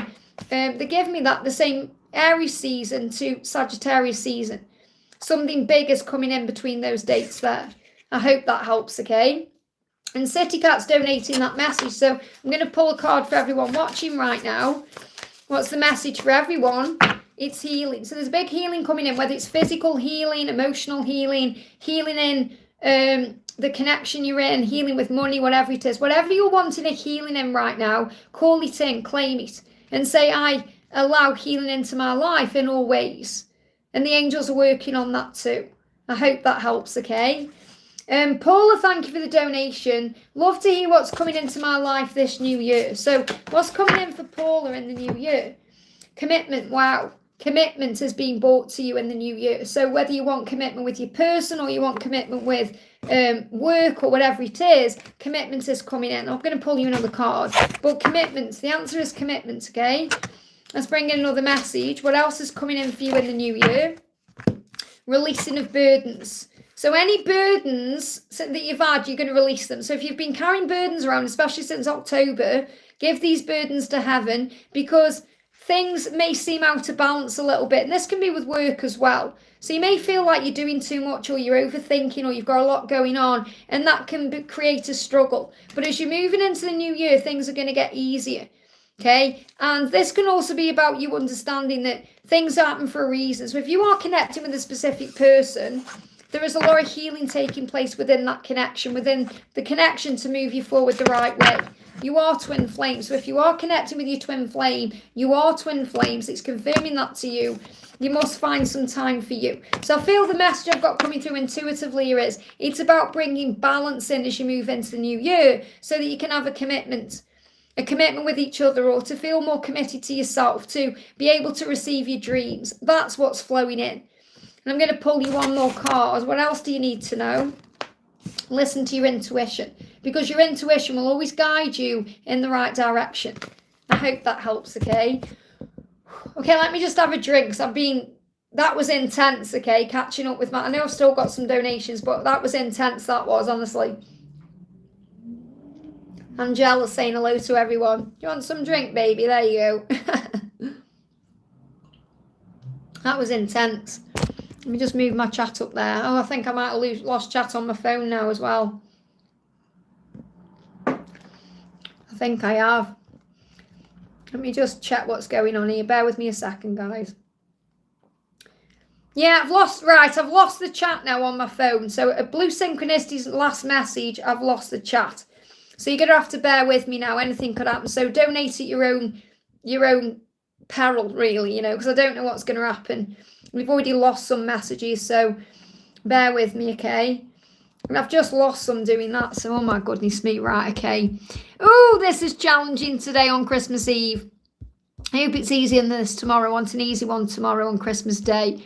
they're giving me that, the same Aries season to Sagittarius season. Something big is coming in between those dates there. I hope that helps, okay? And City Cat's donating that message. So I'm going to pull a card for everyone watching right now. What's the message for everyone? It's healing. So there's a big healing coming in, whether it's physical healing, emotional healing, healing in the connection you're in, healing with money, whatever it is. Whatever you're wanting a healing in right now, call it in, claim it, and say, I allow healing into my life in all ways. And the angels are working on that too. I hope that helps, okay? Paula, thank you for the donation. Love to hear what's coming into my life this new year. So what's coming in for Paula in the new year? Commitment. Wow. Commitment is being brought to you in the new year. So whether you want commitment with your person or you want commitment with work or whatever it is, commitment is coming in. I'm going to pull you another card. But commitments, the answer is commitment, okay? Let's bring in another message. What else is coming in for you in the new year? Releasing of burdens. So any burdens that you've had, you're going to release them. So if you've been carrying burdens around, especially since October, give these burdens to heaven because things may seem out of balance a little bit. And this can be with work as well. So you may feel like you're doing too much or you're overthinking or you've got a lot going on and that can create a struggle. But as you're moving into the new year, things are going to get easier. Okay, and this can also be about you understanding that things happen for a reason. So if you are connecting with a specific person, there is a lot of healing taking place within that connection, within the connection to move you forward the right way. You are twin flames. So if you are connecting with your twin flame, you are twin flames. It's confirming that to you. You must find some time for you. So I feel the message I've got coming through intuitively here is it's about bringing balance in as you move into the new year so that you can have a commitment with each other or to feel more committed to yourself, to be able to receive your dreams. That's what's flowing in. And I'm going to pull you one more card. What else do you need to know? Listen to your intuition. because your intuition will always guide you in the right direction. I hope that helps, okay? Okay, let me just have a drink, because that was intense, okay, catching up with I know I've still got some donations, but that was intense, that was, honestly. Angela's saying hello to everyone. You want some drink, baby? There you go. That was intense. Let me just move my chat up there. Oh, I think I might have lost chat on my phone now as well. I think I have. Let me just check what's going on here. Bear with me a second, guys. Yeah, I've lost the chat now on my phone. So at Blue Synchronicity's last message, I've lost the chat. So you're going to have to bear with me now. Anything could happen. So donate at your own peril, really, you know, because I don't know what's going to happen. We've already lost some messages, so bear with me, okay? And I've just lost some doing that, so oh my goodness me, right, okay. Oh, this is challenging today on Christmas Eve. I hope it's easier than this tomorrow. I want an easy one tomorrow on Christmas Day.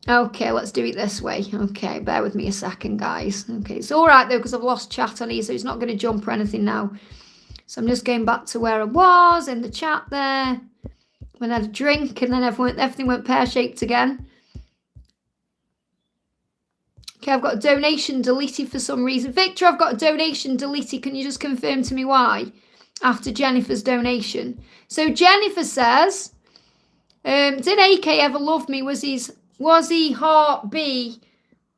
Okay, let's do it this way. Okay, bear with me a second, guys. Okay, it's all right, though, because I've lost chat on here, so it's not going to jump or anything now. So I'm just going back to where I was in the chat there. When I had a drink, and then everything went pear-shaped again. Okay, I've got a donation deleted for some reason. Victor, I've got a donation deleted. Can you just confirm to me why? After Jennifer's donation. So Jennifer says, did AK ever love me? Was his heart B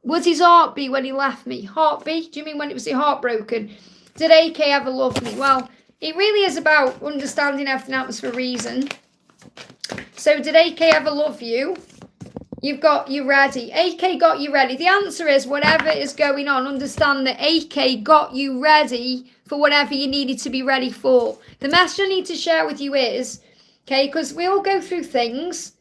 when he left me? Heart B? Do you mean when it was heartbroken? Did AK ever love me? Well, it really is about understanding everything happens for a reason. So did AK ever love you? You've got you ready. AK got you ready. The answer is whatever is going on, understand that AK got you ready for whatever you needed to be ready for. The message I need to share with you is, okay, because we all go through things,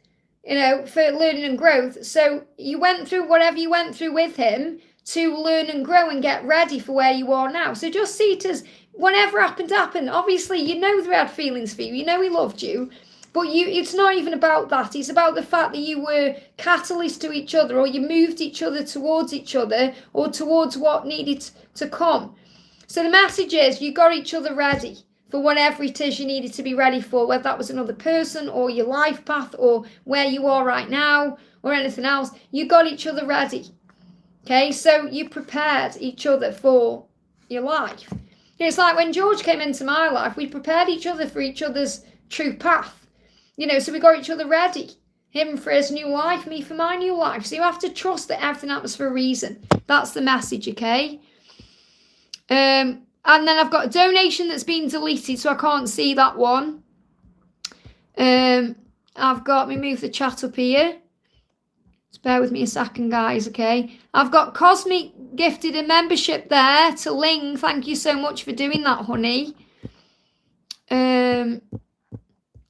you know, for learning and growth. So you went through whatever you went through with him to learn and grow and get ready for where you are now. So just see it as whatever happened. Obviously, you know they had feelings for you. You know he loved you. But it's not even about that. It's about the fact that you were catalysts to each other, or you moved each other, or towards what needed to come. So the message is you got each other ready for whatever it is you needed to be ready for, whether that was another person or your life path or where you are right now or anything else. You got each other ready. Okay, so you prepared each other for your life. It's like when George came into my life, we prepared each other for each other's true path. You know, so we got each other ready. Him for his new life, me for my new life. So you have to trust that everything happens for a reason. That's the message, okay? And then I've got a donation that's been deleted, so I can't see that one. I've got, let me move the chat up here. Just bear with me a second, guys, okay? I've got Cosmic gifted a membership there to Ling. Thank you so much for doing that, honey.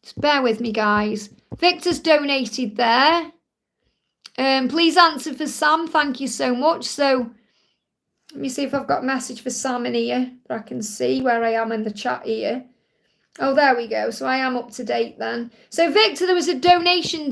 Just bear with me, guys. Victor's donated there. Please answer for Sam. Thank you so much. So, let me see if I've got a message for Sam in here that I can see where I am in the chat here. Oh, there we go. So, I am up to date then. So, Victor, there was a donation